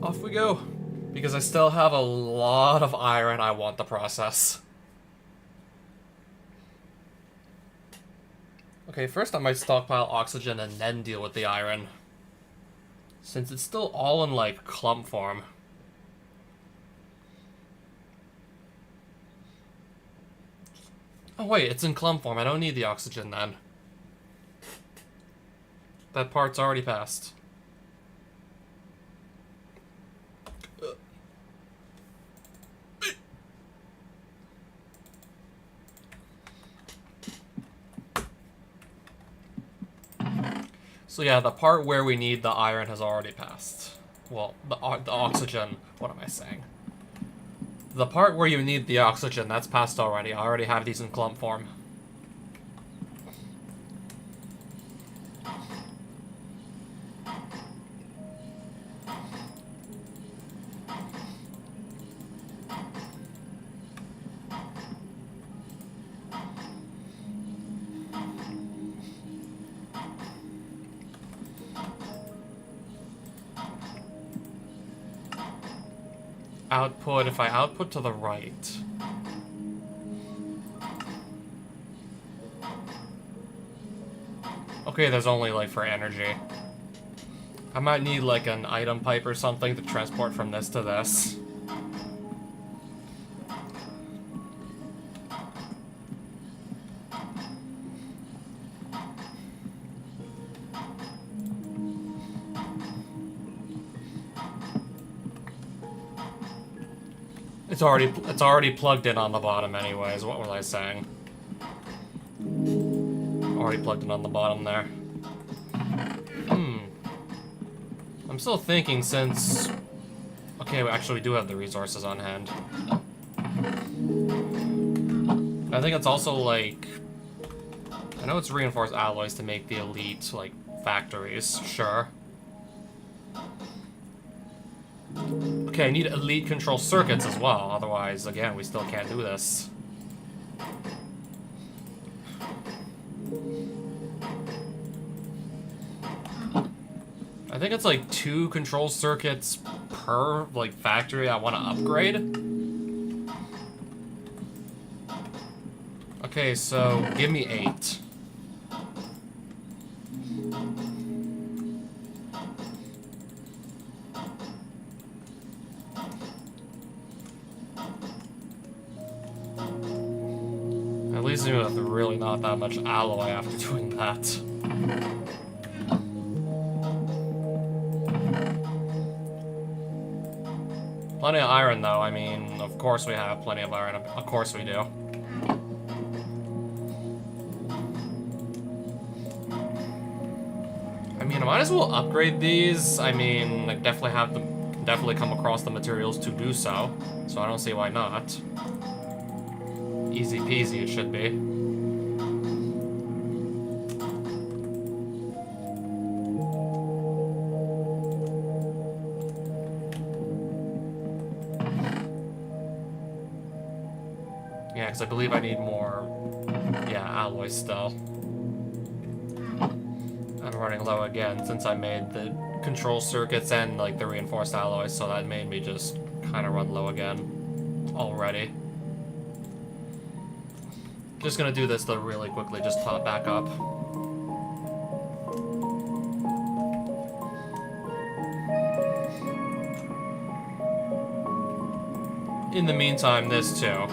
Off we go. Because I still have a lot of iron I want to process. Okay, first I might stockpile oxygen and then deal with the iron. Since it's still all in, like, clump form. Oh wait, it's in clump form. I don't need the oxygen then. That part's already passed. So yeah, the part where we need the iron has already passed. Well, the oxygen, what am I saying? The part where you need the oxygen, that's passed already. I already have these in clump form. Output, if I output to the right. Okay, there's only, like, for energy. I might need, like, an item pipe or something to transport from this to this. It's already plugged in on the bottom anyways, what was I saying? Already plugged in on the bottom there. I'm still thinking since... Okay, actually we do have the resources on hand. I think it's also like... I know it's reinforced alloys to make the elite, like, factories, sure. Okay, I need elite control circuits as well, otherwise, again, we still can't do this. I think it's like 2 control circuits per, like, factory I want to upgrade. Okay, so give me 8. At least with really not that much alloy after doing that. Plenty of iron, though. I mean, of course we have plenty of iron. Of course we do. I mean, I might as well upgrade these. I mean, I definitely come across the materials to do so. So I don't see why not. Easy peasy it should be. Yeah, because I believe I need more, alloys still. I'm running low again since I made the control circuits and, like, the reinforced alloys, so that made me just kind of run low again already. Just gonna do this, though, really quickly, just top back up. In the meantime, this too.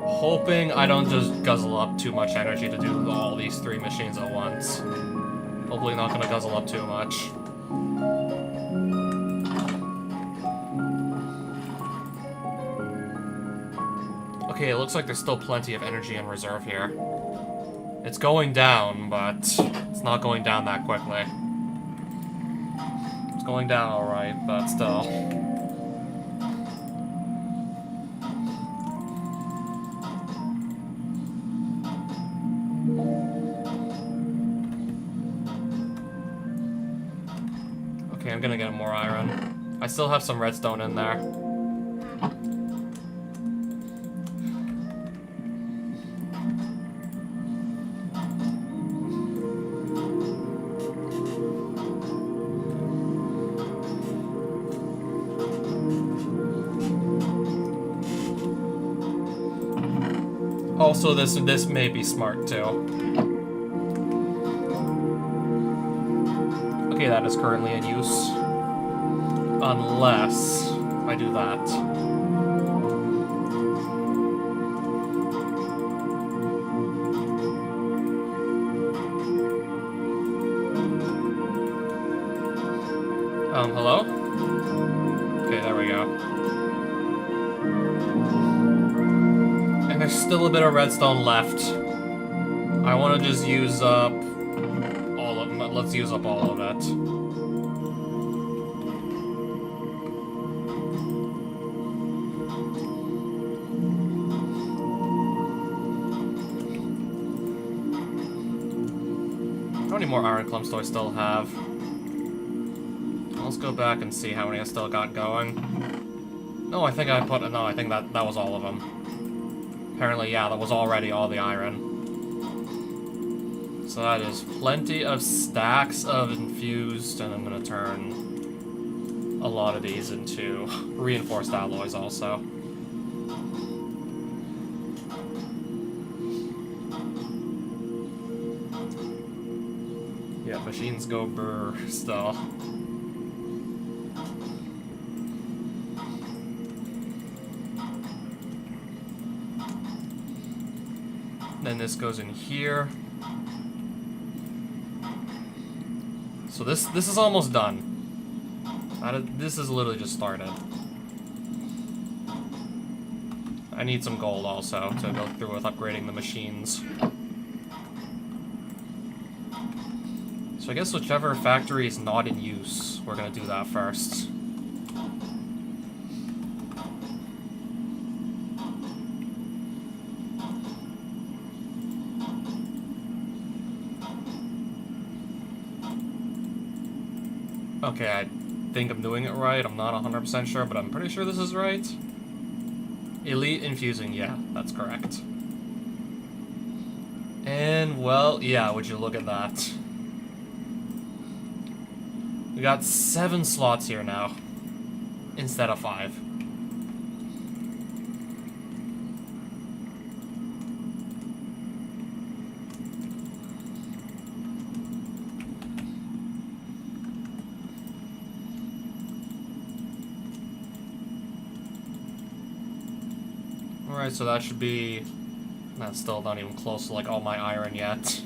Hoping I don't just guzzle up too much energy to do all these 3 machines at once. Hopefully not gonna guzzle up too much. Okay, it looks like there's still plenty of energy in reserve here. It's going down, but it's not going down that quickly. It's going down alright, but still. Okay, I'm gonna get more iron. I still have some redstone in there. Also, this may be smart too. Okay, that is currently in use. Unless I do that. Hello? Okay, there we go. And there's still a bit of redstone left. I want to just use up all of it. Let's use up all of it. How many more iron clumps do I still have? Let's go back and see how many I still got going. No, I think I put... No, I think that was all of them. Apparently, yeah, that was already all the iron. So that is plenty of stacks of infused, and I'm going to turn a lot of these into reinforced alloys also. Yeah, machines go brr still. Then this goes in here. So this is almost done. This is literally just started. I need some gold also to go through with upgrading the machines. So I guess whichever factory is not in use, we're gonna do that first. Okay, I think I'm doing it right. I'm not 100% sure, but I'm pretty sure this is right. Elite infusing, yeah, that's correct. And, well, yeah, would you look at that. We got 7 slots here now, instead of 5. Alright, so that should be... That's still not even close to, like, all my iron yet.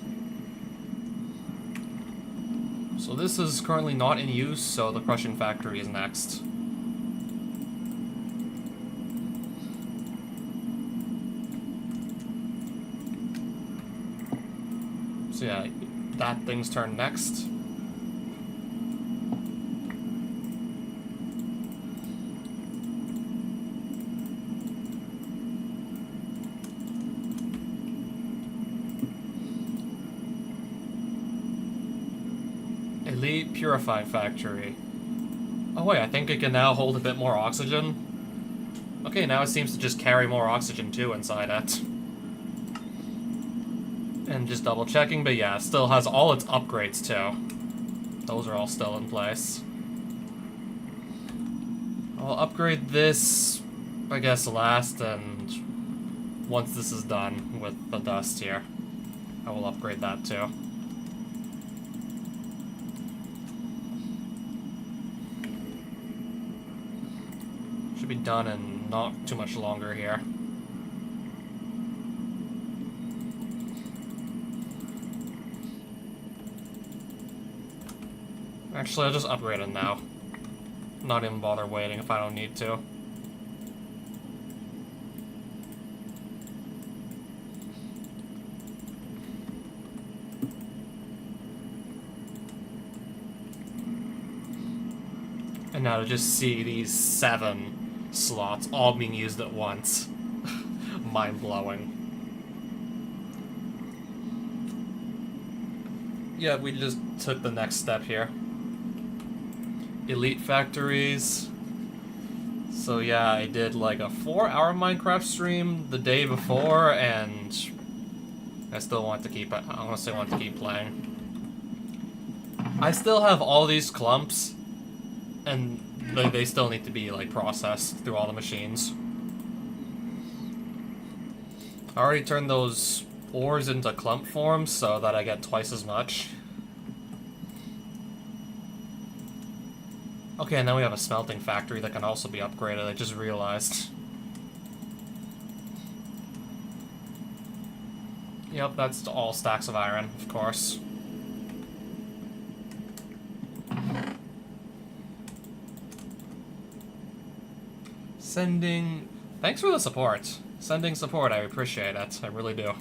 So this is currently not in use, so the crushing factory is next. So yeah, that thing's turn next. Elite Purifying Factory. Oh wait, I think it can now hold a bit more oxygen. Okay, now it seems to just carry more oxygen too inside it. And just double checking, but yeah, it still has all its upgrades too. Those are all still in place. I'll upgrade this, I guess, last, and once this is done with the dust here, I will upgrade that too. Should be done in not too much longer here. Actually, I'll just upgrade it now. Not even bother waiting if I don't need to. And now to just see these 7 slots all being used at once. Mind-blowing. Yeah, we just took the next step here. Elite factories. So yeah, I did like a 4-hour Minecraft stream the day before, and I still want to keep it. I honestly want to keep playing. I still have all these clumps, and they still need to be like processed through all the machines. I already turned those ores into clump forms so that I get twice as much. Okay, and then we have a smelting factory that can also be upgraded, I just realized. Yep, that's all stacks of iron, of course. Sending... Thanks for the support. Sending support, I appreciate it. I really do.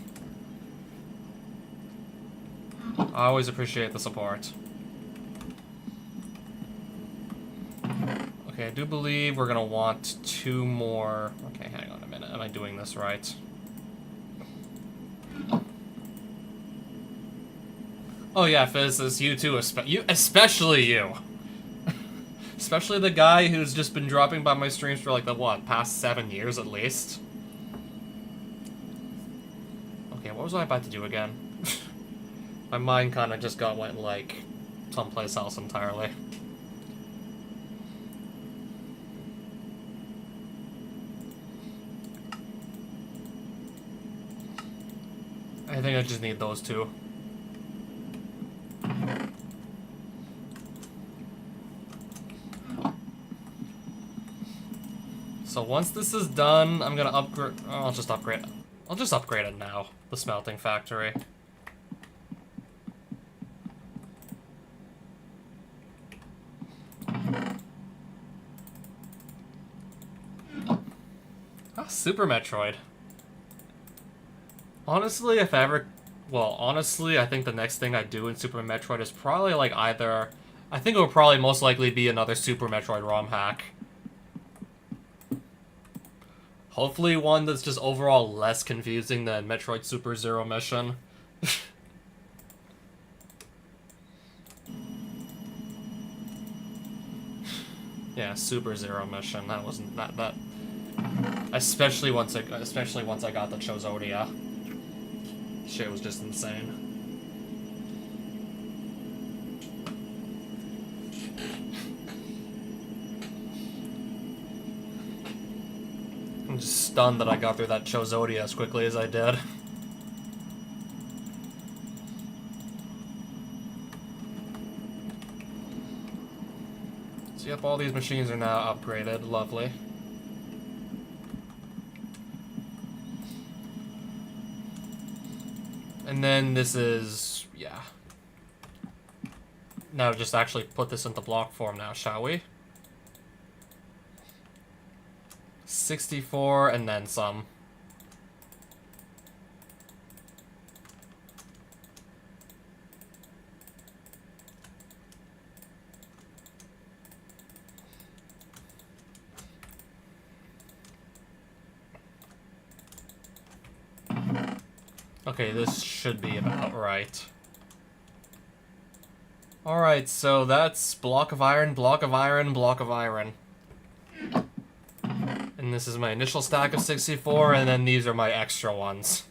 I always appreciate the support. Okay, I do believe we're gonna want 2 more... Okay, hang on a minute. Am I doing this right? Oh yeah, physicist, you too, especially you! Especially the guy who's just been dropping by my streams for like the, what, past 7 years at least? Okay, what was I about to do again? My mind kinda just went like someplace else entirely. I think I just need those 2. So once this is done, I'm gonna upgrade... Oh, I'll just upgrade it now. The smelting factory. Ah, Super Metroid. Honestly, if I ever... Well, honestly, I think the next thing I do in Super Metroid is probably like either... I think it will probably most likely be another Super Metroid ROM hack. Hopefully one that's just overall less confusing than Metroid Super Zero Mission. Yeah, Super Zero Mission. That wasn't that. Especially once I got the Chozodia. Shit was just insane. I'm just stunned that I got through that Chozodia as quickly as I did. So yep, all these machines are now upgraded. Lovely. And then this is... yeah. Now just actually put this into block form now, shall we? 64 and then some. Okay, this should be about right. Alright, so that's block of iron, block of iron, block of iron. And this is my initial stack of 64, and then these are my extra ones.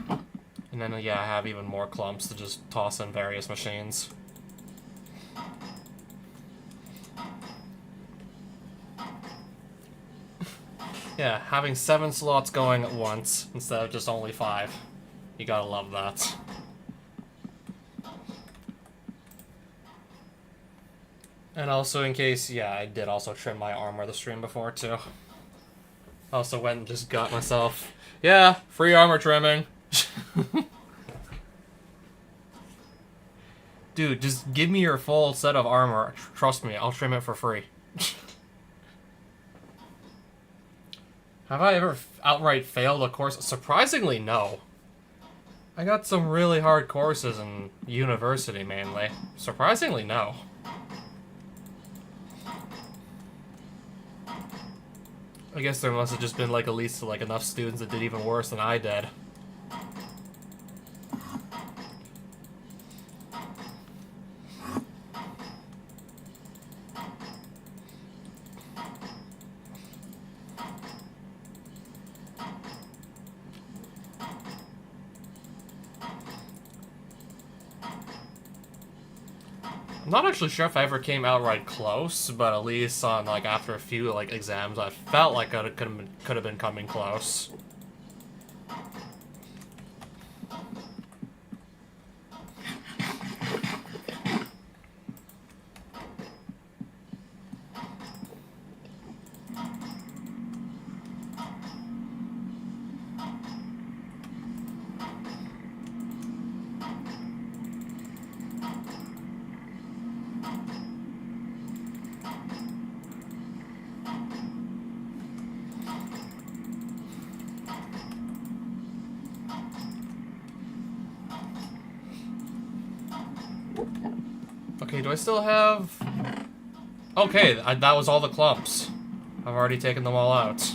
And then, yeah, I have even more clumps to just toss in various machines. Yeah, having 7 slots going at once instead of just only 5. You gotta love that. And also, in case, yeah, I did also trim my armor the stream before, too. Also went and just got myself... Yeah, free armor trimming. Dude, just give me your full set of armor. Trust me, I'll trim it for free. Have I ever outright failed a course? Surprisingly, no. I got some really hard courses in university, mainly. Surprisingly, no. I guess there must have just been, like, at least, like, enough students that did even worse than I did. I'm not actually sure if I ever came outright close, but at least on, like, after a few, like, exams, I felt like I could have been coming close. Okay, do I still have... Okay, that was all the clumps. I've already taken them all out.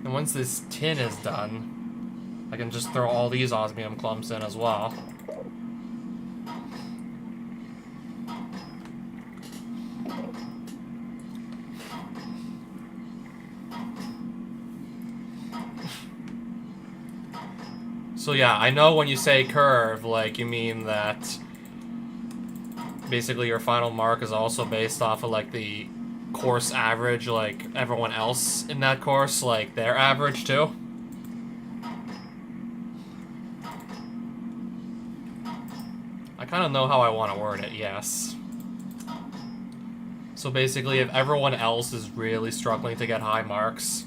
And once this tin is done, I can just throw all these osmium clumps in as well. So yeah, I know when you say curve, like, you mean that basically your final mark is also based off of, like, the course average, like, everyone else in that course, like, their average, too. I kind of know how I want to word it, yes. So basically, if everyone else is really struggling to get high marks,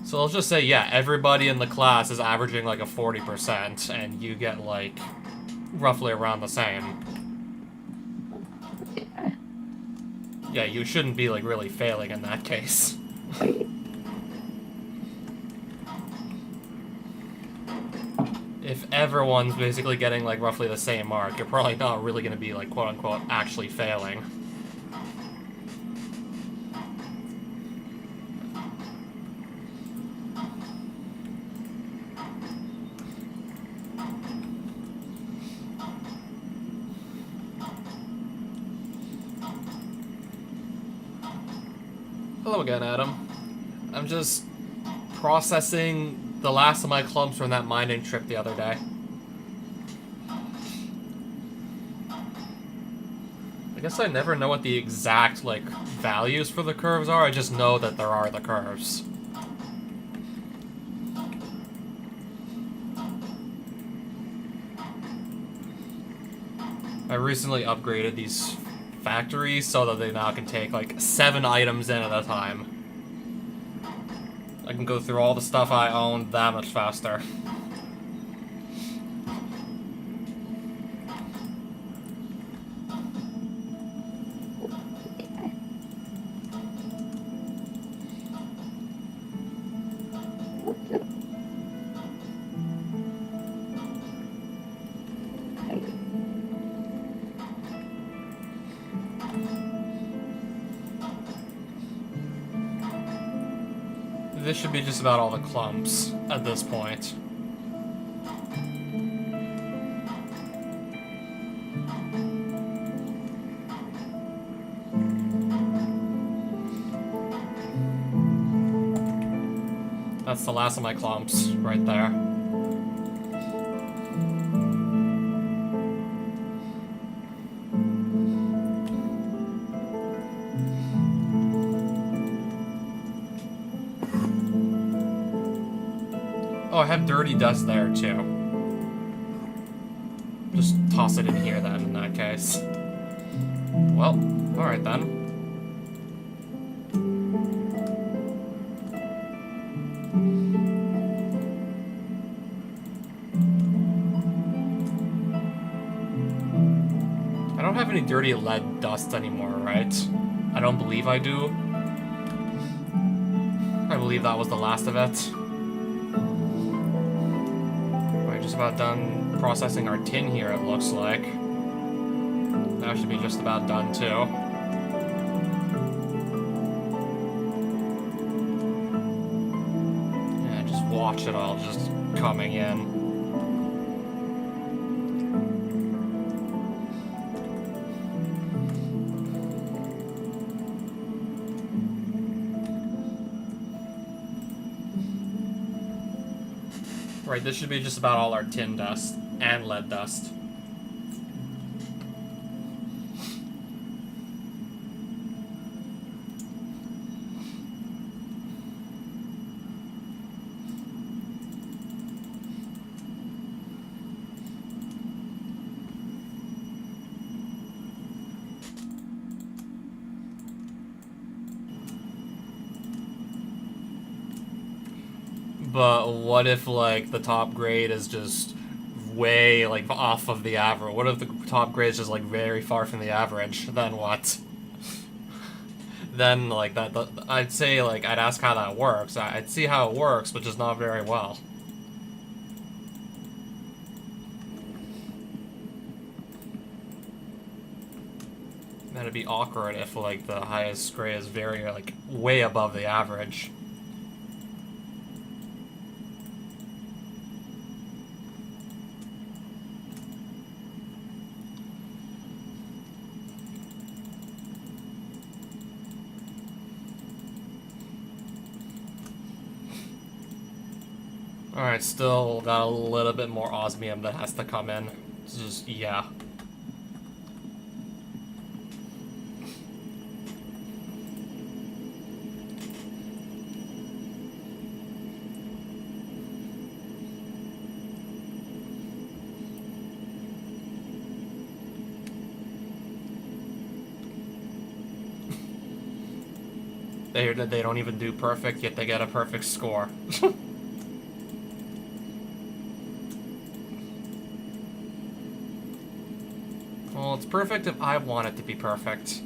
so let's just say, yeah, everybody in the class is averaging, like, a 40%, and you get, like, roughly around the same. Yeah, you shouldn't be, like, really failing in that case. If everyone's basically getting, like, roughly the same mark, you're probably not really going to be, like, quote-unquote, actually failing. Hello again, Adam. I'm just processing the last of my clumps from that mining trip the other day. I guess I never know what the exact, like, values for the curves are, I just know that there are the curves. I recently upgraded these factories so that they now can take, like, 7 items in at a time. I can go through all the stuff I own that much faster. This should be just about all the clumps at this point. That's the last of my clumps right there. Oh, I have dirty dust there, too. Just toss it in here, then, in that case. Well, alright then. I don't have any dirty lead dust anymore, right? I don't believe I do. I believe that was the last of it. Just about done processing our tin here, it looks like. That should be just about done, too. Yeah, just watch it all just coming in. Right, this should be just about all our tin dust and lead dust. But what if, like, the top grade is just way, like, off of the average? What if the top grade is just, like, very far from the average? Then what? Then, like, I'd say, like, I'd ask how that works. I'd see how it works, but just not very well. That'd be awkward if, like, the highest grade is very, like, way above the average. Alright, still got a little bit more osmium that has to come in. It's just, yeah. They don't even do perfect, yet they get a perfect score. Well, it's perfect if I want it to be perfect.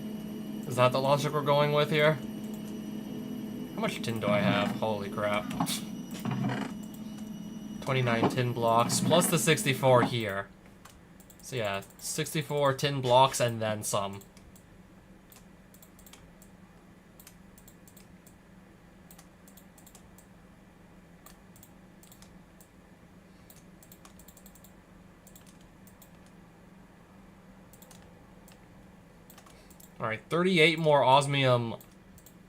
Is that the logic we're going with here? How much tin do I have? Holy crap. 29 tin blocks, plus the 64 here. So yeah, 64 tin blocks and then some. Alright, 38 more osmium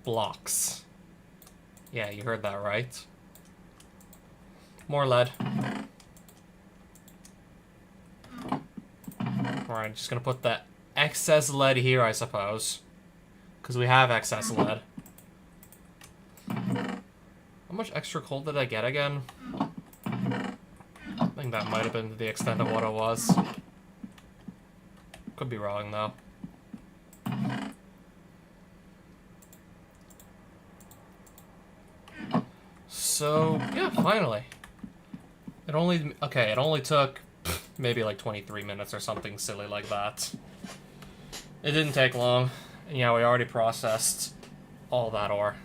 blocks. Yeah, you heard that right. More lead. Alright, just gonna put the excess lead here, I suppose. Because we have excess lead. How much extra coal did I get again? I think that might have been to the extent of what it was. Could be wrong, though. So, yeah, finally. It only took maybe like 23 minutes or something silly like that. It didn't take long. And yeah, we already processed all that ore.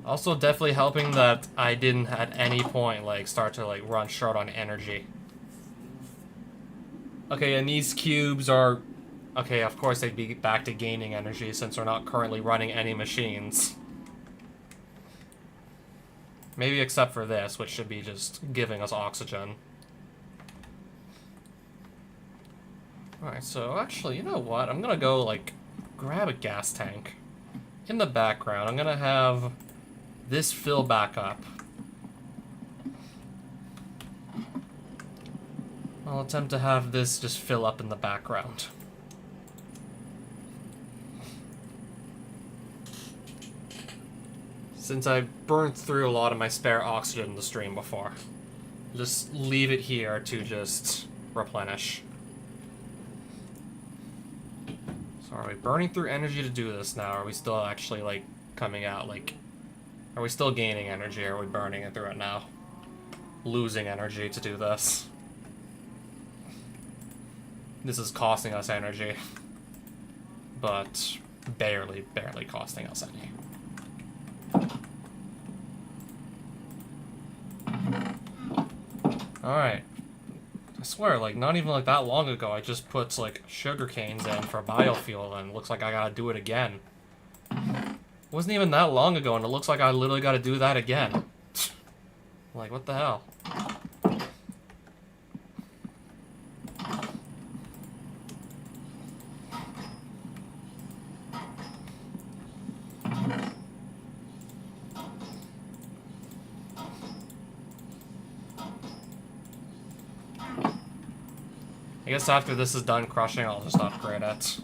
Also definitely helping that I didn't at any point like start to like run short on energy. Okay, and these cubes are... Okay, of course they'd be back to gaining energy since we're not currently running any machines. Maybe except for this, which should be just giving us oxygen. Alright, so actually, you know what? I'm gonna go, like, grab a gas tank. In the background, I'm gonna have this fill back up. I'll attempt to have this just fill up in the background. Since I burnt through a lot of my spare oxygen in the stream before. Just leave it here to just replenish. So are we burning through energy to do this now? Are we still actually, like, coming out, like... Are we still gaining energy, or are we burning it through it now? Losing energy to do this. This is costing us energy. But barely costing us any. Alright. I swear, like, not even like that long ago, I just put, like, sugar canes in for biofuel, and it looks like I gotta do it again. It wasn't even that long ago, and it looks like I literally gotta do that again. Like, what the hell? I guess after this is done crushing, I'll just upgrade it.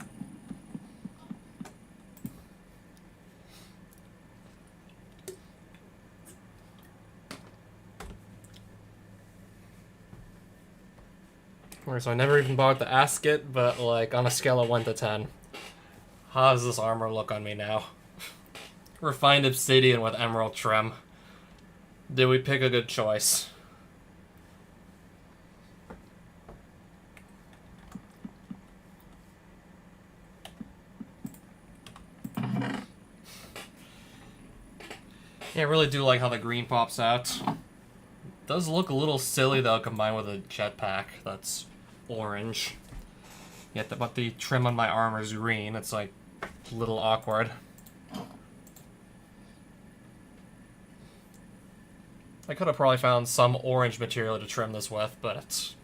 So I never even bought the asket, but like on a scale of 1 to 10, how does this armor look on me now? Refined obsidian with emerald trim. Did we pick a good choice? Yeah, I really do like how the green pops out. Does look a little silly though, combined with a jetpack that's orange. Yet, but the trim on my armor is green. It's like a little awkward. I could have probably found some orange material to trim this with, but it's...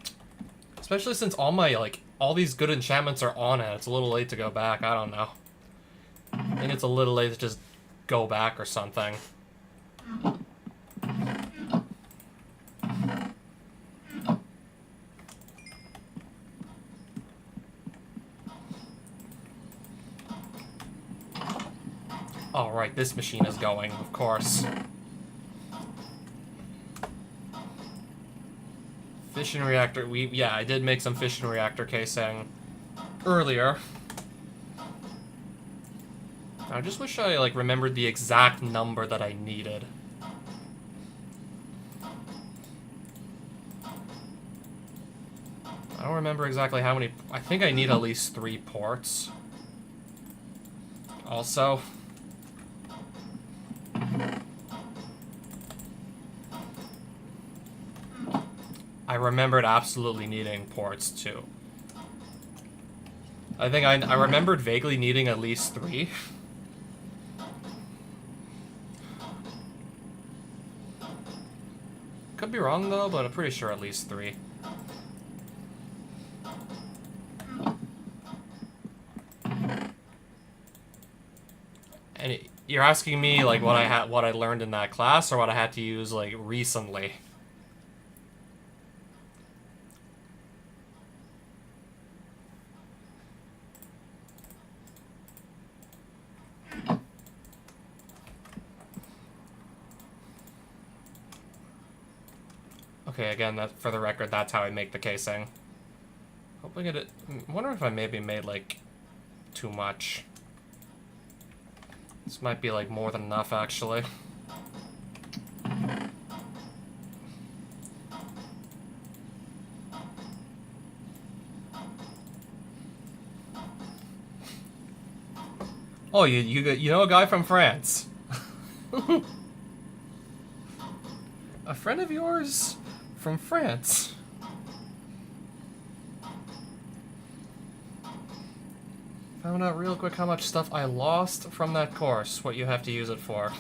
Especially since all my, like, all these good enchantments are on it. It's a little late to go back. I don't know. I think it's a little late to just go back or something. All right, this machine is going, of course. Fission reactor, yeah, I did make some fission reactor casing earlier. I just wish I, like, remembered the exact number that I needed. I don't remember exactly how many... I think I need at least 3 ports. Also... I remembered absolutely needing ports, too. I think I remembered vaguely needing at least 3. Could be wrong, though, but I'm pretty sure at least 3. And you're asking me, like, what I learned in that class, or what I had to use, like, recently? Okay, again, that, for the record, that's how I make the casing. Hoping it... I wonder if I maybe made, like, too much. This might be, like, more than enough, actually. Oh, you know a guy from France? A friend of yours from France? Found out real quick how much stuff I lost from that course, what you have to use it for.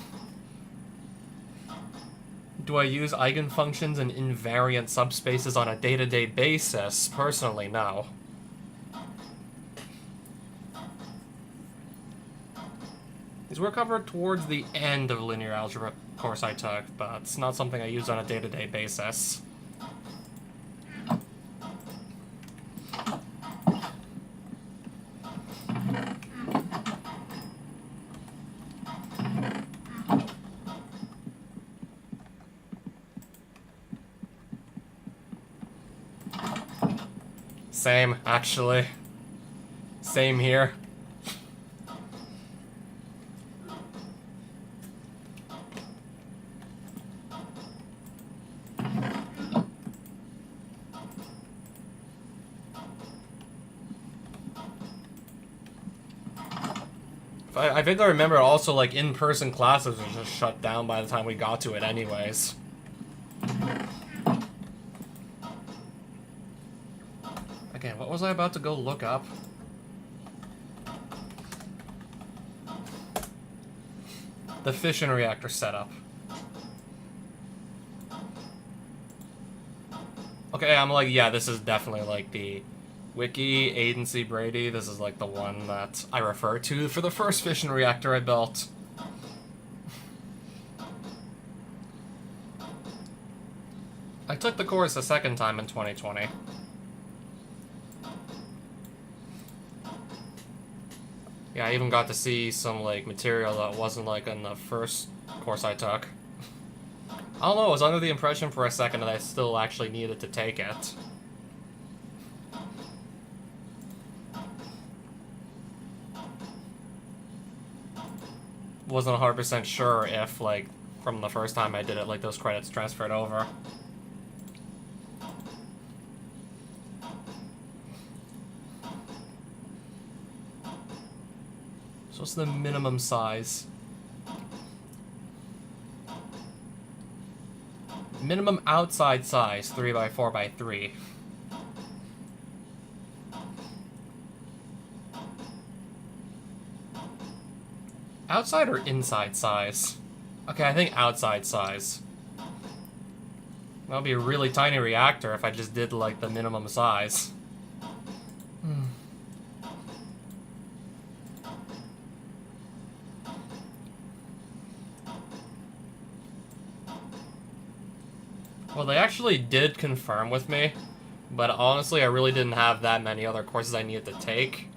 Do I use eigenfunctions and invariant subspaces on a day-to-day basis? Personally, no. These were covered towards the end of linear algebra course I took, but it's not something I use on a day-to-day basis. Same, actually. Same here. I think I remember also, like, in-person classes were just shut down by the time we got to it anyways. Again, what was I about to go look up? The fission reactor setup. Okay, I'm like, yeah, this is definitely, like, the wiki, Agency Brady. This is, like, the one that I refer to for the first fission reactor I built. I took the course a second time in 2020. Yeah, I even got to see some, like, material that wasn't, like, in the first course I took. I don't know, I was under the impression for a second that I still actually needed to take it. Wasn't 100% sure if, like, from the first time I did it, like those credits transferred over. So what's the minimum size? Minimum outside size, 3x4x3. Outside or inside size? Okay, I think outside size. That'll be a really tiny reactor if I just did, like, the minimum size. Well, they actually did confirm with me, but honestly, I really didn't have that many other courses I needed to take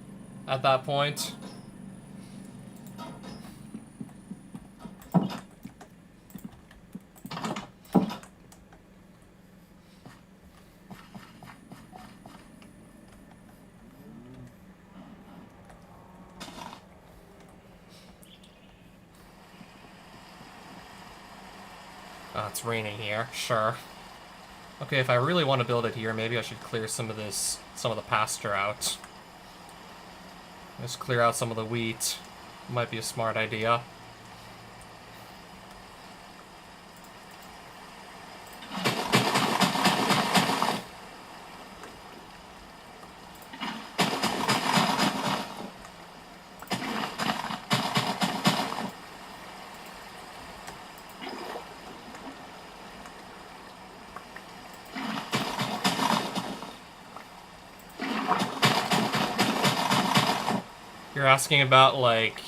at that point. Oh, it's raining here. Sure. Okay, if I really want to build it here, maybe I should clear some of the pasture out. Just clear out some of the wheat. Might be a smart idea. You're asking about, like,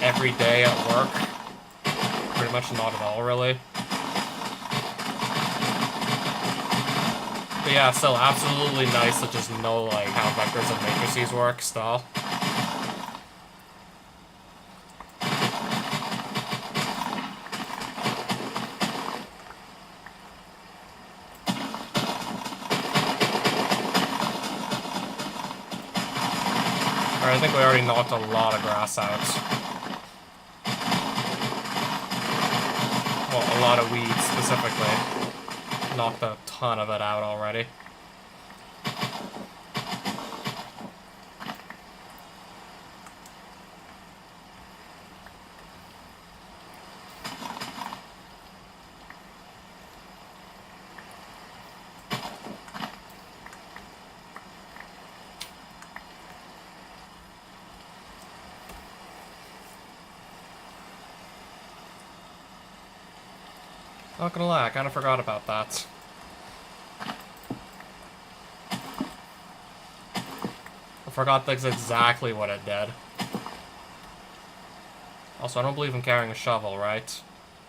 every day at work? Pretty much not at all, really. But yeah, still absolutely nice to just know, like, how vectors and matrices work, still. I think we already knocked a lot of grass out. Well, a lot of weeds, specifically. Knocked a ton of it out already. Not gonna lie, I kinda forgot about that. I forgot that's exactly what it did. Also, I don't believe I'm carrying a shovel, right?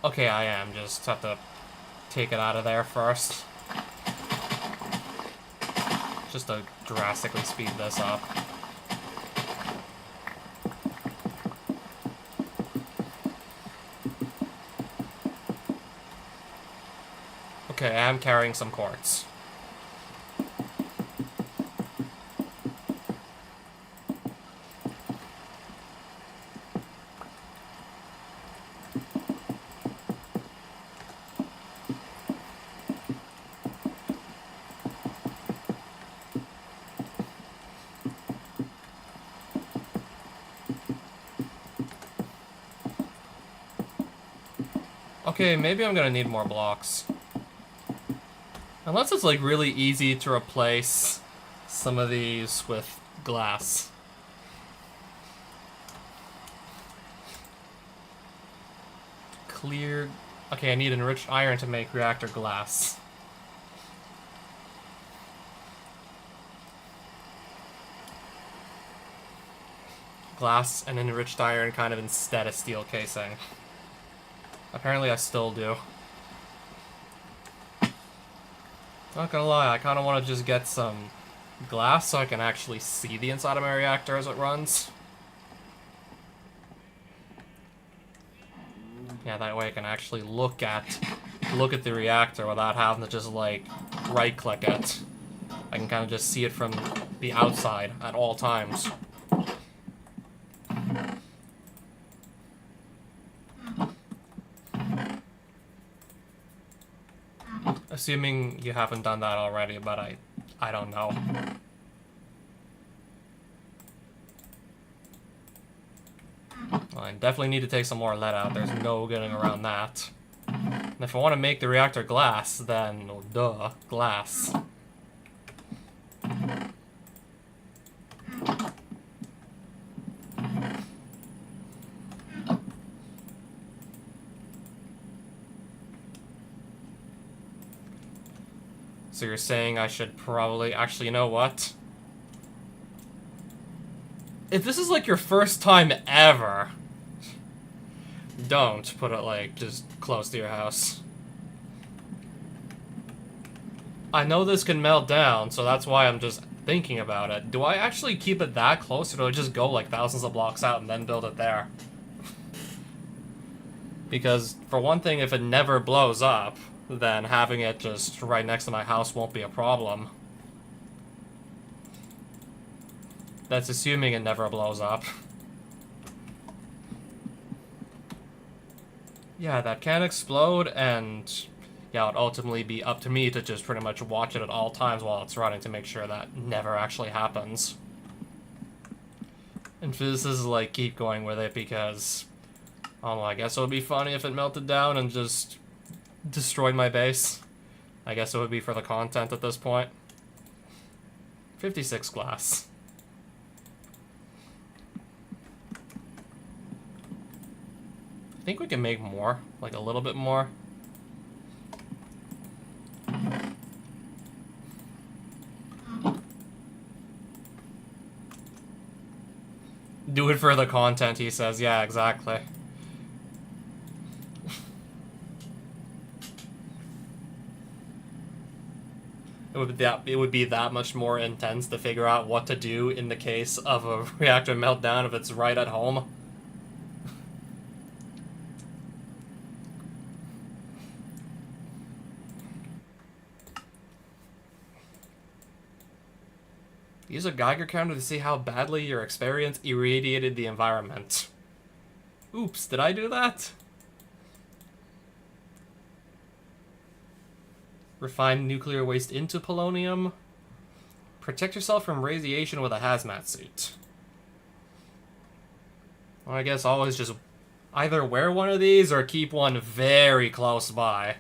Okay, I am. Just have to take it out of there first. Just to drastically speed this up. Okay, I am carrying some quartz. Okay, maybe I'm gonna need more blocks. Unless it's, like, really easy to replace some of these with glass. Clear... Okay, I need enriched iron to make reactor glass. Glass and enriched iron kind of instead of steel casing. Apparently I still do. Not gonna lie, I kind of want to just get some glass so I can actually see the inside of my reactor as it runs. Yeah, that way I can actually look at the reactor without having to just, like, right-click it. I can kind of just see it from the outside at all times. Assuming you haven't done that already, but I don't know. Well, I definitely need to take some more lead out. There's no getting around that. And if I want to make the reactor glass, then, well, duh, glass. So you're saying I should probably... Actually, you know what? If this is like your first time ever, don't put it like just close to your house. I know this can melt down, so that's why I'm just thinking about it. Do I actually keep it that close, or do I just go like thousands of blocks out and then build it there? Because, for one thing, if it never blows up, then having it just right next to my house won't be a problem. That's assuming it never blows up. Yeah, that can explode, and yeah, it would ultimately be up to me to just pretty much watch it at all times while it's running to make sure that never actually happens. And physicists like keep going with it because, I don't know, I guess it would be funny if it melted down and just destroyed my base. I guess it would be for the content at this point. 56 glass. I think we can make more, like a little bit more. Do it for the content, he says. Yeah, exactly. It would be that much more intense to figure out what to do in the case of a reactor meltdown if it's right at home. Use a Geiger counter to see how badly your experience irradiated the environment. Oops, did I do that? Refine nuclear waste into polonium. Protect yourself from radiation with a hazmat suit. Well, I guess always just either wear one of these or keep one very close by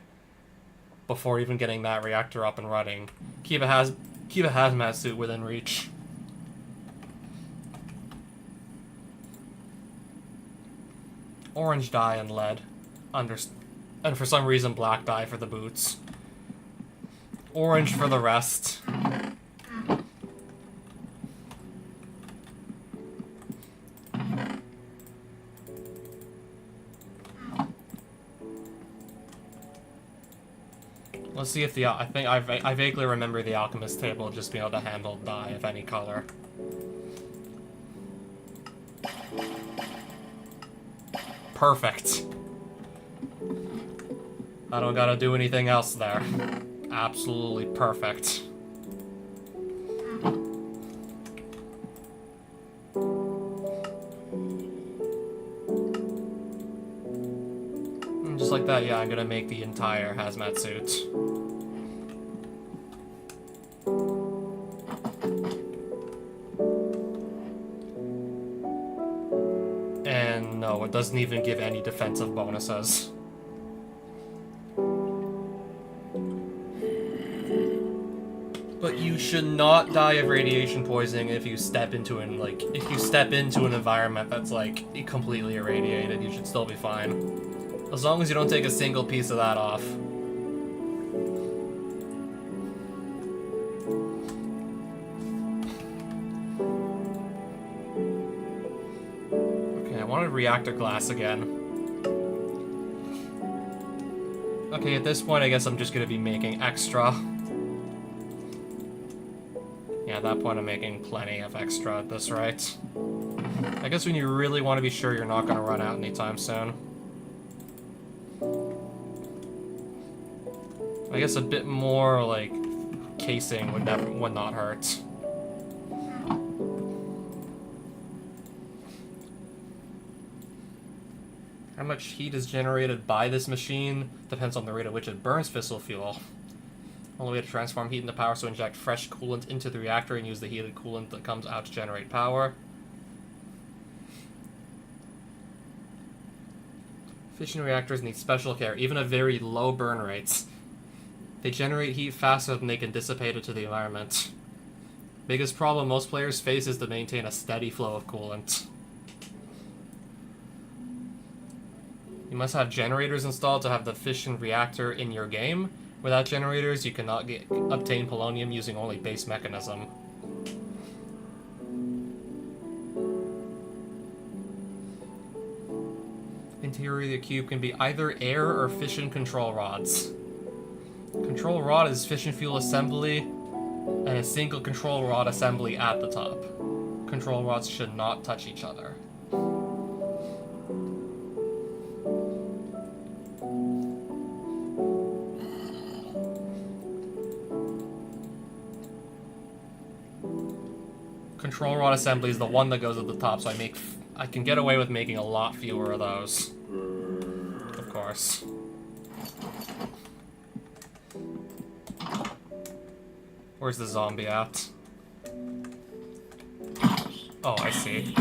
before even getting that reactor up and running. Keep a hazmat suit within reach. Orange dye and lead. And for some reason black dye for the boots. Orange for the rest. Let's see if the... I think I vaguely remember the alchemist table just being able to handle dye of any color. Perfect. I don't gotta do anything else there. Absolutely perfect. And just like that, yeah, I'm gonna make the entire hazmat suit. And no, it doesn't even give any defensive bonuses. But you should not die of radiation poisoning if you step into an environment that's like completely irradiated. You should still be fine, as long as you don't take a single piece of that off. Okay, I wanted reactor glass again. Okay, at this point, I guess I'm just gonna be making extra. Yeah, at that point I'm making plenty of extra at this rate. I guess when you really want to be sure you're not going to run out anytime soon. I guess a bit more, like, casing would not hurt. How much heat is generated by this machine depends on the rate at which it burns fissile fuel. Only way to transform heat into power is to inject fresh coolant into the reactor and use the heated coolant that comes out to generate power. Fission reactors need special care, even at very low burn rates. They generate heat faster than they can dissipate it to the environment. Biggest problem most players face is to maintain a steady flow of coolant. You must have generators installed to have the fission reactor in your game. Without generators, you cannot obtain polonium using only base mechanism. Interior of the cube can be either air or fission control rods. Control rod is fission fuel assembly and a single control rod assembly at the top. Control rods should not touch each other. Control rod assembly is the one that goes at the top, so I can get away with making a lot fewer of those. Of course. Where's the zombie at? Oh, I see.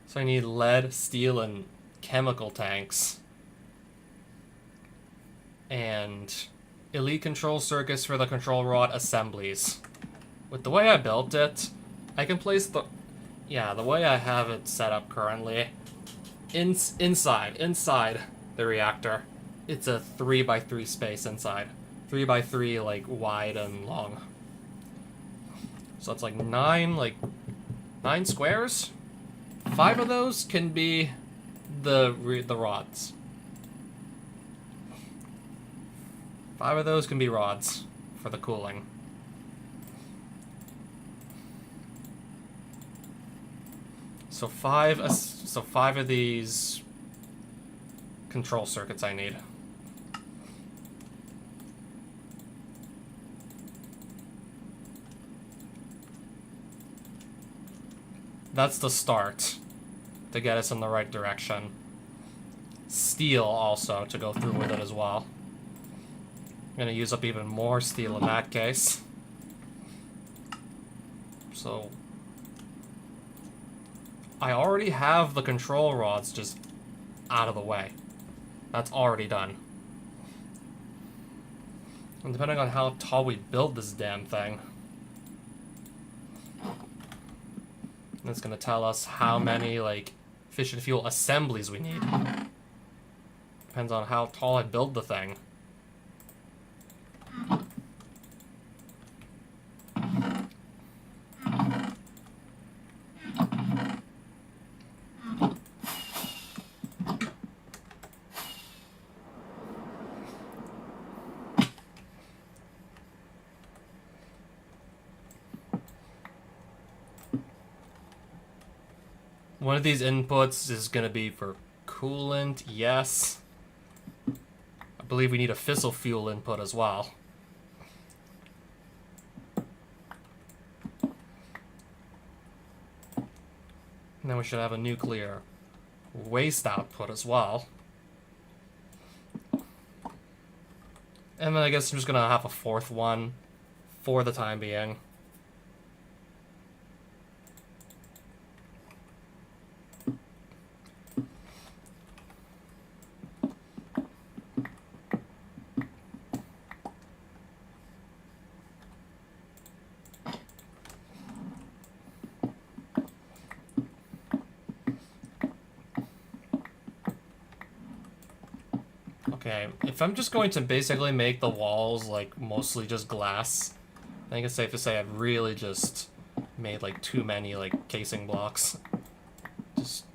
So I need lead, steel, and chemical tanks. And elite control circuits for the control rod assemblies. With the way I built it, I can place the way I have it set up currently, inside the reactor. It's a 3x3 space inside. 3x3 like wide and long. So it's like 9 squares. 5 of those can be the rods. 5 of those can be rods for the cooling. So 5 of these control circuits I need. That's the start to get us in the right direction. Steel also to go through with it as well. I'm gonna use up even more steel in that case. So I already have the control rods just out of the way. That's already done. And depending on how tall we build this damn thing, it's gonna tell us how many, fission fuel assemblies we need. Depends on how tall I build the thing. One of these inputs is going to be for coolant, yes. I believe we need a fissile fuel input as well. And then we should have a nuclear waste output as well. And then I guess I'm just going to have a 4th one for the time being. Okay, if I'm just going to basically make the walls, mostly just glass, I think it's safe to say I've really just made, too many, casing blocks. Just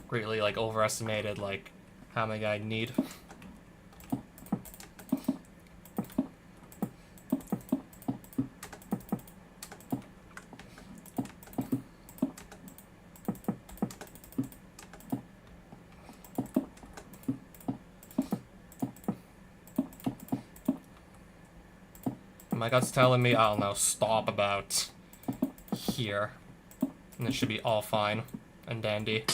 greatly, overestimated, how many I'd need. My gut's telling me, I don't know, stop about here. And it should be all fine and dandy.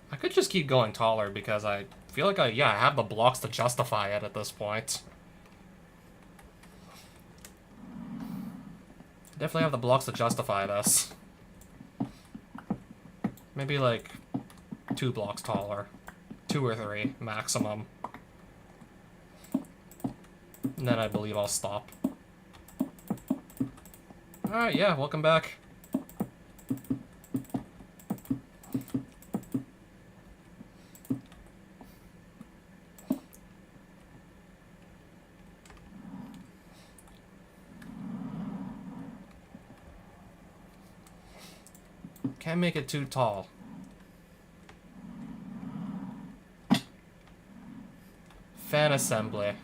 I could just keep going taller because I feel like I have the blocks to justify it at this point. Definitely have the blocks to justify this. Maybe like 2 blocks taller. 2 or 3 maximum. And then I believe I'll stop. Alright, yeah, welcome back. Can't make it too tall. Fan assembly.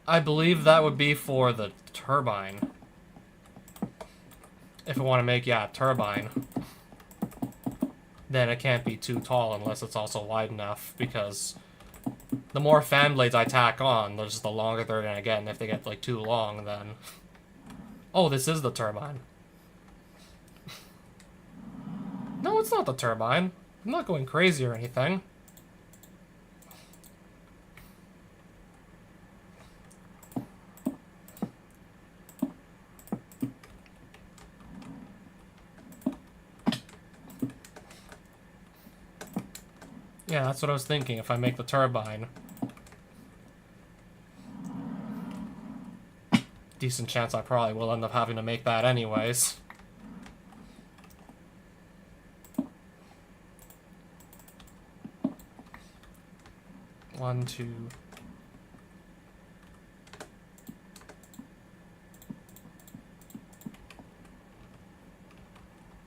I believe that would be for the turbine. If I want to make, turbine. Then it can't be too tall unless it's also wide enough, because the more fan blades I tack on, the longer they're gonna get, and if they get, like, too long, then... Oh, this is the turbine. No, it's not the turbine. I'm not going crazy or anything. Yeah, that's what I was thinking, if I make the turbine. Decent chance I probably will end up having to make that anyways. One, two...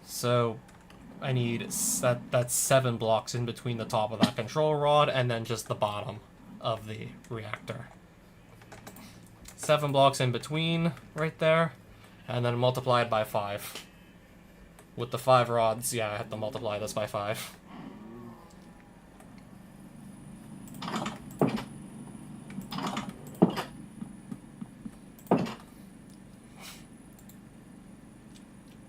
So, I need that's 7 blocks in between the top of that control rod and then just the bottom of the reactor. 7 blocks in between, right there, and then multiply it by 5. With the 5 rods, I have to multiply this by 5.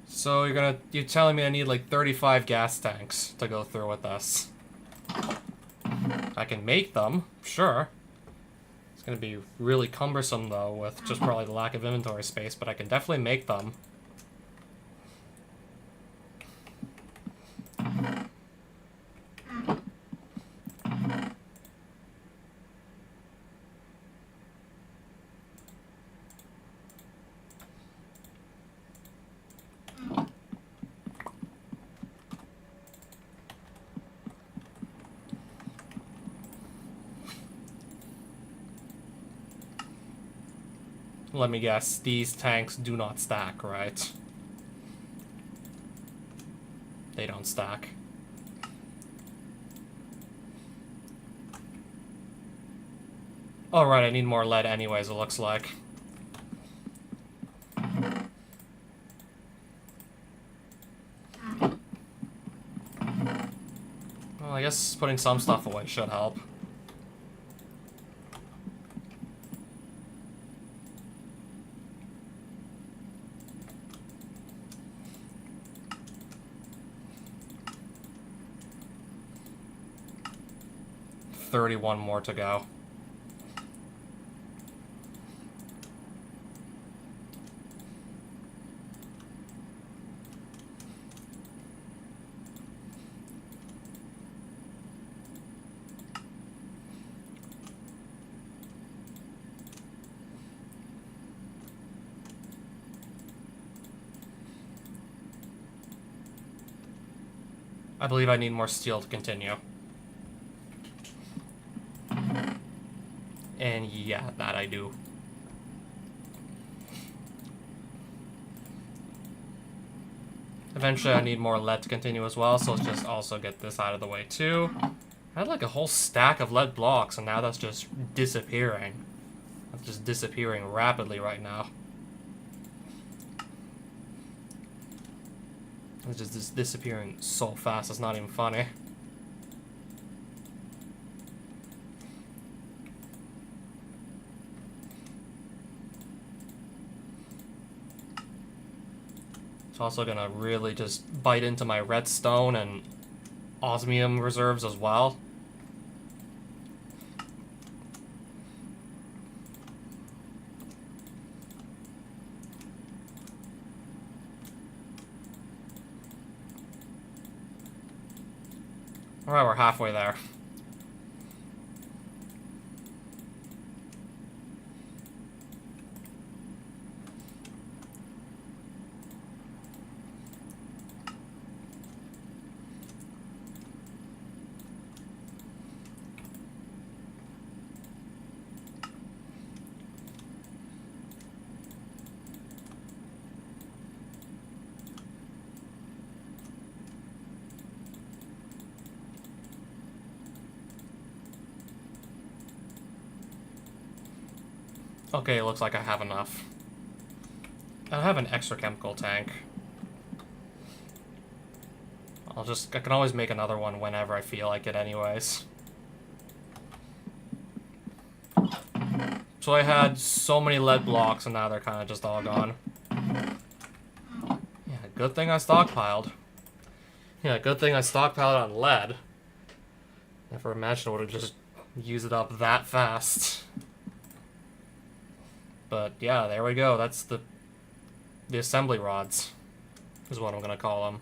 So you're telling me I need like 35 gas tanks to go through with this. I can make them, sure. It's gonna be really cumbersome though, with just probably the lack of inventory space, but I can definitely make them. Let me guess, these tanks do not stack, right? They don't stack. Oh, right, I need more lead anyways, it looks like. Well, I guess putting some stuff away should help. $31 more to go. I believe I need more steel to continue. And yeah, that I do. Eventually I need more lead to continue as well, so let's just also get this out of the way too. I had like a whole stack of lead blocks, and now that's just disappearing. That's just disappearing rapidly right now. It's just disappearing so fast, it's not even funny. It's also gonna really just bite into my redstone and osmium reserves as well. Alright, we're halfway there. Okay, it looks like I have enough. I have an extra chemical tank. I can always make another one whenever I feel like it anyways. So I had so many lead blocks and now they're kind of just all gone. Yeah, good thing I stockpiled. Yeah, good thing I stockpiled on lead. Never imagined I would have just used it up that fast. But yeah, there we go. That's the assembly rods, is what I'm gonna call them.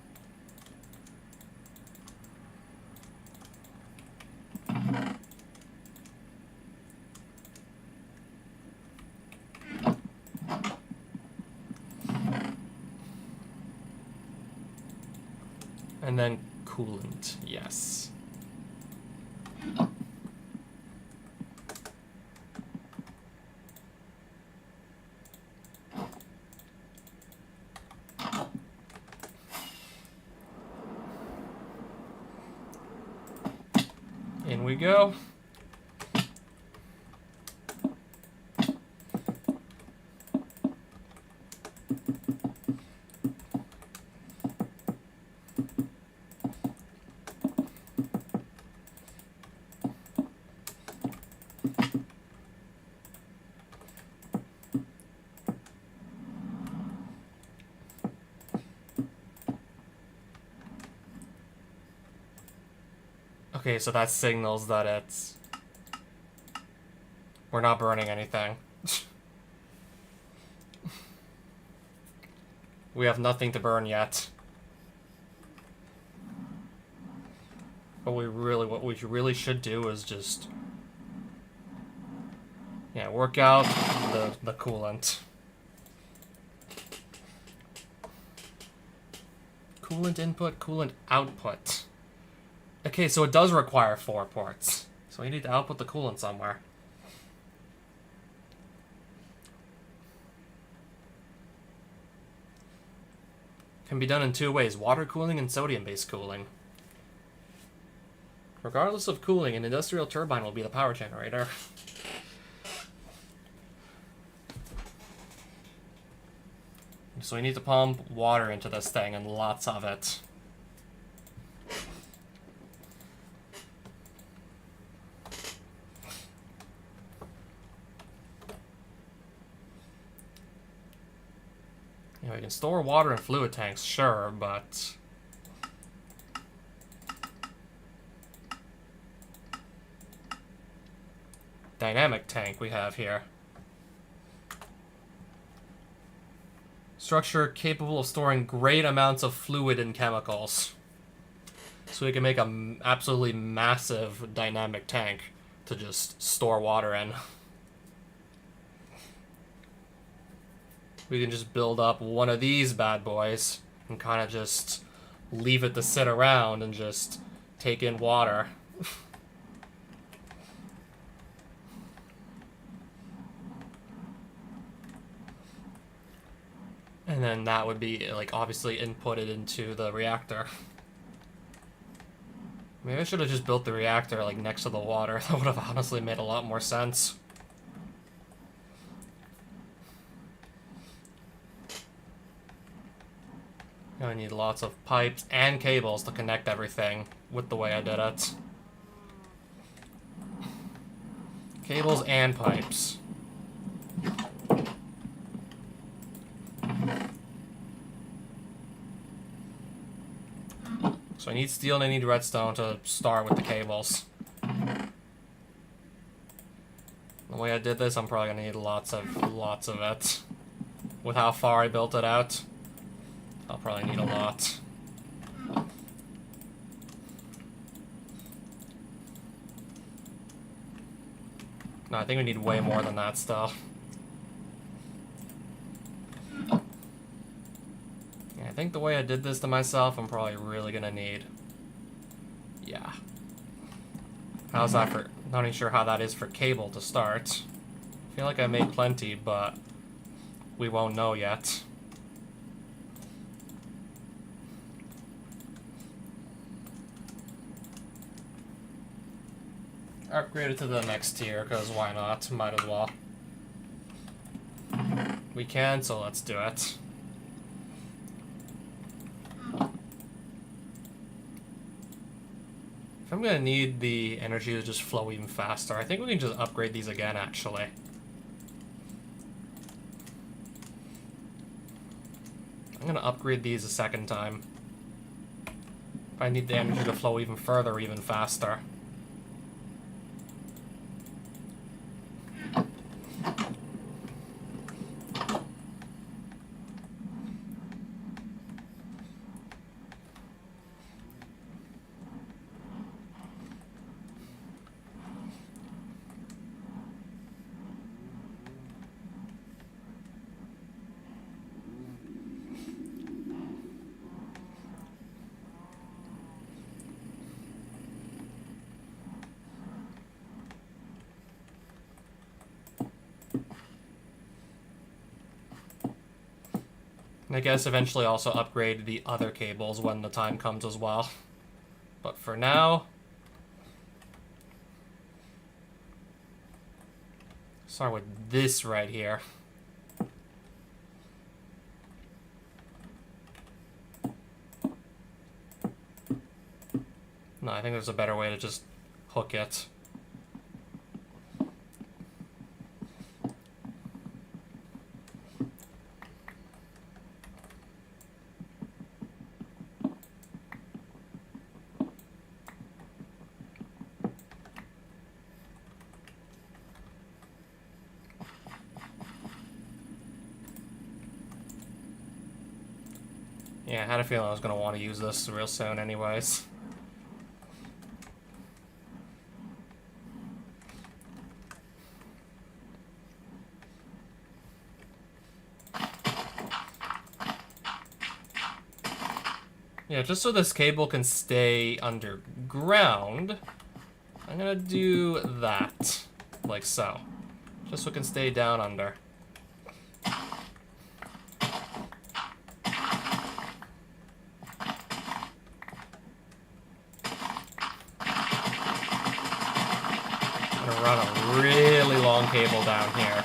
And then coolant, yes. In we go. Okay, so that signals that we're not burning anything. We have nothing to burn yet. But what we really should do is just, yeah, work out the coolant. Coolant input, coolant output. Okay, so it does require 4 ports. So we need to output the coolant somewhere. Can be done in 2 ways, water cooling and sodium-based cooling. Regardless of cooling, an industrial turbine will be the power generator. So we need to pump water into this thing, and lots of it. You know, we can store water in fluid tanks, sure, but dynamic tank we have here. Structure capable of storing great amounts of fluid and chemicals. So we can make an absolutely massive dynamic tank to just store water in. We can just build up one of these bad boys and kind of just leave it to sit around and just take in water. And And then that would be, like, obviously inputted into the reactor. Maybe I should have just built the reactor, like, next to the water. That would have honestly made a lot more sense. I need lots of pipes and cables to connect everything with the way I did it. Cables and pipes. So I need steel and I need redstone to start with the cables. The way I did this, I'm probably gonna need lots of it. With how far I built it out, I'll probably need a lot. No, I think we need way more than that still. Yeah, I think the way I did this to myself, I'm probably really gonna need... Yeah. How's that for... Not even sure how that is for cable to start. I feel like I made plenty, but we won't know yet. Upgrade it to the next tier, because why not? Might as well. We can, so let's do it. If I'm gonna need the energy to just flow even faster, I think we can just upgrade these again, actually. I'm gonna upgrade these a second time. If I need the energy to flow even further, even faster. And I guess eventually also upgrade the other cables when the time comes as well. But for now... Start with this right here. No, I think there's a better way to just hook it. Yeah, I had a feeling I was going to want to use this real soon anyways. Yeah, just so this cable can stay underground, I'm going to do that, like so. Just so it can stay down under. Run a really long cable down here.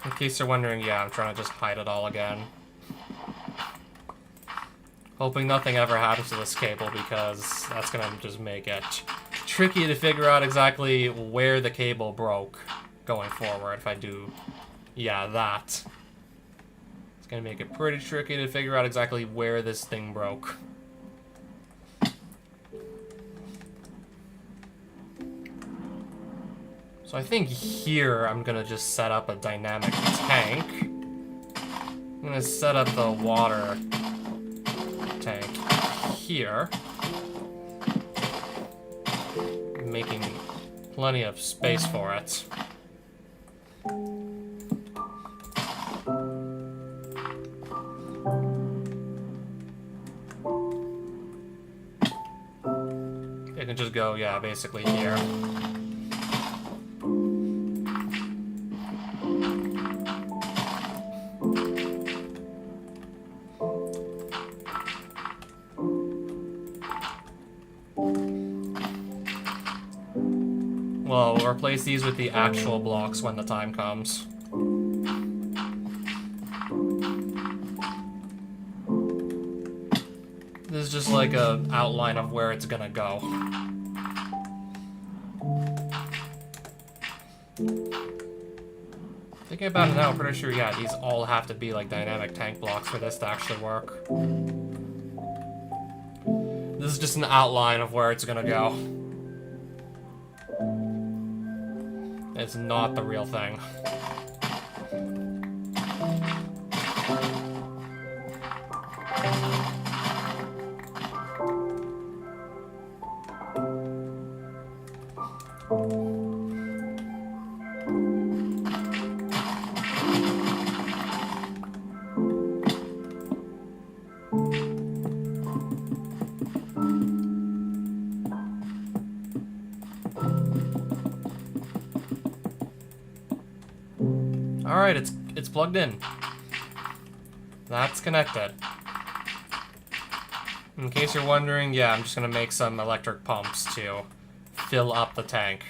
In case you're wondering, yeah, I'm trying to just hide it all again. Hoping nothing ever happens to this cable, because that's gonna just make it tricky to figure out exactly where the cable broke going forward if I do, yeah, that. It's gonna make it pretty tricky to figure out exactly where this thing broke. So I think here I'm gonna just set up a dynamic tank. I'm gonna set up the water tank here, making plenty of space for it. It can just go, yeah, basically here. Well, we'll replace these with the actual blocks when the time comes. This is just like an outline of where it's gonna go. Thinking about it now, I'm pretty sure, yeah, these all have to be like dynamic tank blocks for this to actually work. This is just an outline of where it's gonna go. It's not the real thing. Alright, it's plugged in. That's connected. In case you're wondering, yeah, I'm just gonna make some electric pumps to fill up the tank.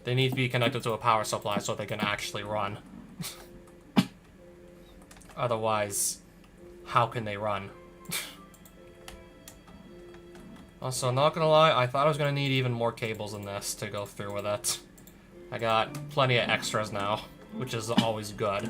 They need to be connected to a power supply so they can actually run. Otherwise, how can they run? Also, not gonna lie, I thought I was gonna need even more cables than this to go through with it. I got plenty of extras now, which is always good.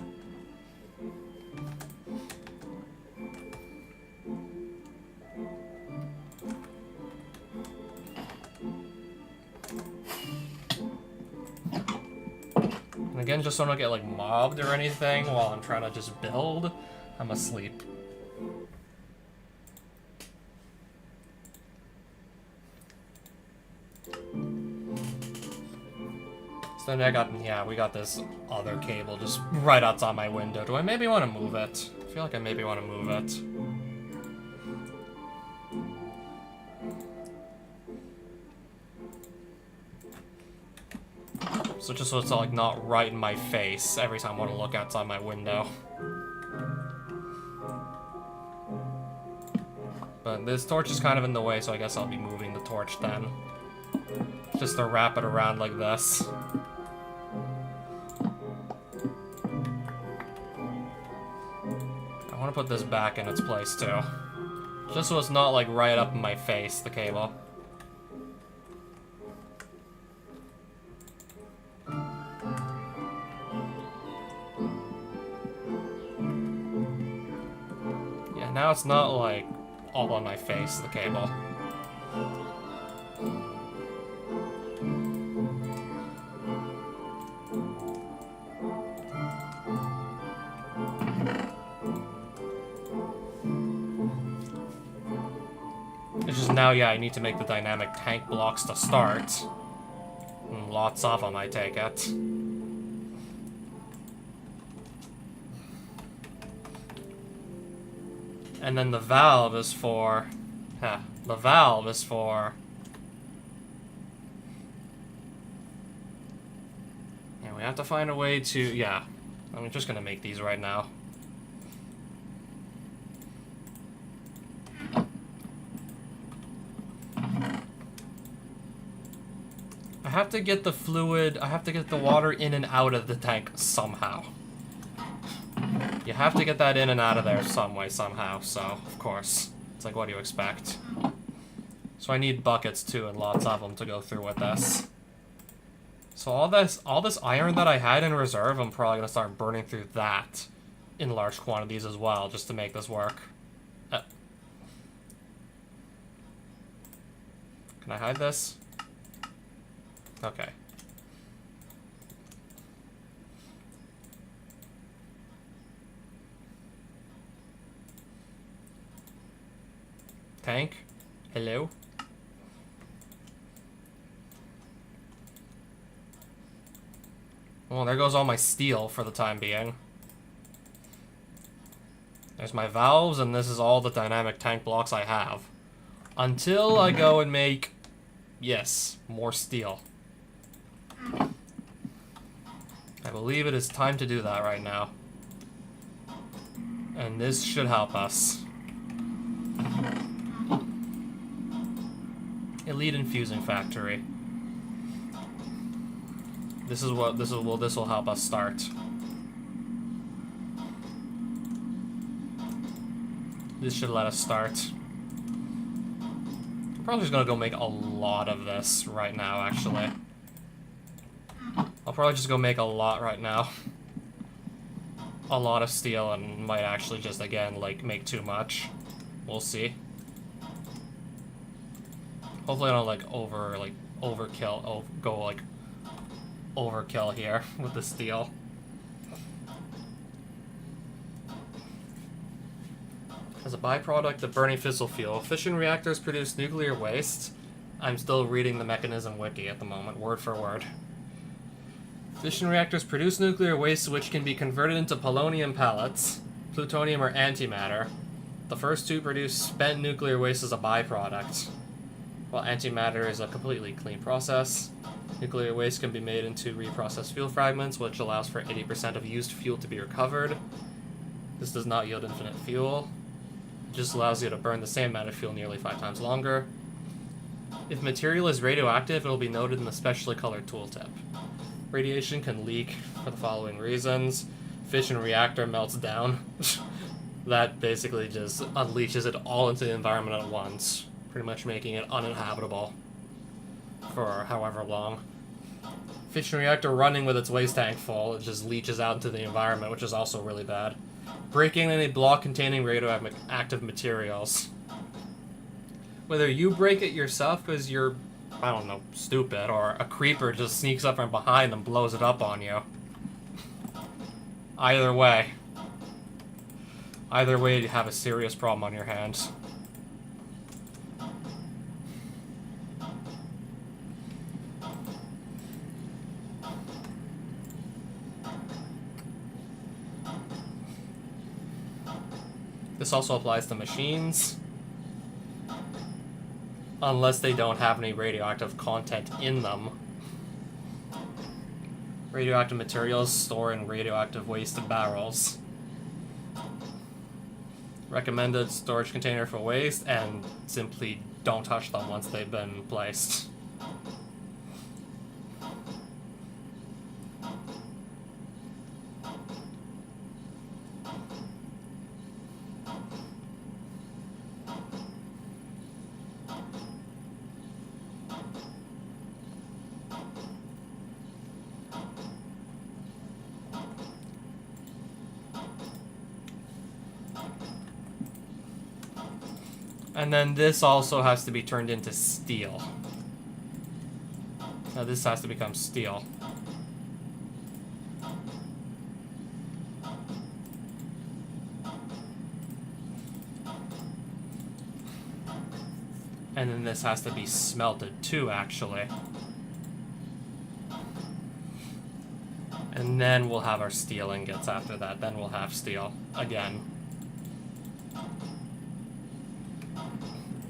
And again, just so I don't get like mobbed or anything while I'm trying to just build, I'm asleep. So then we got this other cable just right outside my window. Do I maybe want to move it? I feel like I maybe want to move it. So just so it's like not right in my face every time I want to look outside my window. But this torch is kind of in the way, so I guess I'll be moving the torch then. Just to wrap it around like this. I want to put this back in its place too. Just so it's not like right up in my face, the cable. Yeah, now it's not like all on my face, the cable. It's just now, yeah, I need to make the dynamic tank blocks to start. And lots of them, I take it. And then the valve is for... the valve is for... Yeah, we have to find a way to... Yeah, I'm just gonna make these right now. I have to get the fluid, I have to get the water in and out of the tank somehow. You have to get that in and out of there some way, somehow, so, of course. It's like, what do you expect? So I need buckets, too, and lots of them to go through with this. So all this iron that I had in reserve, I'm probably gonna start burning through that in large quantities as well, just to make this work. Can I hide this? Okay. Tank? Hello? Well, there goes all my steel for the time being. There's my valves, and this is all the dynamic tank blocks I have. Until I go and make... Yes, more steel. I believe it is time to do that right now. And this should help us. Elite Infusing Factory. This will help us start. This should let us start. I'm probably just gonna go make a lot of this right now, actually. I'll probably just go make a lot right now. A lot of steel, and might actually just, again, like, make too much. We'll see. Hopefully I don't, like, overkill, go, like, overkill here with the steel. As a byproduct of burning fissile fuel, fission reactors produce nuclear waste. I'm still reading the mechanism wiki at the moment, word for word. Fission reactors produce nuclear waste which can be converted into polonium pellets, plutonium, or antimatter. The first two produce spent nuclear waste as a byproduct, while antimatter is a completely clean process. Nuclear waste can be made into reprocessed fuel fragments, which allows for 80% of used fuel to be recovered. This does not yield infinite fuel. It just allows you to burn the same amount of fuel nearly 5 times longer. If material is radioactive, it will be noted in the specially colored tooltip. Radiation can leak for the following reasons. Fission reactor melts down. That basically just unleashes it all into the environment at once, pretty much making it uninhabitable for however long. Fission reactor running with its waste tank full, it just leaches out into the environment, which is also really bad. Breaking any block containing radioactive materials. Whether you break it yourself because you're, I don't know, stupid, or a creeper just sneaks up from behind and blows it up on you. Either way, you have a serious problem on your hands. This also applies to machines, unless they don't have any radioactive content in them. Radioactive materials store in radioactive waste barrels. Recommended storage container for waste, and simply don't touch them once they've been placed. And then this also has to be turned into steel. Now this has to become steel. And then this has to be smelted too, actually. And then we'll have our steel ingots after that. Then we'll have steel again.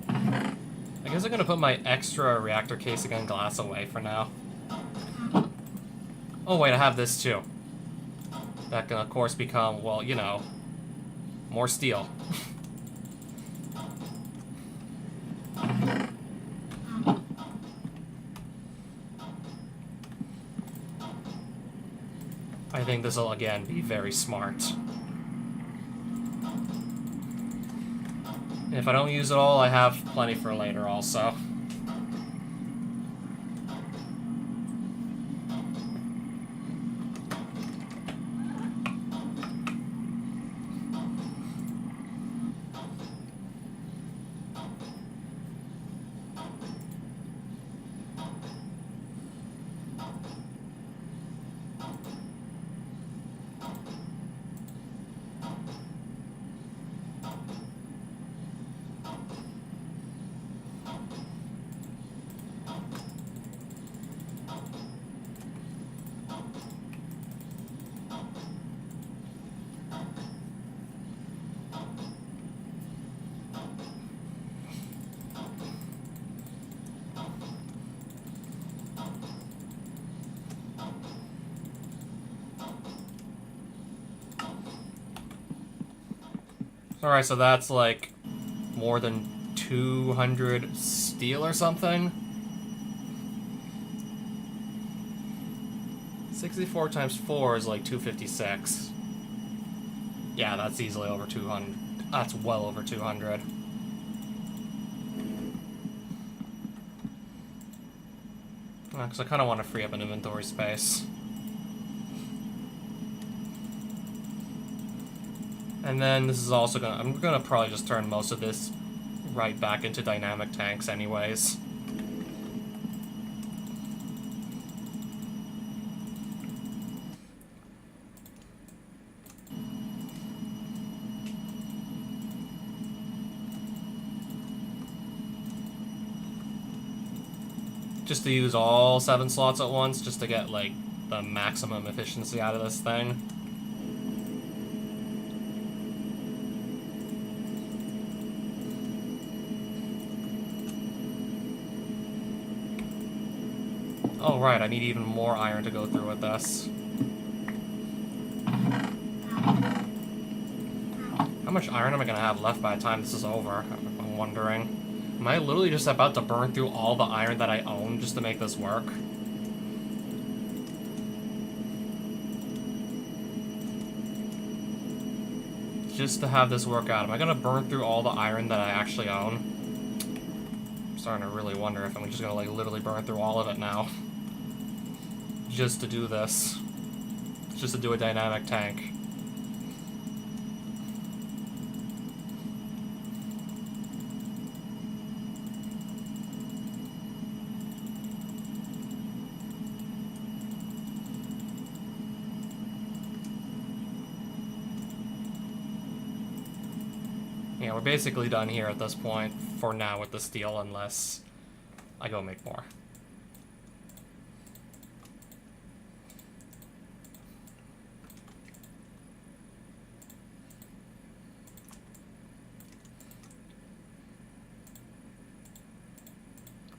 I guess I'm gonna put my extra reactor casing and glass away for now. Oh wait, I have this too. That can of course become, well, you know, more steel. I think this will again be very smart. If I don't use it all, I have plenty for later also. Alright, so that's like more than 200 steel or something. 64 times 4 is like 256. Yeah, that's easily over 200. That's well over 200. Because I kind of want to free up an inventory space. And then this is also gonna... I'm gonna probably just turn most of this right back into dynamic tanks anyways. Just to use all 7 slots at once, just to get, like, the maximum efficiency out of this thing. Oh, right, I need even more iron to go through with this. How much iron am I gonna have left by the time this is over? I'm wondering. Am I literally just about to burn through all the iron that I own just to make this work? Just to have this work out. Am I gonna burn through all the iron that I actually own? I'm starting to really wonder if I'm just gonna, like, literally burn through all of it now. Just to do this. Just to do a dynamic tank. Yeah, we're basically done here at this point, for now, with the steel, unless I go make more.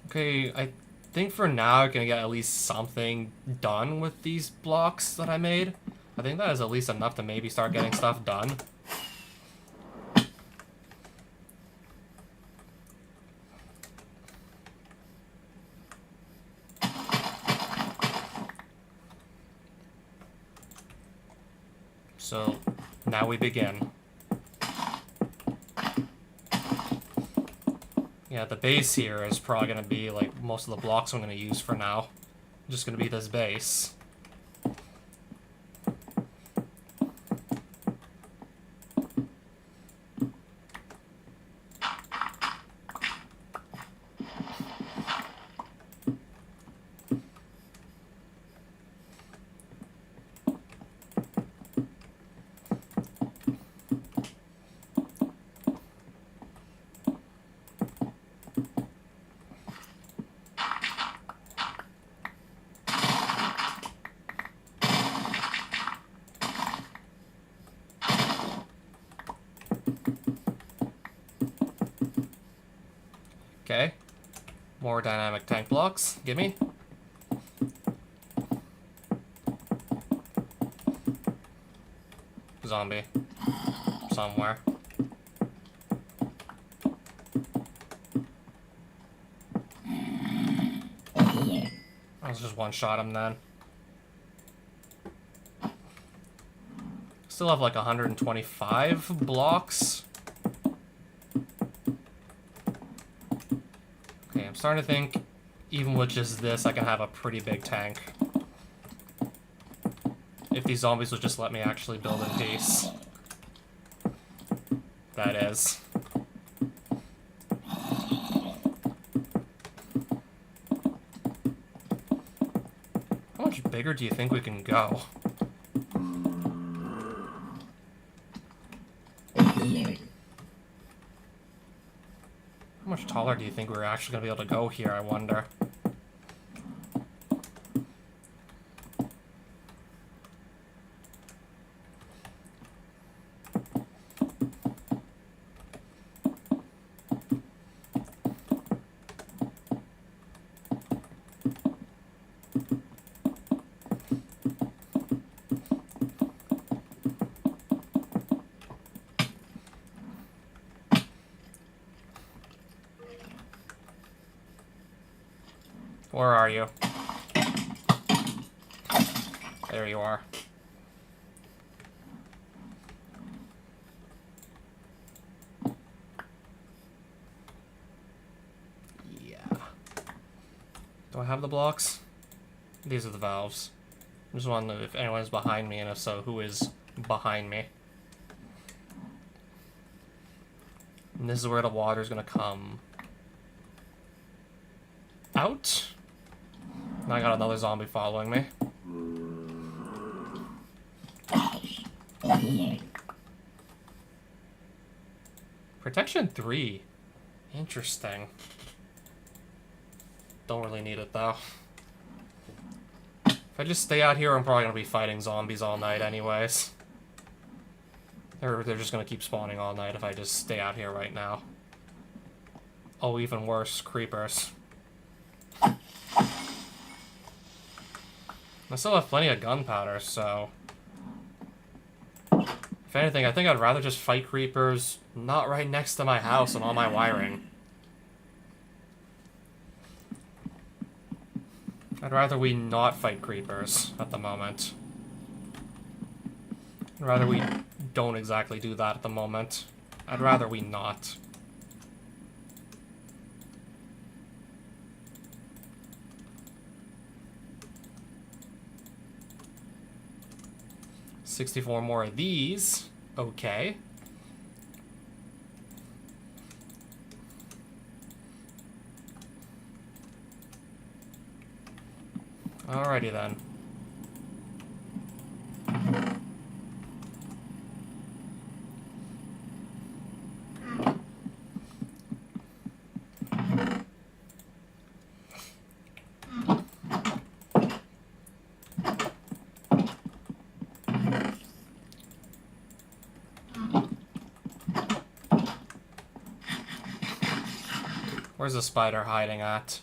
Okay, I think for now I can get at least something done with these blocks that I made. I think that is at least enough to maybe start getting stuff done. So, now we begin. Yeah, the base here is probably going to be, like, most of the blocks I'm going to use for now. Just going to be this base. Okay. More dynamic tank blocks. Gimme. Zombie. Somewhere. Let's just one-shot him then. Still have like 125 blocks. Okay, I'm starting to think, even with just this, I can have a pretty big tank. If these zombies would just let me actually build in peace. That is. How much bigger do you think we can go? How much taller do you think we're actually going to be able to go here, I wonder? Where are you? There you are. Yeah. Do I have the blocks? These are the valves. I just want to know if anyone's behind me, and if so, who is behind me. And this is where the water's gonna come out. Now I got another zombie following me. Protection 3. Interesting. Don't really need it, though. If I just stay out here, I'm probably gonna be fighting zombies all night anyways. They're just gonna keep spawning all night if I just stay out here right now. Oh, even worse, creepers. I still have plenty of gunpowder, so... If anything, I think I'd rather just fight creepers not right next to my house and all my wiring. I'd rather we not fight creepers at the moment. I'd rather we don't exactly do that at the moment. I'd rather we not. $64 more of these. Okay. Alrighty then. Where's the spider hiding at?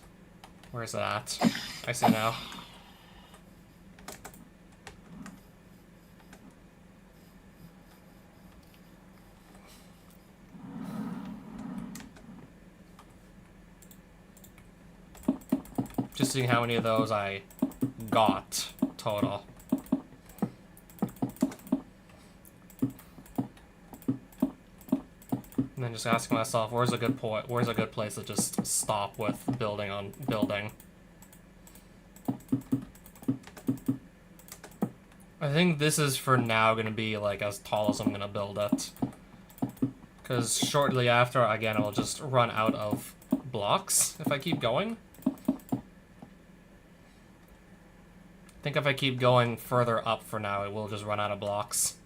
Where's it at? I see now. Just seeing how many of those I got total. And then just asking myself, where's a good point? Where's a good place to just stop with building on building? I think this is for now gonna be like as tall as I'm gonna build it. Because shortly after, again, I'll just run out of blocks if I keep going. I think if I keep going further up for now, it will just run out of blocks.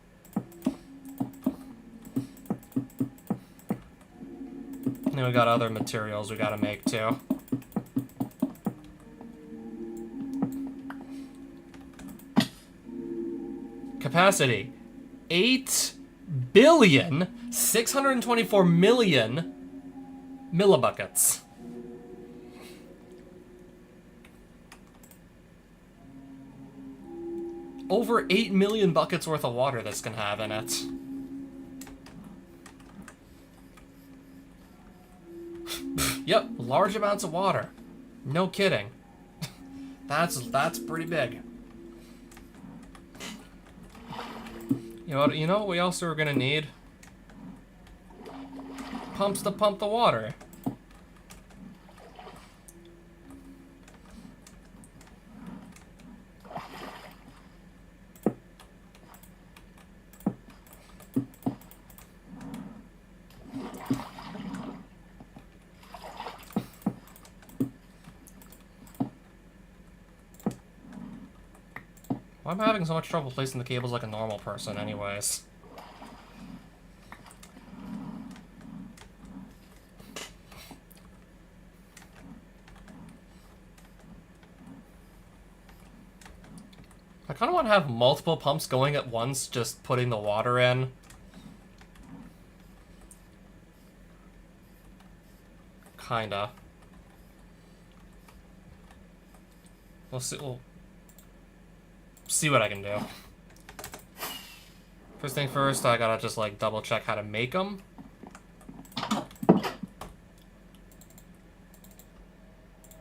And we got other materials we gotta make too. Capacity 8,624,000,000 millibuckets. Over 8 million buckets worth of water this can have in it. Yep, large amounts of water. No kidding. That's pretty big. You know what we also are gonna need? Pumps to pump the water. Why am I having so much trouble placing the cables like a normal person anyways? I kind of want to have multiple pumps going at once, just putting the water in. Kinda. We'll see what I can do. First thing first, I gotta just like double check how to make them.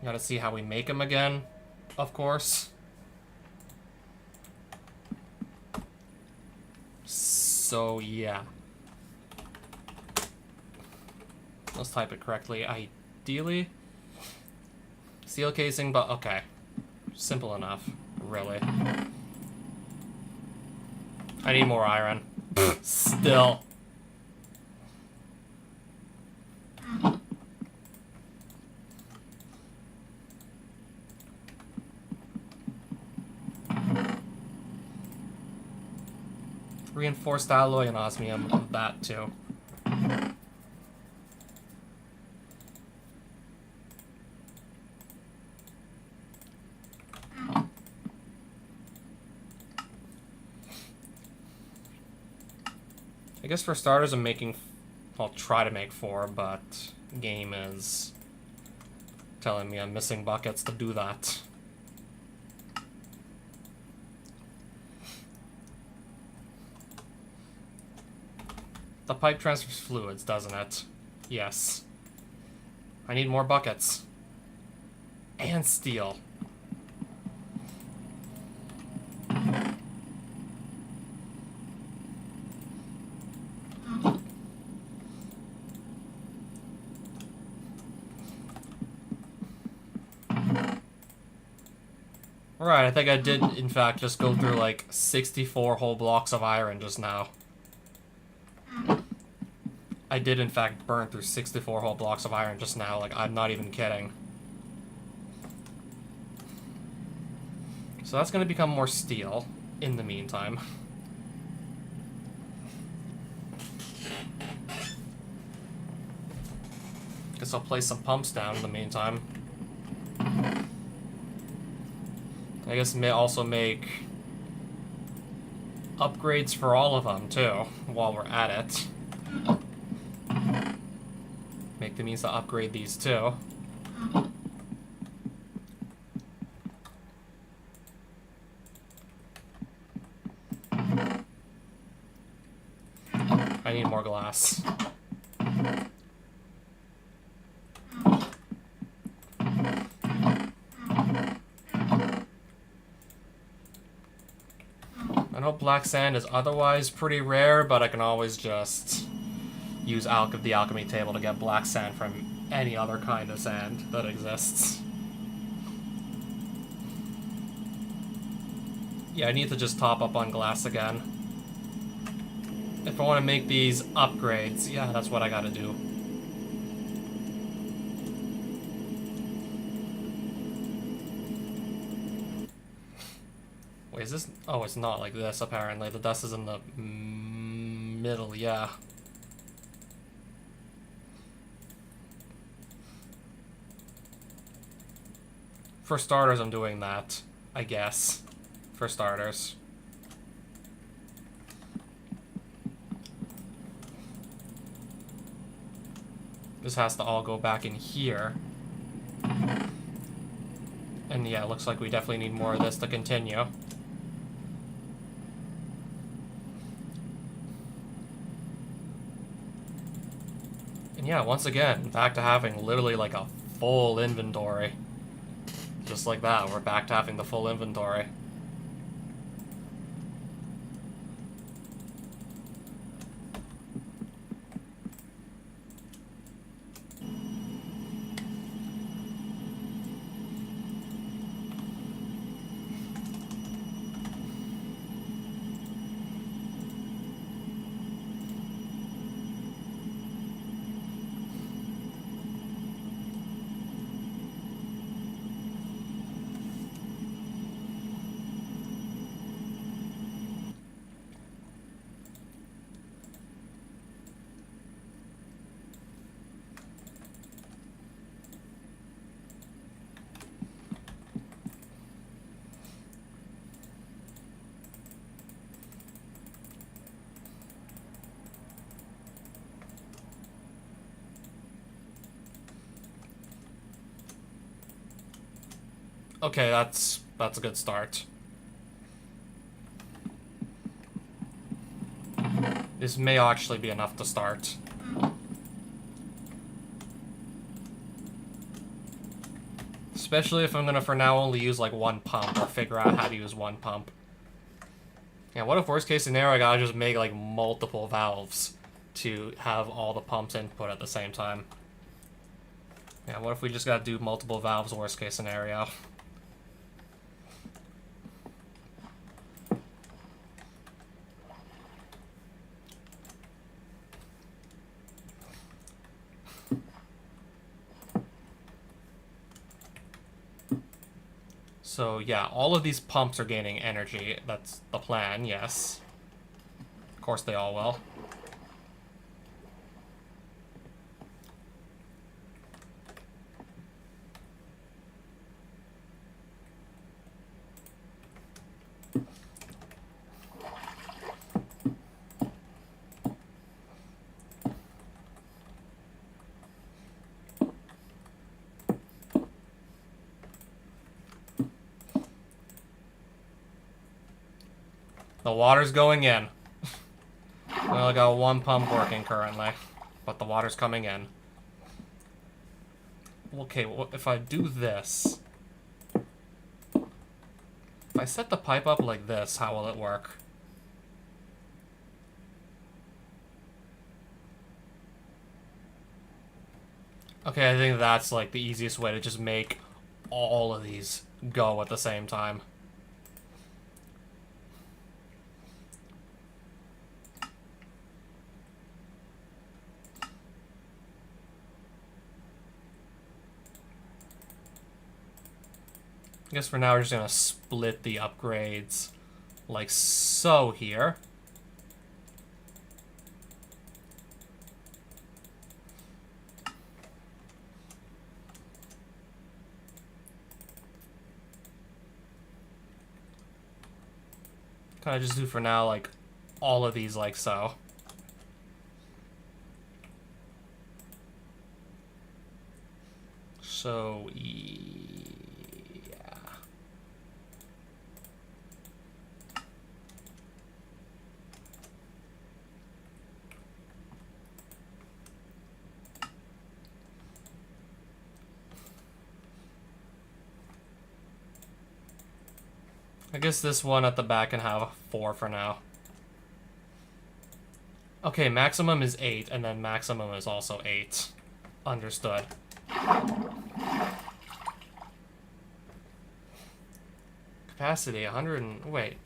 Gotta see how we make them again, of course. So, yeah. Let's type it correctly. Ideally, steel casing, but okay. Simple enough, really. I need more iron. Still. Reinforced alloy and osmium, that too. I guess for starters I'm making... I'll try to make 4, but game is telling me I'm missing buckets to do that. The pipe transfers fluids, doesn't it? Yes. I need more buckets. And steel. Alright, I think I did, in fact, just go through like 64 whole blocks of iron just now. I did, in fact, burn through 64 whole blocks of iron just now. Like, I'm not even kidding. So that's going to become more steel in the meantime. Guess I'll place some pumps down in the meantime. I guess may also make upgrades for all of them, too, while we're at it. Make the means to upgrade these, too. I need more glass. I know black sand is otherwise pretty rare, but I can always just use the alchemy table to get black sand from any other kind of sand that exists. Yeah, I need to just top up on glass again. If I want to make these upgrades, yeah, that's what I gotta do. Wait, is this... Oh, it's not like this, apparently. The dust is in the middle, yeah. For starters, I'm doing that, I guess. For starters. This has to all go back in here. And yeah, it looks like we definitely need more of this to continue. And yeah, once again, back to having literally like a full inventory. Just like that, we're back to having the full inventory. Okay, that's a good start. This may actually be enough to start. Especially if I'm gonna, for now, only use, like, one pump, or figure out how to use one pump. Yeah, what if worst case scenario I gotta just make, like, multiple valves to have all the pumps input at the same time? Yeah, what if we just gotta do multiple valves, worst case scenario? So yeah, all of these pumps are gaining energy. That's the plan, yes. Of course they all will. The water's going in. We only got one pump working currently, but the water's coming in. Okay, well, if I do this... If I set the pipe up like this, how will it work? Okay, I think that's like the easiest way to just make all of these go at the same time. I guess for now we're just gonna split the upgrades like so here. Can I just do for now like all of these like so? So, yeah. I guess this one at the back can have 4 for now. Okay, maximum is 8, and then maximum is also 8. Understood. Capacity, 100 and... Wait.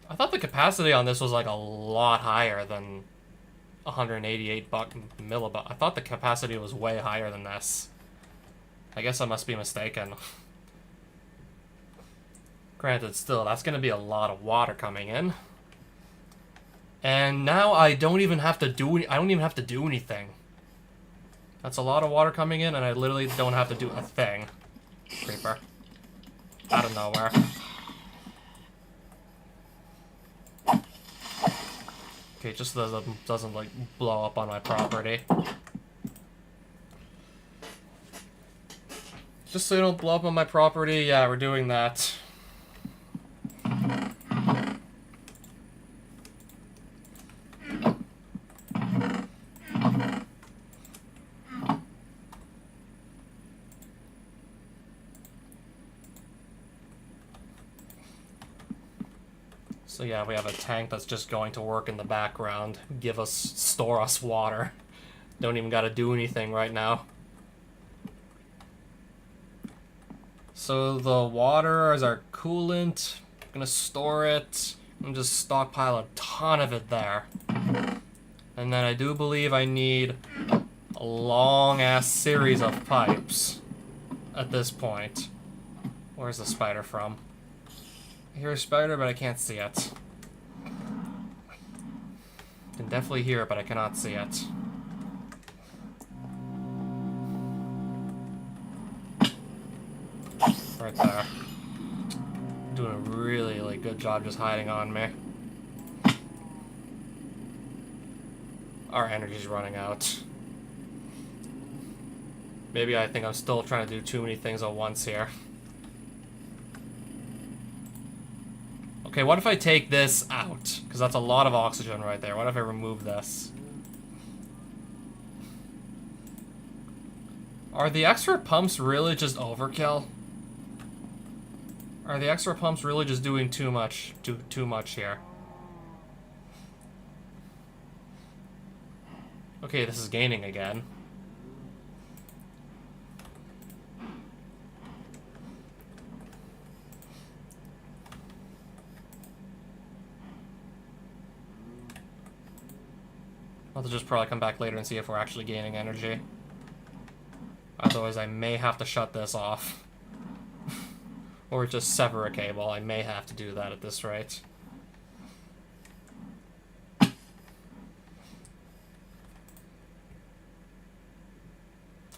I thought the capacity on this was like a lot higher than 188 millibuck. I thought the capacity was way higher than this. I guess I must be mistaken. Granted, still, that's going to be a lot of water coming in. And now I don't even have to do anything. That's a lot of water coming in, and I literally don't have to do a thing. Creeper. Out of nowhere. Okay, just doesn't like blow up on my property. Just so you don't blow up on my property, yeah, we're doing that. So yeah, we have a tank that's just going to work in the background, store us water. Don't even gotta do anything right now. So the water is our coolant. I'm gonna store it and just stockpile a ton of it there. And then I do believe I need a long-ass series of pipes at this point. Where's the spider from? I hear a spider, but I can't see it. I can definitely hear it, but I cannot see it. Right there. Doing a really good job just hiding on me. Our energy's running out. Maybe I think I'm still trying to do too many things at once here. Okay, what if I take this out? Because that's a lot of oxygen right there. What if I remove this? Are the extra pumps really just overkill? Are the extra pumps really just doing too much here? Okay, this is gaining again. I'll just probably come back later and see if we're actually gaining energy. Otherwise, I may have to shut this off. Or just sever a cable. I may have to do that at this rate.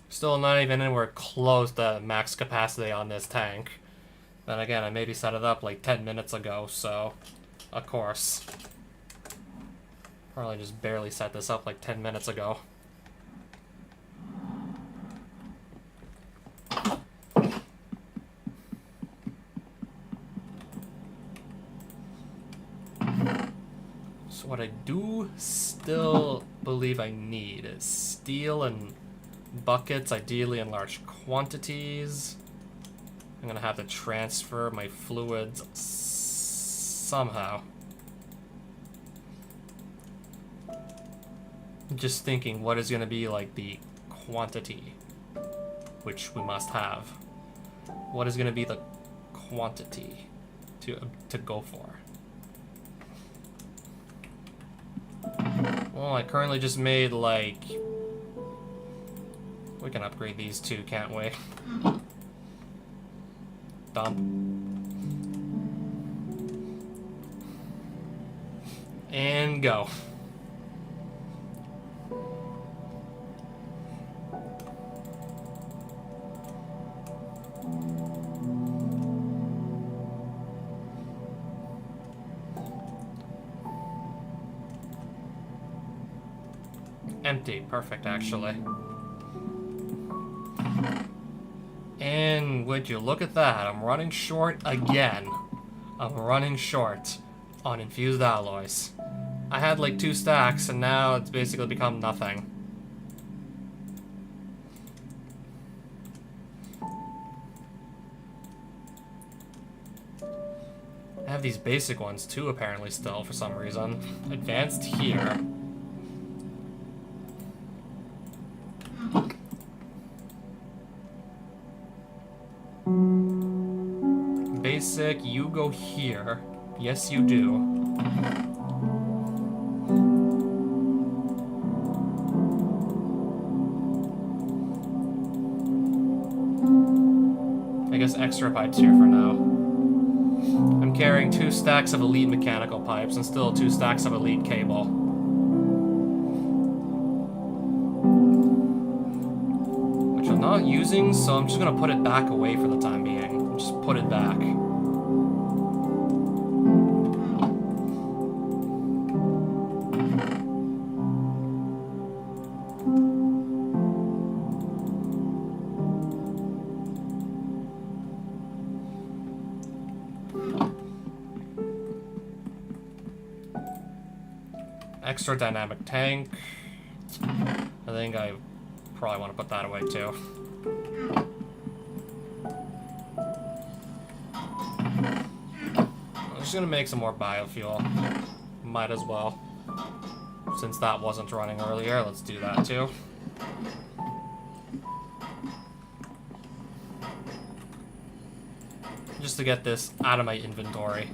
Still not even anywhere close to max capacity on this tank. Then again, I maybe set it up like 10 minutes ago, so of course. Probably just barely set this up like 10 minutes ago. So what I do still believe I need is steel and buckets, ideally in large quantities. I'm gonna have to transfer my fluids somehow. I'm just thinking what is gonna be like the quantity, which we must have. What is gonna be the quantity to go for? Well, I currently just made like... We can upgrade these two, can't we? Dump. And go. Empty. Perfect, actually. And would you look at that, I'm running short again. I'm running short on infused alloys. I had like 2 stacks and now it's basically become nothing. I have these basic ones too apparently still for some reason. Advanced here. Basic, you go here. Yes, you do. I guess extra pipes here for now. I'm carrying 2 stacks of elite mechanical pipes and still 2 stacks of elite cable. Which I'm not using, so I'm just gonna put it back away for the time being. Just put it back. Extra dynamic tank. I think I probably want to put that away too. I'm just gonna make some more biofuel. Might as well. Since that wasn't running earlier, let's do that too. Just to get this out of my inventory.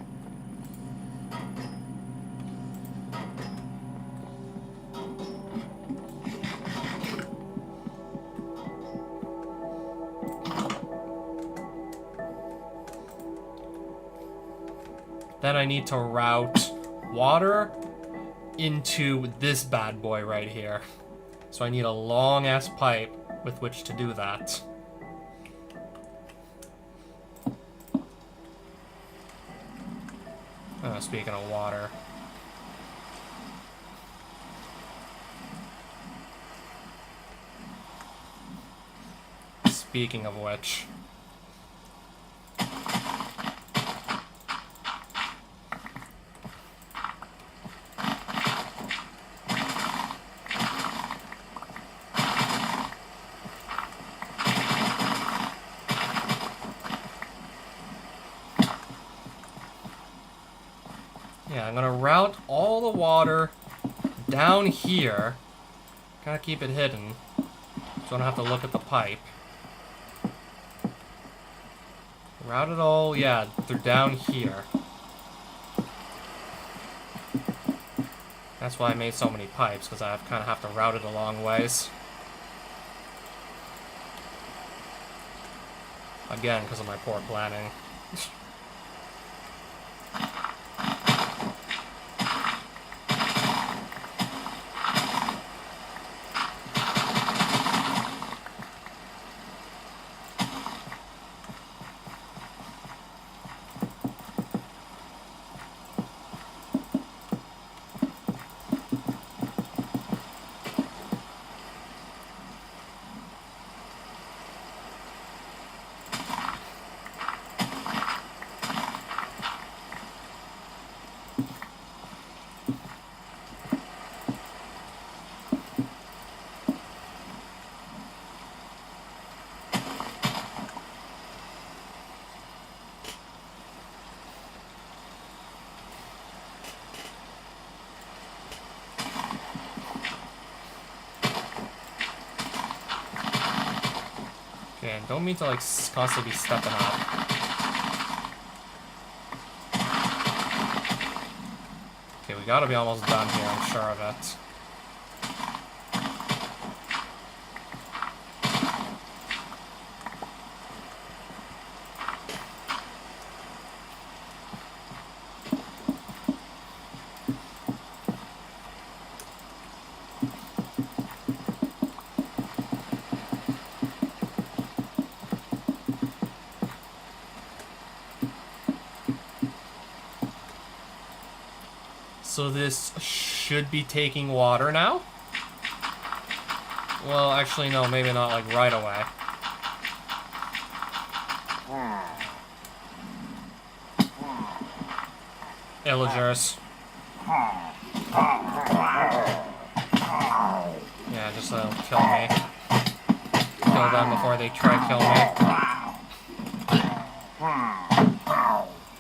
Then I need to route water into this bad boy right here. So I need a long-ass pipe with which to do that. Speaking of water. Speaking of which... Yeah, I'm gonna route all the water down here. Gotta keep it hidden, so I don't have to look at the pipe. Route it all, yeah, they're down here. That's why I made so many pipes, because I kind of have to route it a long ways. Again, because of my poor planning. Okay, don't mean to like constantly be stepping up. Okay, we gotta be almost done here, I'm sure of it. So this should be taking water now? Well, actually, no, maybe not, like, right away. Illagers. Yeah, just kill me. Kill them before they try to kill me.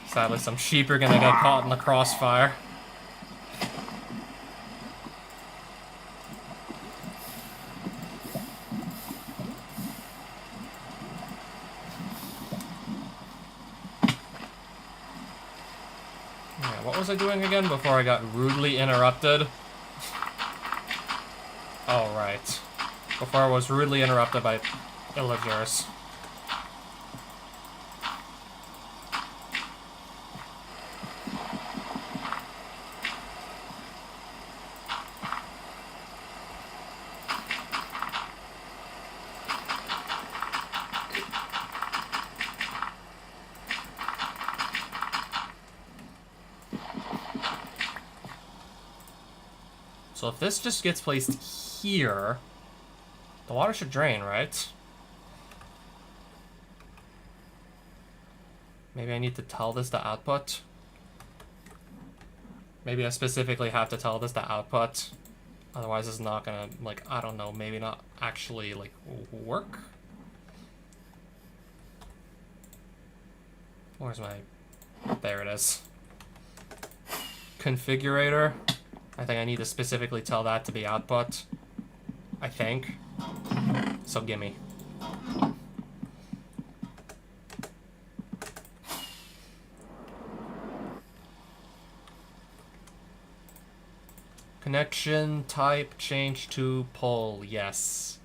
Sadly, some sheep are gonna get caught in the crossfire. What was I doing again before I got rudely interrupted? Oh, right. Before I was rudely interrupted by illagers. So if this just gets placed here, the water should drain, right? Maybe I need to tell this to output. Maybe I specifically have to tell this to output. Otherwise it's not gonna, like, I don't know, maybe not actually, like, work? Where's my... There it is. Configurator. I think I need to specifically tell that to be output. I think. So gimme. Connection type change to pull. Yes.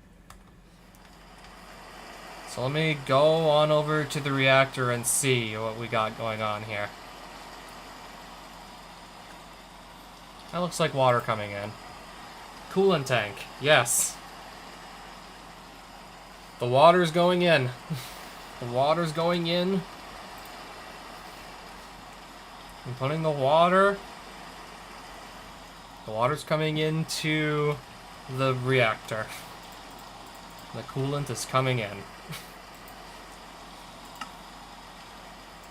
So let me go on over to the reactor and see what we got going on here. That looks like water coming in. Coolant tank. Yes. The water's going in. The water's going in. I'm putting the water. The water's coming into the reactor. The coolant is coming in.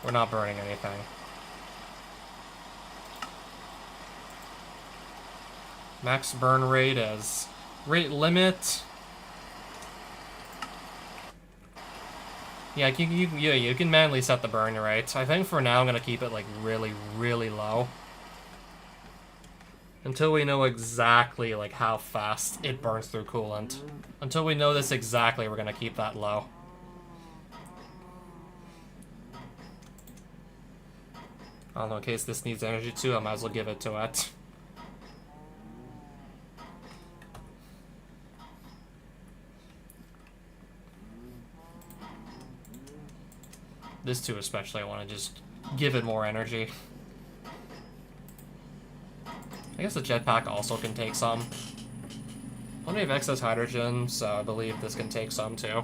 We're not burning anything. Max burn rate is rate limit. Yeah, you can manually set the burn rate. I think for now I'm gonna keep it like really, really low. Until we know exactly, like, how fast it burns through coolant. Until we know this exactly, we're gonna keep that low. I don't know, in case this needs energy too, I might as well give it to it. This too especially, I want to just give it more energy. I guess the jetpack also can take some. Plenty of excess hydrogen, so I believe this can take some too.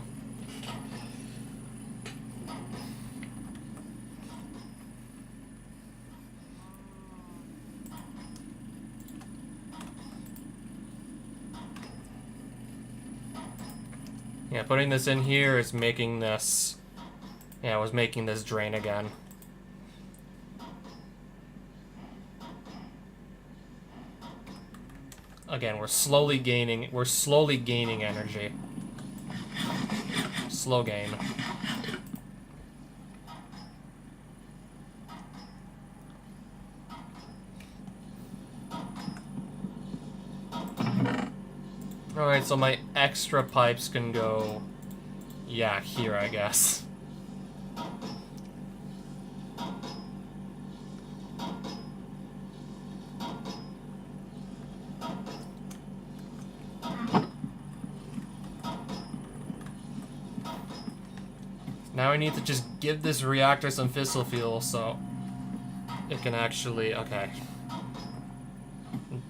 Yeah, putting this in here is making this... Yeah, it was making this drain again. Again, we're slowly gaining energy. Slow gain. Alright, so my extra pipes can go... Yeah, here, I guess. Now I need to just give this reactor some fissile fuel so it can actually... Okay.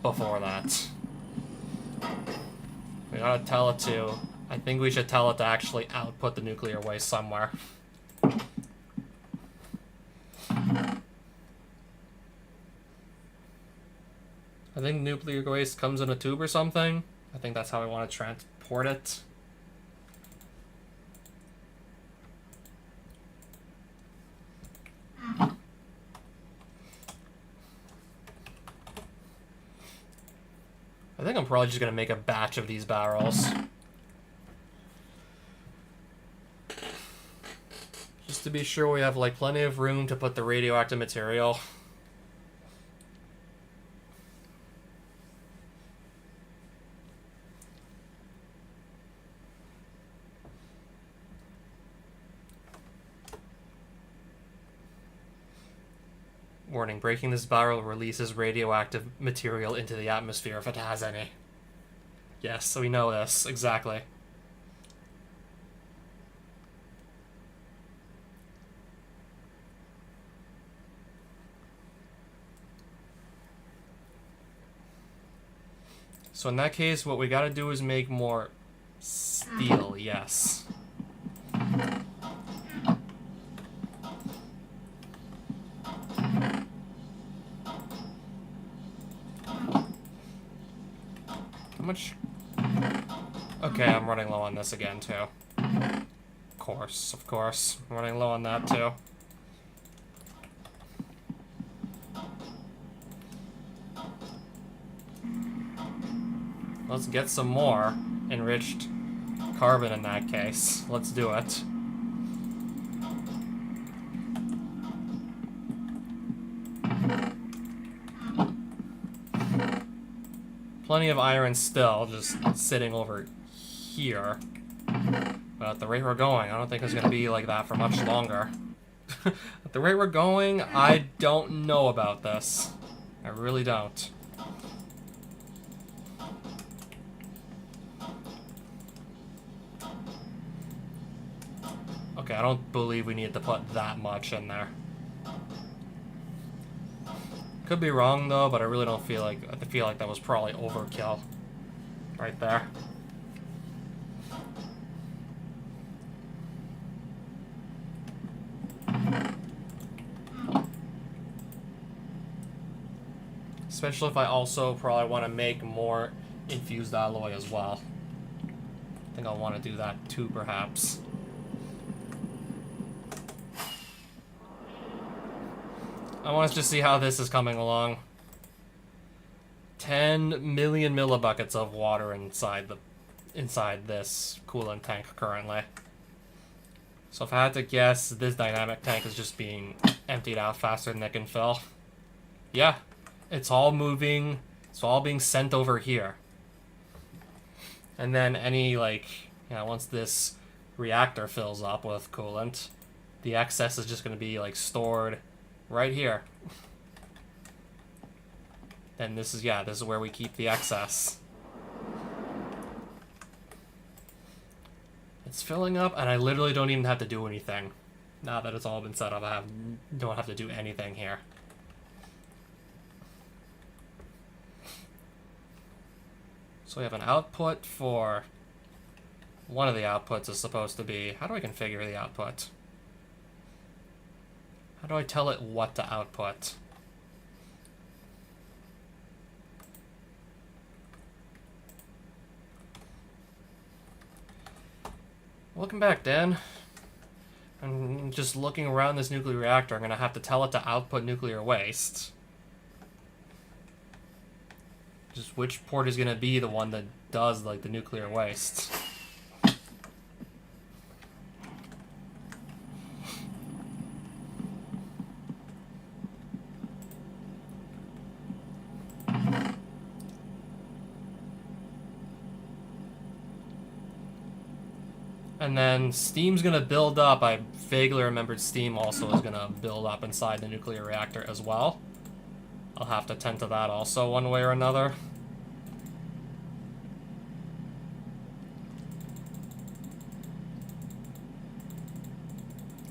Before that. We gotta tell it to... I think we should tell it to actually output the nuclear waste somewhere. I think nuclear waste comes in a tube or something. I think that's how I want to transport it. I think I'm probably just going to make a batch of these barrels. Just to be sure we have, like, plenty of room to put the radioactive material. Warning, breaking this barrel releases radioactive material into the atmosphere if it has any. Yes, so we know this, exactly. So in that case, what we gotta do is make more steel, yes. How much? Okay, I'm running low on this again, too. Of course. I'm running low on that, too. Let's get some more enriched carbon in that case. Let's do it. Plenty of iron still, just sitting over here. But at the rate we're going, I don't think it's going to be like that for much longer. At the rate we're going, I don't know about this. I really don't. Okay, I don't believe we need to put that much in there. Could be wrong though, but I really don't feel like... I feel like that was probably overkill. Right there. Especially if I also probably want to make more infused alloy as well. I think I'll want to do that too, perhaps. I want us to see how this is coming along. 10 million millibuckets of water inside this coolant tank currently. So if I had to guess, this dynamic tank is just being emptied out faster than it can fill. Yeah, it's all moving It's all being sent over here. And then any, like, once this reactor fills up with coolant, the excess is just going to be, like, stored right here. And this is where we keep the excess. It's filling up, and I literally don't even have to do anything. Now that it's all been set up, don't have to do anything here. So we have an output for... One of the outputs is supposed to be... How do I configure the output? How do I tell it what to output? Welcome back, Dan. I'm just looking around this nuclear reactor. I'm going to have to tell it to output nuclear waste. Just which port is going to be the one that does, like, the nuclear waste. And then steam's going to build up. I vaguely remembered steam also is going to build up inside the nuclear reactor as well. I'll have to tend to that also one way or another.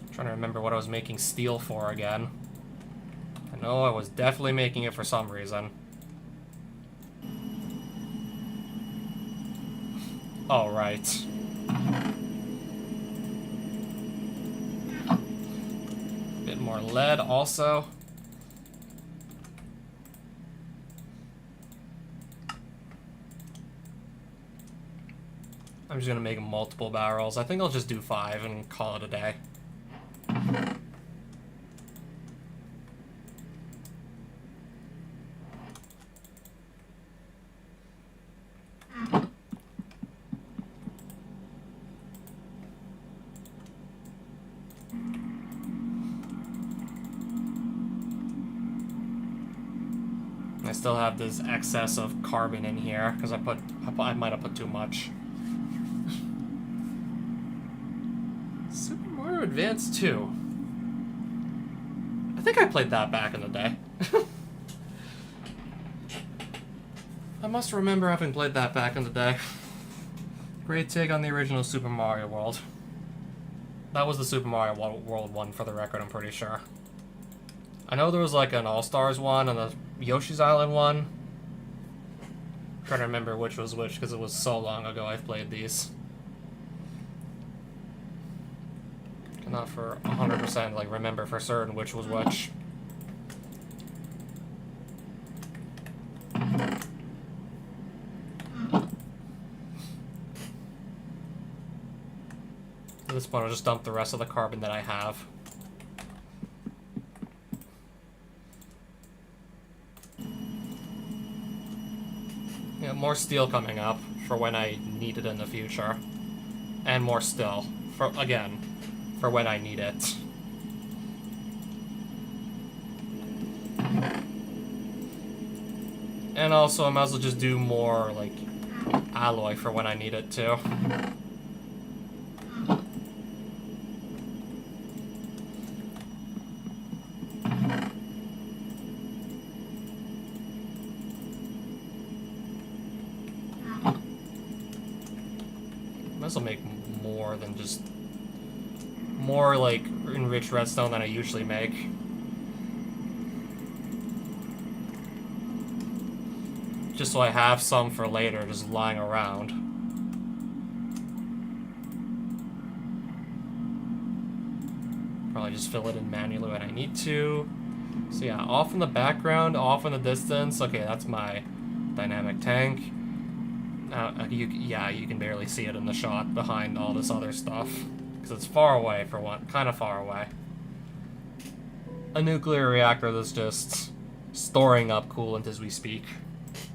I'm trying to remember what I was making steel for again. I know I was definitely making it for some reason. Oh, right. Bit more lead also. I'm just gonna make multiple barrels. I think I'll just do 5 and call it a day. I still have this excess of carbon in here because I might have put too much. Super Mario Advance 2. I think I played that back in the day. I must remember having played that back in the day. Great take on the original Super Mario World. That was the Super Mario World one for the record, I'm pretty sure. I know there was like an All-Stars one and a Yoshi's Island one. I'm trying to remember which was which because it was so long ago I've played these. Not for 100%, like, remember for certain which was which. At this point, I'll just dump the rest of the carbon that I have. Yeah, more steel coming up for when I need it in the future. And more still, for, again, for when I need it. And also, I might as well just do more, like, alloy for when I need it, too. Might as well make more than just... more, like, enriched redstone than I usually make. Just so I have some for later, just lying around. Probably just fill it in manually when I need to. So yeah, off in the background, off in the distance. Okay, that's my dynamic tank. You can barely see it in the shot behind all this other stuff. Because it's far away, for one. Kind of far away. A nuclear reactor that's just storing up coolant as we speak.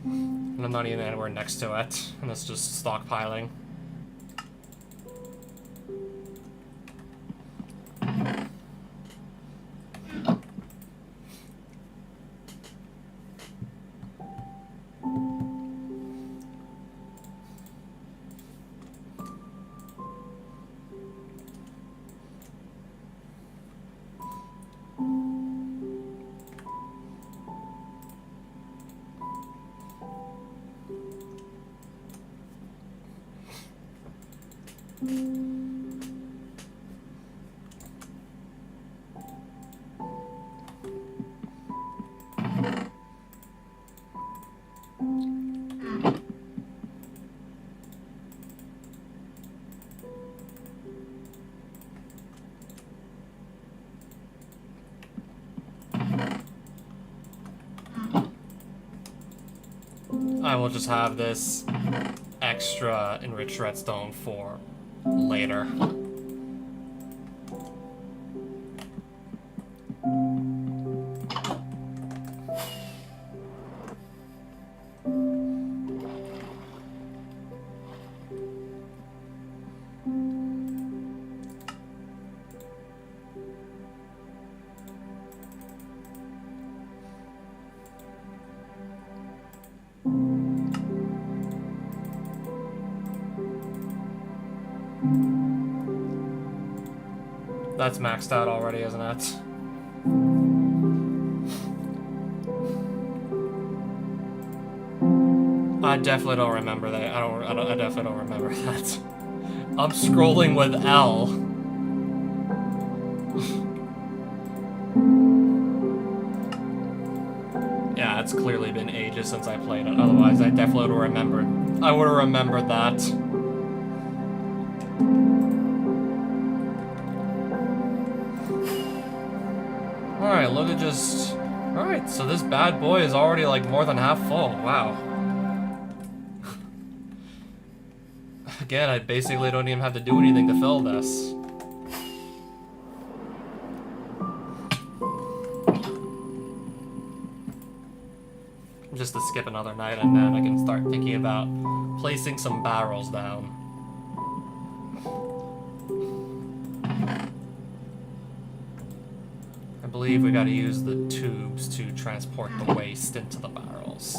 And I'm not even anywhere next to it. And it's just stockpiling. I will just have this extra enriched redstone for later. That's maxed out already, isn't it? I definitely don't remember that. I definitely don't remember that. I'm scrolling with L. Yeah, it's clearly been ages since I played it. Otherwise, I definitely would have remembered. I would have remembered that. Alright, look at just... Alright, so this bad boy is already like more than half full. Wow. Again, I basically don't even have to do anything to fill this. Just to skip another night, and then I can start thinking about placing some barrels down. I believe we gotta use the tubes to transport the waste into the barrels.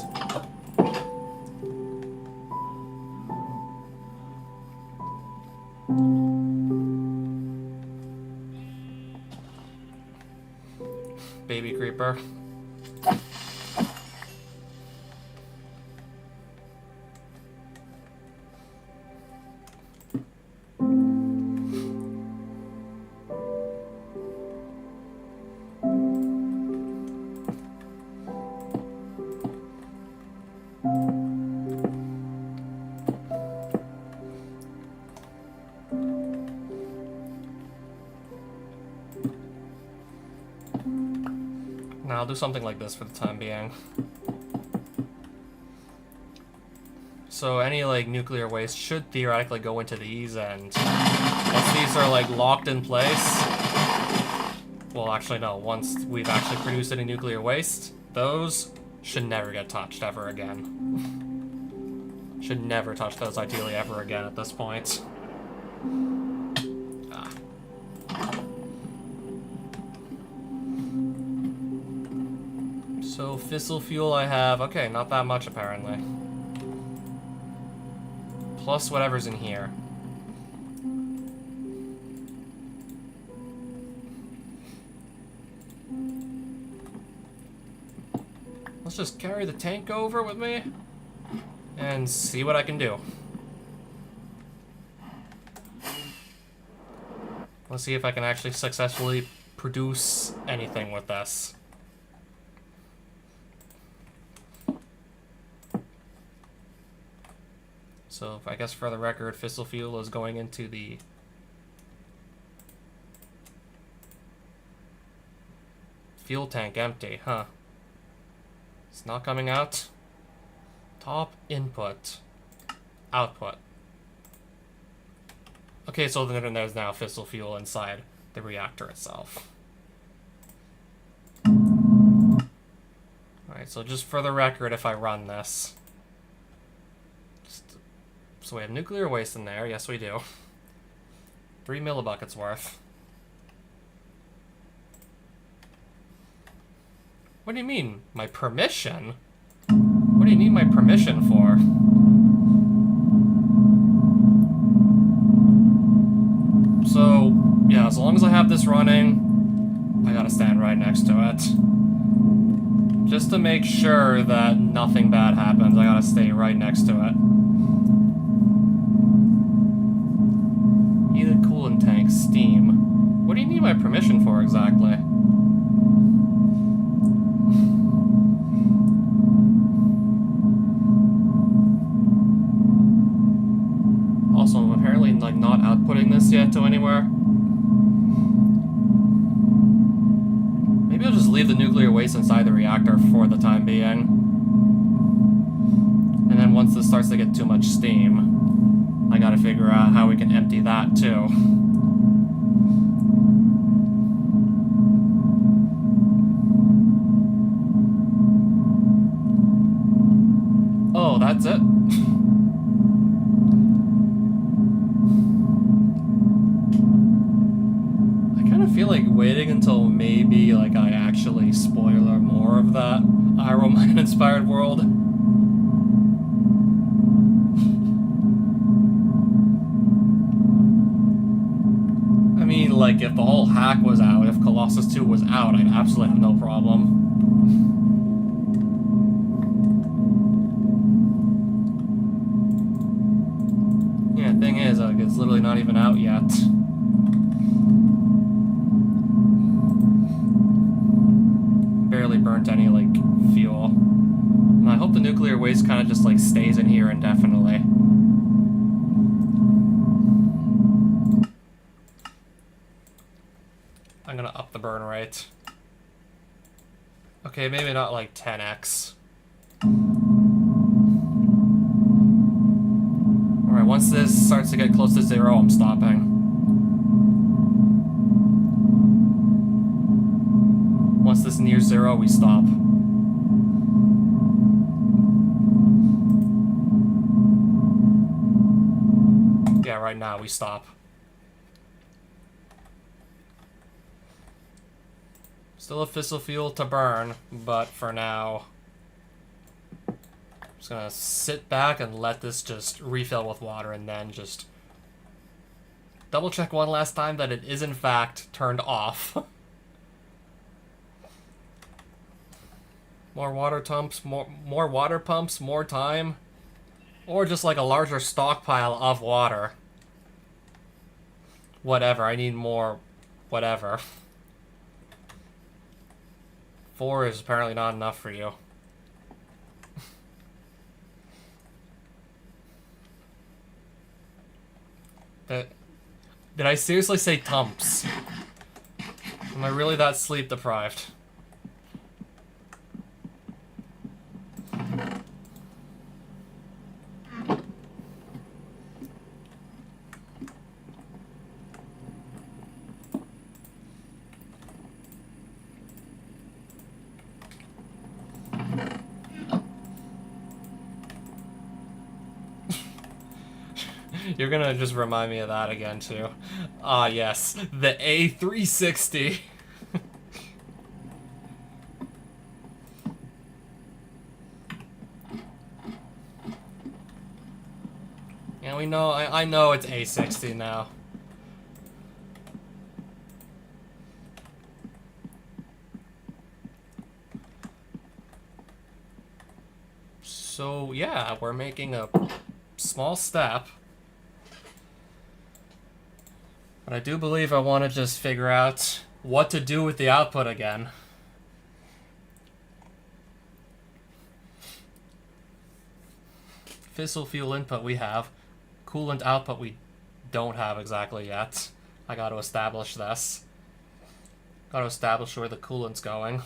Baby creeper. I'll do something like this for the time being. So any like nuclear waste should theoretically go into these, and once these are like locked in place, well actually no, once we've actually produced any nuclear waste, those should never get touched ever again. Should never touch those ideally ever again at this point. So fissile fuel I have, okay, not that much apparently. Plus whatever's in here. Let's just carry the tank over with me and see what I can do. Let's see if I can actually successfully produce anything with this. So, if I guess for the record, fissile fuel is going into the fuel tank empty, huh? It's not coming out. Top input. Output. Okay, so then there's now fissile fuel inside the reactor itself. Alright, so just for the record, if I run this. So we have nuclear waste in there, yes we do. 3 millibuckets worth. What do you mean? My permission? What do you need my permission for? So, yeah, as long as I have this running, I gotta stand right next to it. Just to make sure that nothing bad happens, I gotta stay right next to it. Needed coolant tank, steam. What do you need my permission for exactly? Also, I'm apparently like not outputting this yet to anywhere. Maybe I'll just leave the nuclear waste inside the reactor for the time being. And then once this starts to get too much steam, I gotta figure out how we can empty that too. Oh, that's it? I feel like waiting until maybe like I actually spoiler more of that Iron Man inspired world. I mean, like if the whole hack was out, if Colossus 2 was out, I'd absolutely have no problem. Yeah, thing is, it's literally not even out yet. Barely burnt any, like, fuel. And I hope the nuclear waste kind of just, like, stays in here indefinitely. I'm gonna up the burn rate. Okay, maybe not, like, 10x. Alright, once this starts to get close to 0, I'm stopping. Once this nears 0, we stop. Yeah, right now we stop. Still a fissile fuel to burn, but for now, I'm just gonna sit back and let this just refill with water and then just double check one last time that it is in fact turned off. More water pumps, more water pumps, more time. Or just like a larger stockpile of water. Whatever, I need more whatever. 4 is apparently not enough for you. Did I seriously say tumps? Am I really that sleep deprived? You're gonna just remind me of that again, too. Ah, yes. The A360. Yeah, we know, I know it's A60 now. So, yeah, we're making a small step. But I do believe I want to just figure out what to do with the output again. Fissile fuel input we have. Coolant output we don't have exactly yet. I gotta establish this. Gotta establish where the coolant's going.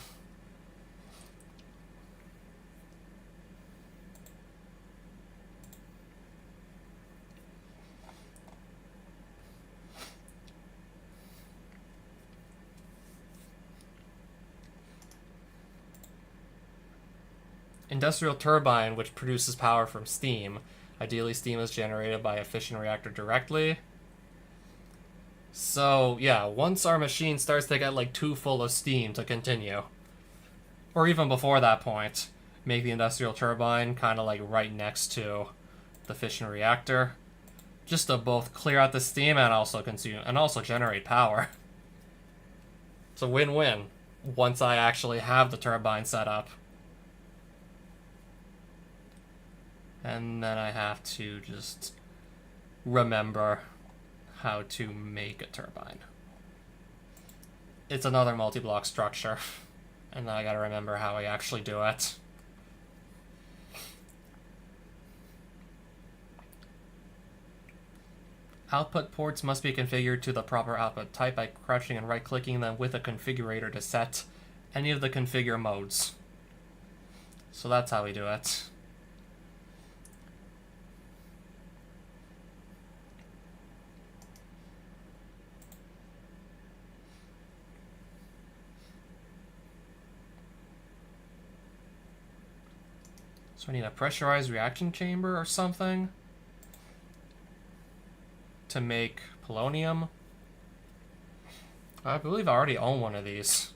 Industrial turbine, which produces power from steam. Ideally, steam is generated by a fission reactor directly. So, yeah, once our machine starts to get, like, too full of steam to continue, or even before that point, make the industrial turbine kind of, like, right next to the fission reactor, just to both clear out the steam and also consume, and also generate power. It's a win-win once I actually have the turbine set up. And then I have to just remember how to make a turbine. It's another multi-block structure, and I gotta remember how I actually do it. Output ports must be configured to the proper output type by crouching and right-clicking them with a configurator to set any of the configure modes. So that's how we do it. So I need a pressurized reaction chamber or something to make polonium. I believe I already own one of these.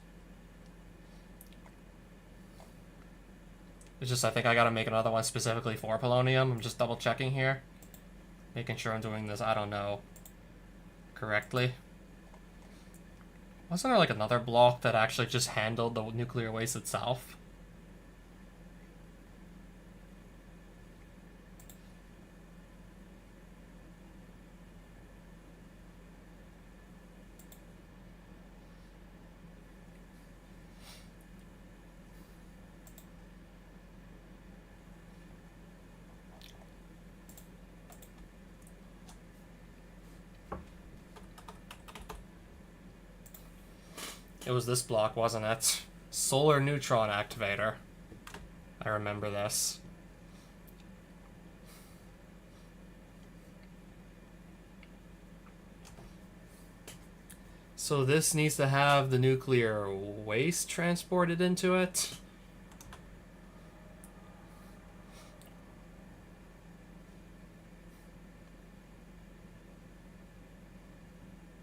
It's just I think I gotta make another one specifically for polonium. I'm just double checking here. Making sure I'm doing this, I don't know, correctly. Wasn't there like another block that actually just handled the nuclear waste itself? It was this block, wasn't it? Solar neutron activator. I remember this. So this needs to have the nuclear waste transported into it.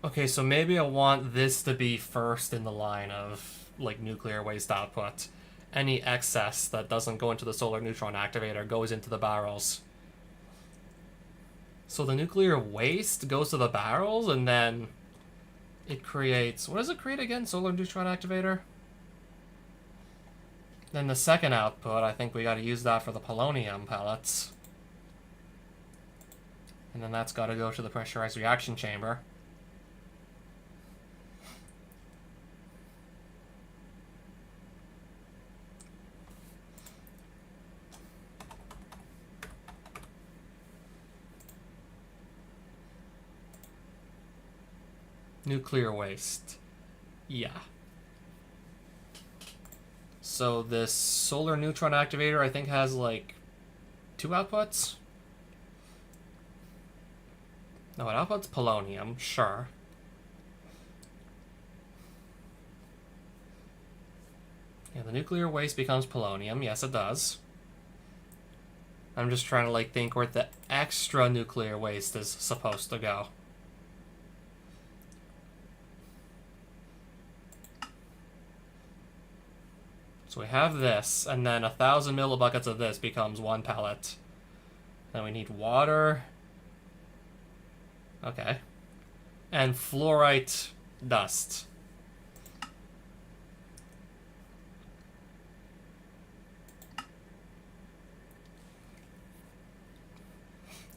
Okay, so maybe I want this to be first in the line of, like, nuclear waste output. Any excess that doesn't go into the solar neutron activator goes into the barrels. So the nuclear waste goes to the barrels, and then it creates... What does it create again? Solar neutron activator? Then the second output, I think we gotta use that for the polonium pellets. And then that's gotta go to the pressurized reaction chamber. Nuclear waste. Yeah. So this solar neutron activator, I think, has like 2 outputs. No, it outputs polonium, sure. Yeah, the nuclear waste becomes polonium. Yes, it does. I'm just trying to like think where the extra nuclear waste is supposed to go. So we have this, and then 1,000 millibuckets of this becomes 1 pellet. Then we need water. Okay. And fluorite dust.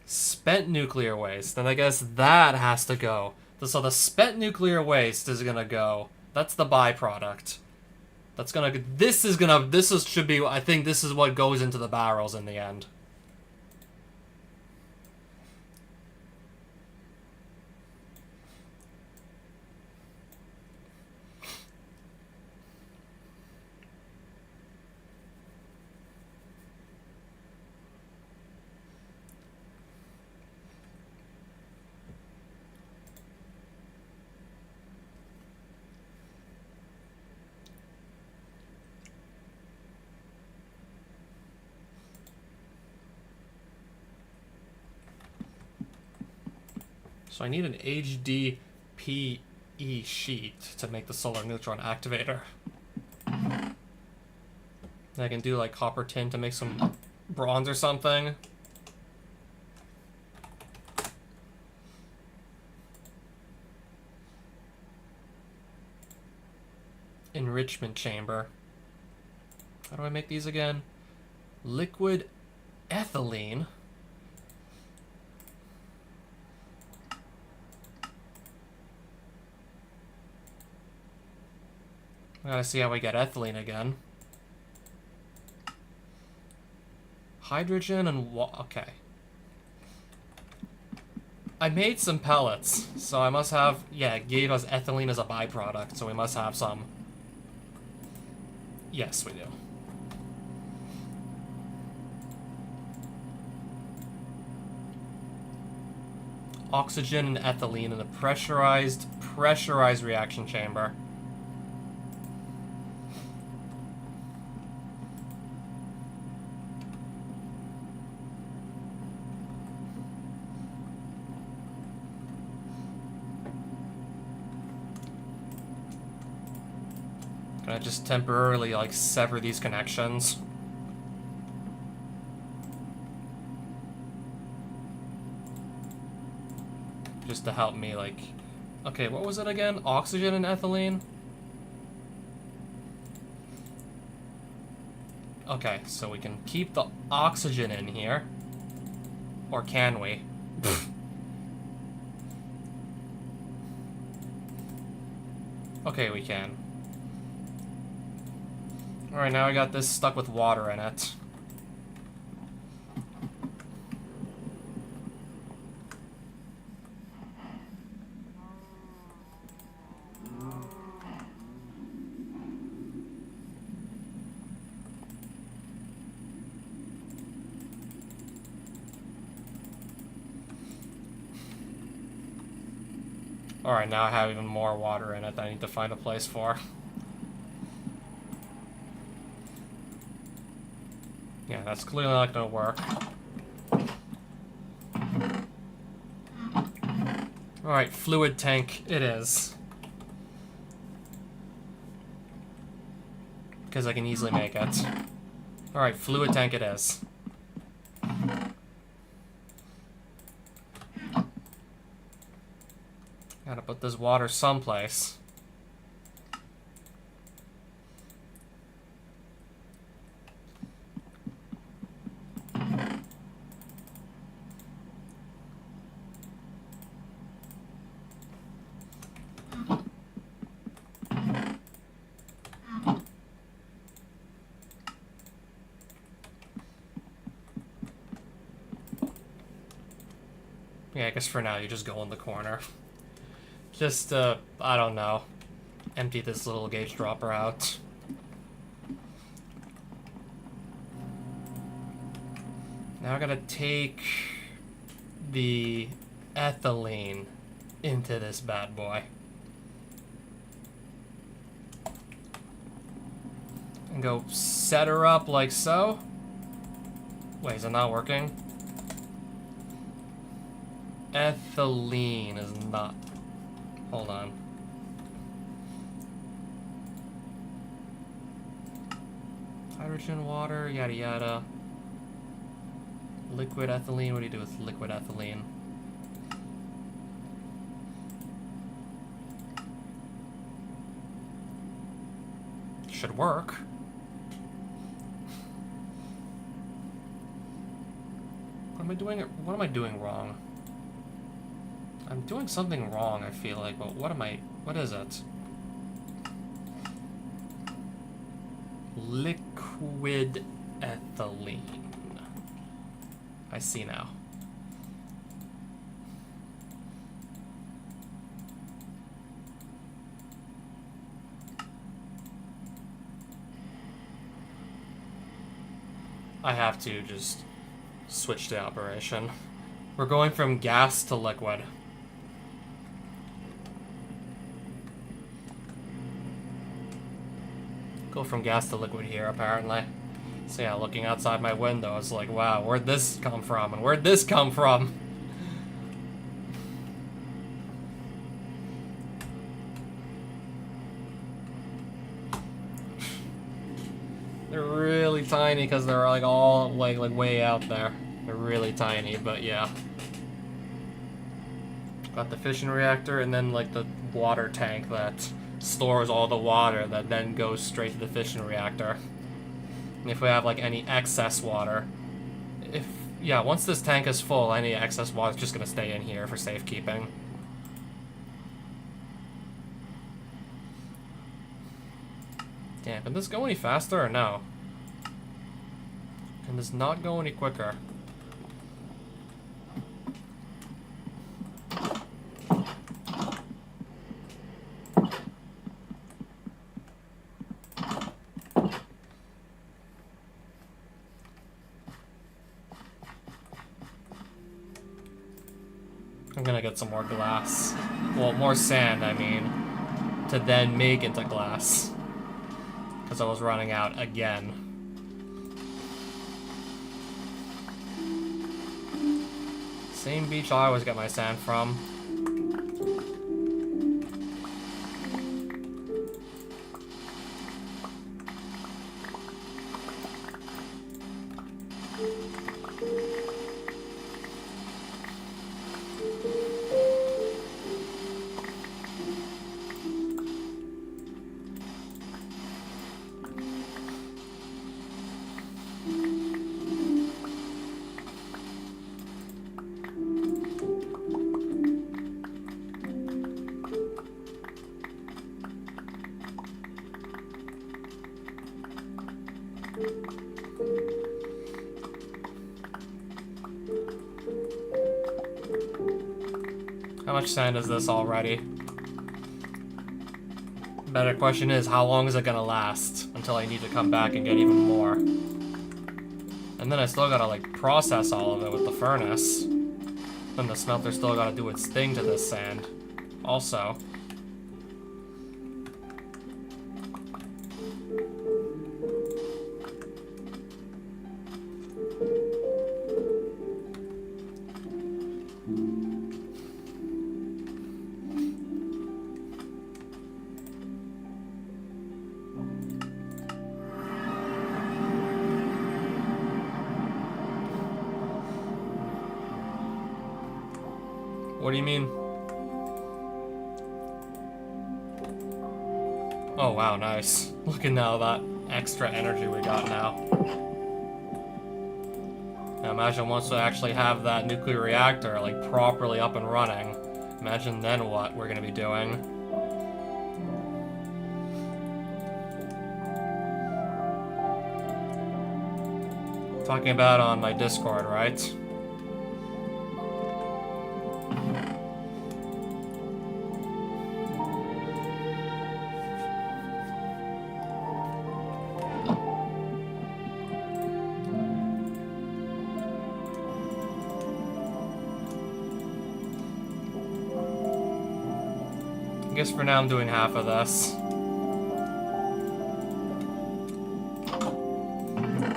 Spent nuclear waste. And I guess that has to go. So the spent nuclear waste is gonna go. That's the byproduct. That's gonna... should be... I think this is what goes into the barrels in the end. So I need an HDPE sheet to make the solar neutron activator. And I can do like copper tin to make some bronze or something. Enrichment chamber. How do I make these again? Liquid ethylene. I gotta see how we get ethylene again. Hydrogen and okay. I made some pellets, so I must have... Yeah, it gave us ethylene as a byproduct, so we must have some. Yes, we do. Oxygen and ethylene in a pressurized reaction chamber. Can I just temporarily, like, sever these connections? Just to help me, like... Okay, what was it again? Oxygen and ethylene? Okay, so we can keep the oxygen in here. Or can we? Okay, we can. Alright, now I got this stuck with water in it. Alright, now I have even more water in it that I need to find a place for. Yeah, that's clearly not gonna work. Alright, fluid tank it is. Because I can easily make it. Alright, fluid tank it is. Gotta put this water someplace. Yeah, I guess for now you just go in the corner. Just, I don't know, empty this little gauge dropper out. Now I gotta take the ethylene into this bad boy. And go set her up like so. Wait, is it not working? Ethylene is not... Hold on. Hydrogen, water, yada yada. Liquid ethylene, what do you do with liquid ethylene? Should work. What am I doing wrong? I'm doing something wrong, I feel like, but what is it? Liquid ethylene. I see now. I have to just switch the operation. We're going from gas to liquid. Go from gas to liquid here, apparently. So yeah, looking outside my window, it's like, wow, where'd this come from? And where'd this come from? They're really tiny because they're like all like way out there. They're really tiny, but yeah. Got the fission reactor and then like the water tank that stores all the water that then goes straight to the fission reactor. And if we have like any excess water, once this tank is full, any excess water is just gonna stay in here for safekeeping. Damn, can this go any faster or no? Can this not go any quicker? I'm gonna get some more glass. Well, more sand, I mean. To then make into glass. Because I was running out again. Same beach I always get my sand from. How much sand is this already? Better question is, how long is it gonna last until I need to come back and get even more? And then I still gotta, like, process all of it with the furnace. Then the smelter still gotta do its thing to this sand. Also. What do you mean? Oh wow, nice. Look at now that extra energy we got now. Now imagine once we actually have that nuclear reactor like properly up and running. Imagine then what we're gonna be doing. Talking about on my Discord, right? I guess for now I'm doing half of this.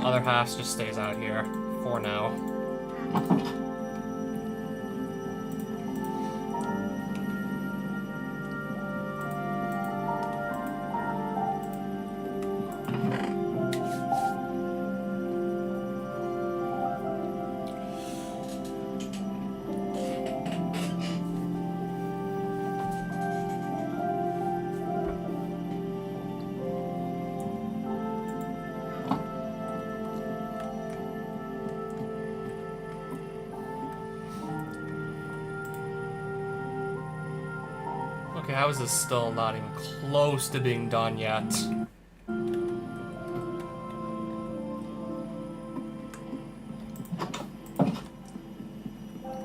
Other half just stays out here for now. Okay, how is this still not even close to being done yet?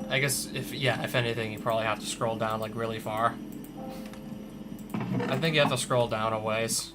I guess if anything, you probably have to scroll down like really far. I think you have to scroll down a ways.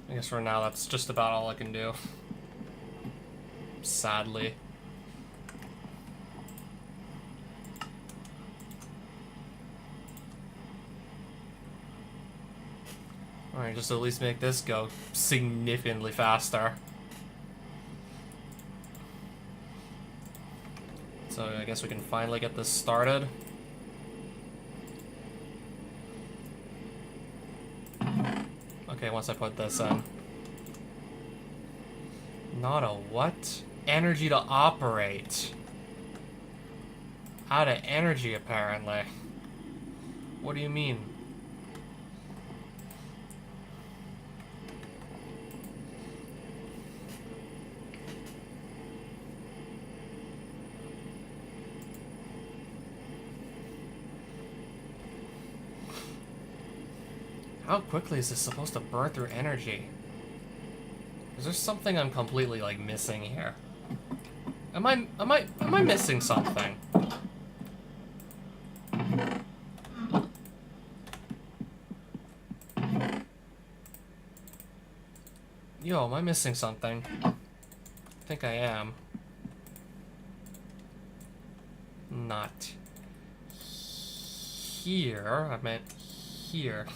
I guess for now that's just about all I can do. Sadly. Alright, just at least make this go significantly faster. So I guess we can finally get this started. Okay, once I put this in. Not a what? Energy to operate. Out of energy, apparently. What do you mean? How quickly is this supposed to burn through energy? Is there something I'm completely, like, missing here? Am I missing something? Yo, am I missing something? I think I am. Not here. I meant here.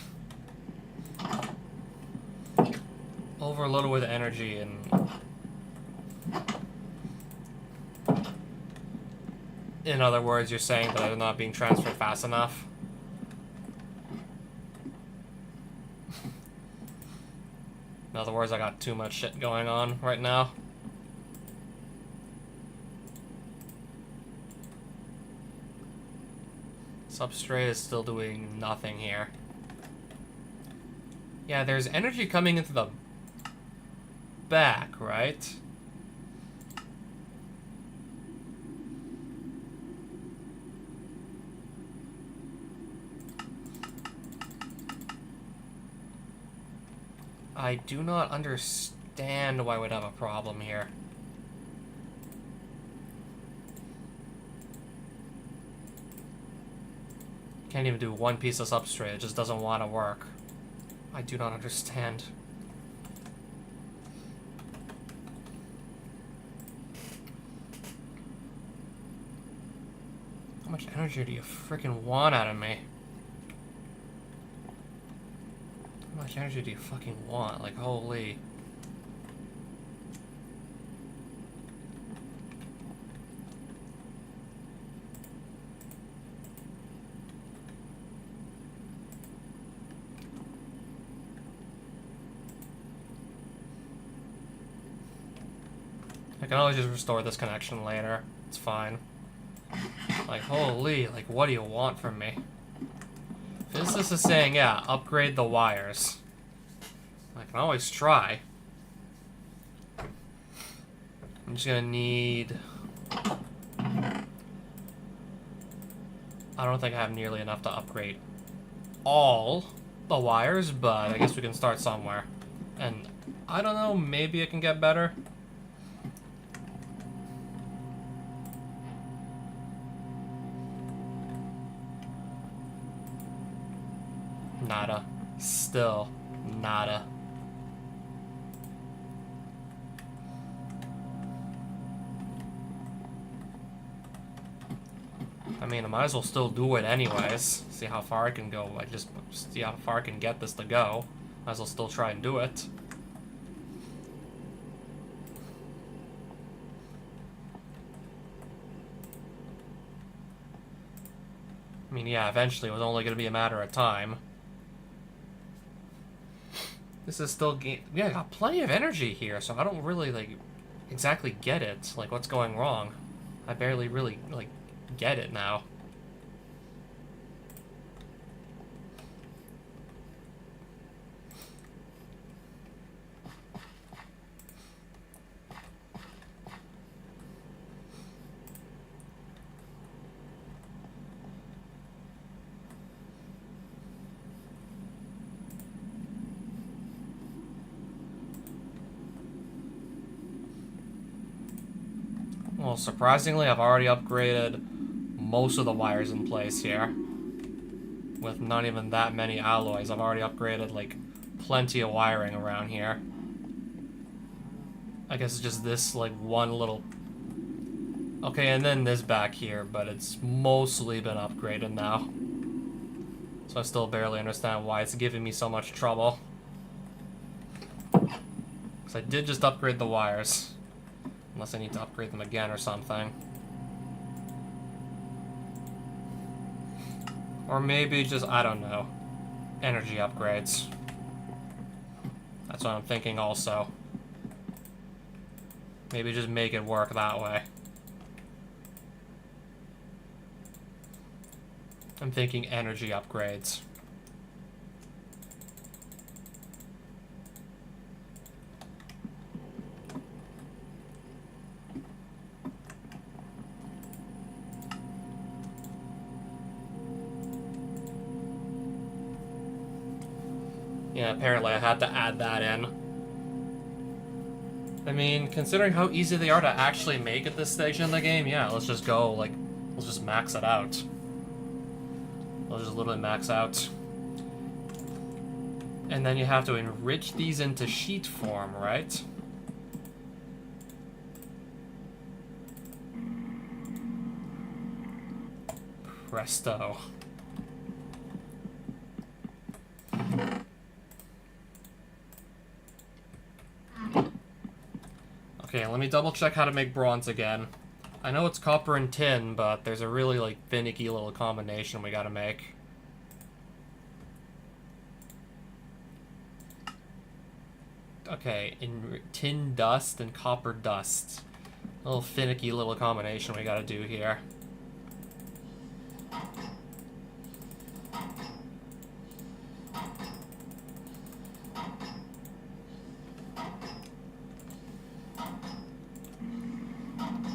Overloaded with energy and... In other words, you're saying that they're not being transferred fast enough? In other words, I got too much shit going on right now. Substrate is still doing nothing here. Yeah, there's energy coming into the back, right? I do not understand why we'd have a problem here. Can't even do one piece of substrate, it just doesn't want to work. I do not understand. How much energy do you freaking want out of me? How much energy do you fucking want? Like, holy... I can always just restore this connection later. It's fine. Like, holy, like, what do you want from me? Physicist is saying, yeah, upgrade the wires. I can always try. I'm just gonna need... I don't think I have nearly enough to upgrade all the wires, but I guess we can start somewhere. And I don't know, maybe it can get better. Nada. Still nada. I mean, I might as well still do it anyways. See how far I can go. Like, just see how far I can get this to go. Might as well still try and do it. I mean, yeah, eventually it was only going to be a matter of time. This is still... Yeah, I got plenty of energy here, so I don't really, like, exactly get it. Like, what's going wrong? I barely really, like, get it now. Well, surprisingly, I've already upgraded most of the wires in place here. With not even that many alloys, I've already upgraded, like, plenty of wiring around here. I guess it's just this, like, one little... Okay, and then this back here, but it's mostly been upgraded now. So I still barely understand why it's giving me so much trouble. Because I did just upgrade the wires. Unless I need to upgrade them again or something. Or maybe just, I don't know, energy upgrades. That's what I'm thinking also. Maybe just make it work that way. I'm thinking energy upgrades. Yeah, apparently I had to add that in. I mean, considering how easy they are to actually make at this stage in the game, yeah, let's just go, like, let's just max it out. Let's just literally max out. And then you have to enrich these into sheet form, right? Presto. Okay, let me double check how to make bronze again. I know it's copper and tin, but there's a really, like, finicky little combination we gotta make. Okay, in tin dust and copper dust. A little finicky little combination we gotta do here.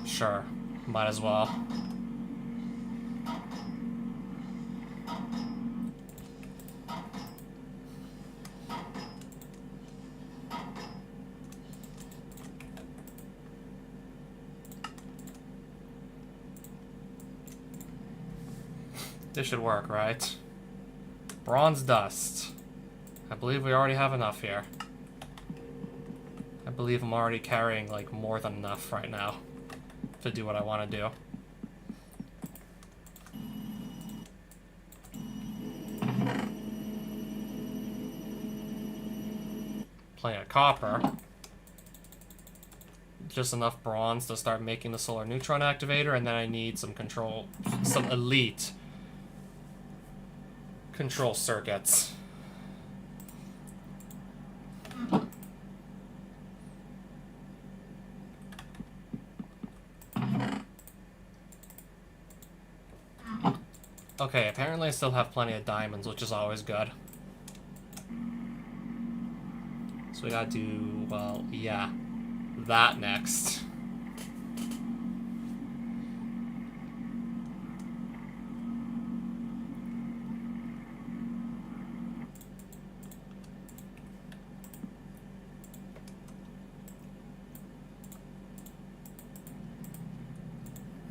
Sure, might as well. This should work, right? Bronze dust. I believe we already have enough here. I believe I'm already carrying, like, more than enough right now to do what I want to do. Plenty of copper. Just enough bronze to start making the solar neutron activator, and then I need some elite control circuits. Okay, apparently I still have plenty of diamonds, which is always good. So we gotta do, well, yeah, that next.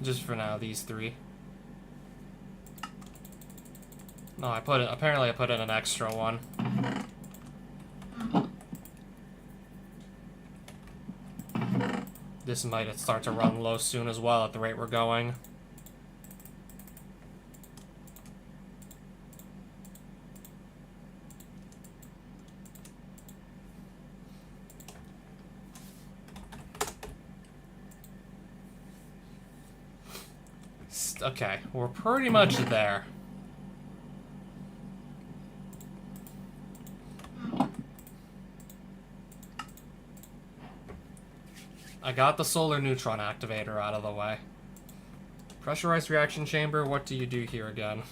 Just for now, these three. No, apparently I put in an extra one. This might start to run low soon as well at the rate we're going. Okay, we're pretty much there. I got the solar neutron activator out of the way. Pressurized reaction chamber, what do you do here again?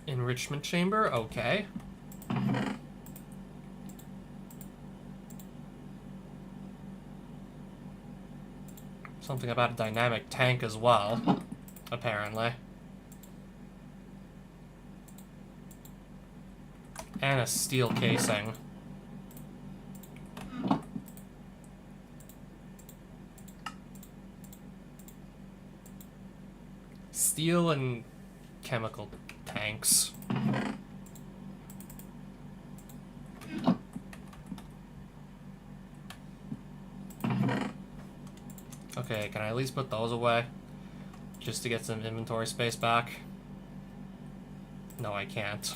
Enrichment chamber, okay. Something about a dynamic tank as well, apparently. And a steel casing. Steel and chemical tanks. Okay, can I at least put those away? Just to get some inventory space back. No, I can't.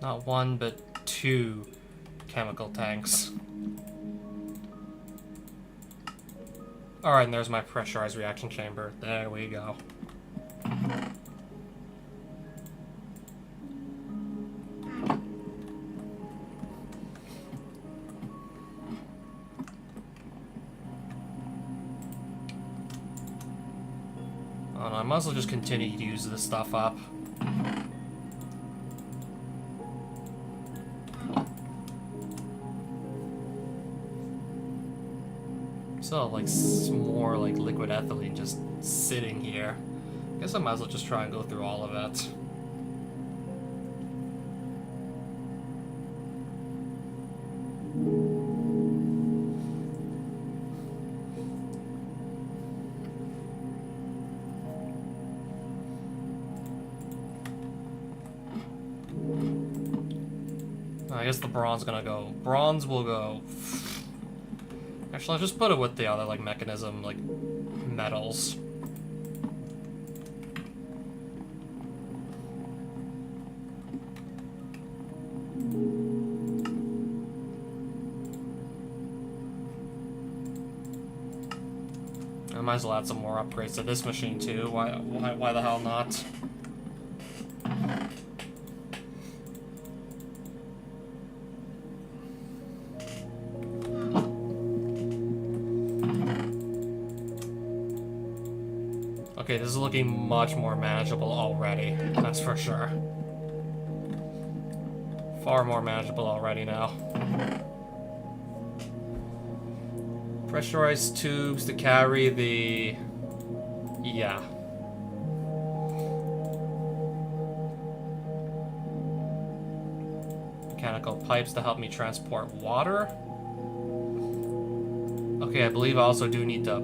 Not one, but two chemical tanks. Alright, and there's my pressurized reaction chamber. There we go. Oh no, I might as well just continue to use this stuff up. So, like, more like liquid ethylene just sitting here. I guess I might as well just try and go through all of it. I guess the bronze gonna go. Bronze will go. Actually, I'll just put it with the other, like, mechanism, like, metals. I might as well add some more upgrades to this machine, too. Why the hell not? Okay, this is looking much more manageable already, that's for sure. Far more manageable already now. Pressurized tubes to carry the... yeah. Mechanical pipes to help me transport water. Okay, I believe I also do need to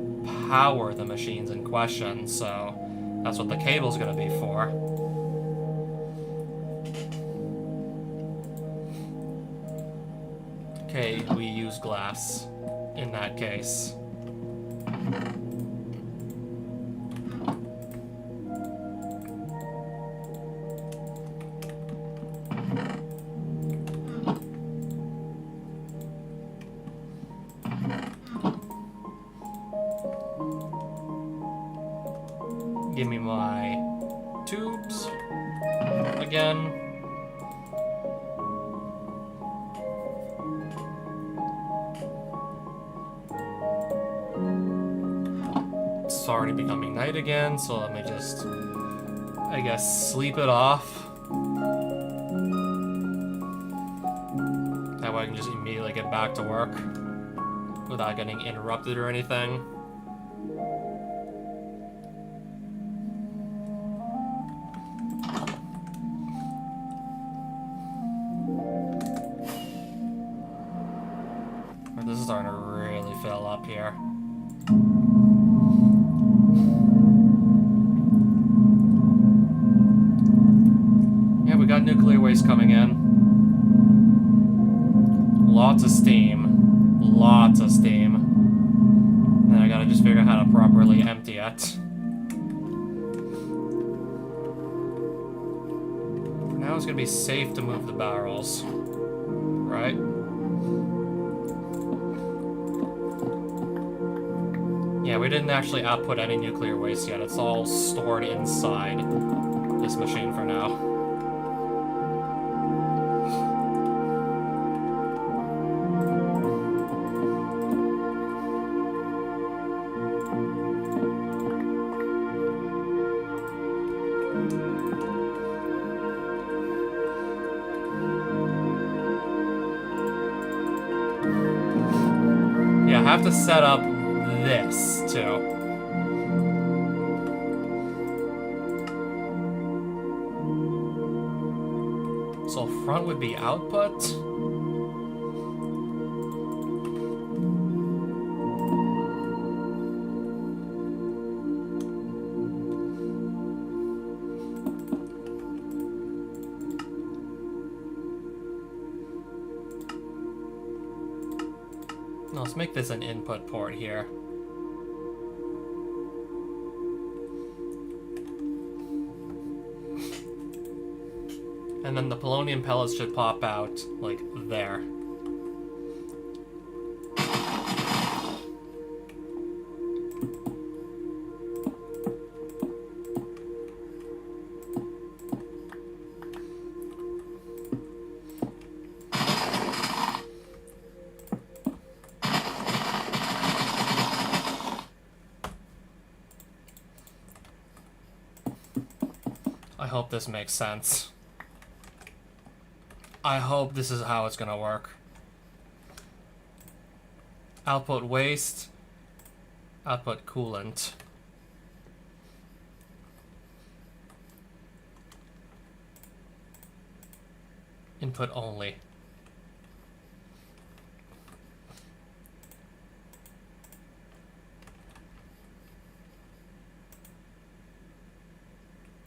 power the machines in question, so that's what the cable's gonna be for. Okay, we use glass in that case. Give me my tubes again. It's already becoming night again, so let me just, I guess, sleep it off. That way I can just immediately get back to work without getting interrupted or anything. This is starting to really fill up here. Yeah, we got nuclear waste coming in. Lots of steam. Lots of steam. And then I gotta just figure out how to properly empty it. For now it's gonna be safe to move the barrels. Right? Yeah, we didn't actually output any nuclear waste yet. It's all stored inside this machine for now. Yeah, I have to set up this, too. So front would be output. Let's make this an input port here. And then the polonium pellets should pop out, like, there. I hope this makes sense. I hope this is how it's gonna work. Output waste, output coolant. Input only.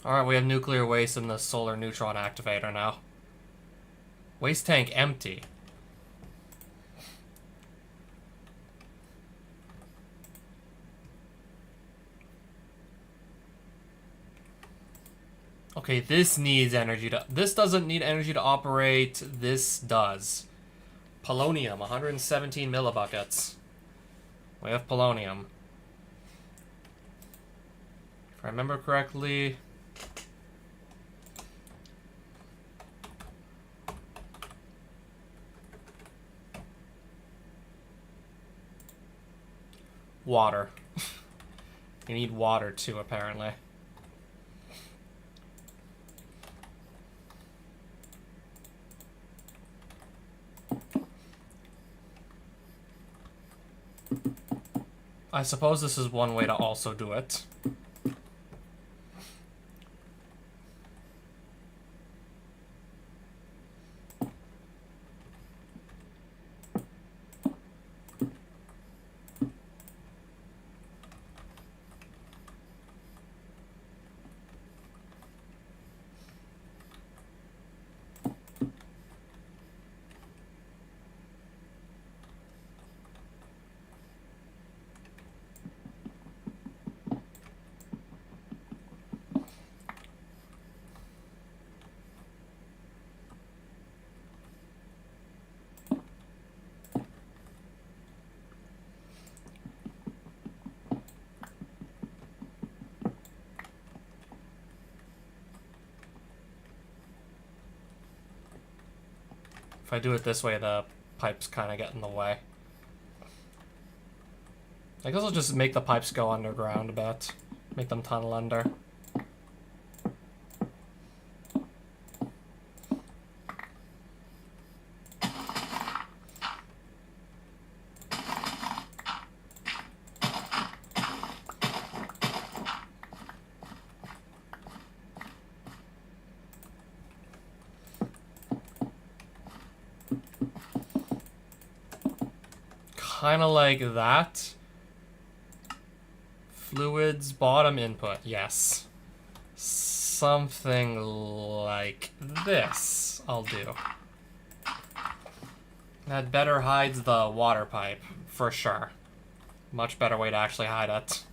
Alright, we have nuclear waste in the solar neutron activator now. Waste tank empty. Okay, this needs energy to... This doesn't need energy to operate. This does. Polonium, 117 millibuckets. We have polonium. If I remember correctly... Water. You need water too, apparently. I suppose this is one way to also do it. If I do it this way, the pipes kind of get in the way. I guess I'll just make the pipes go underground a bit. Make them tunnel under. Kind of like that. Fluids, bottom input, yes. Something like this I'll do. That better hides the water pipe, for sure. Much better way to actually hide it.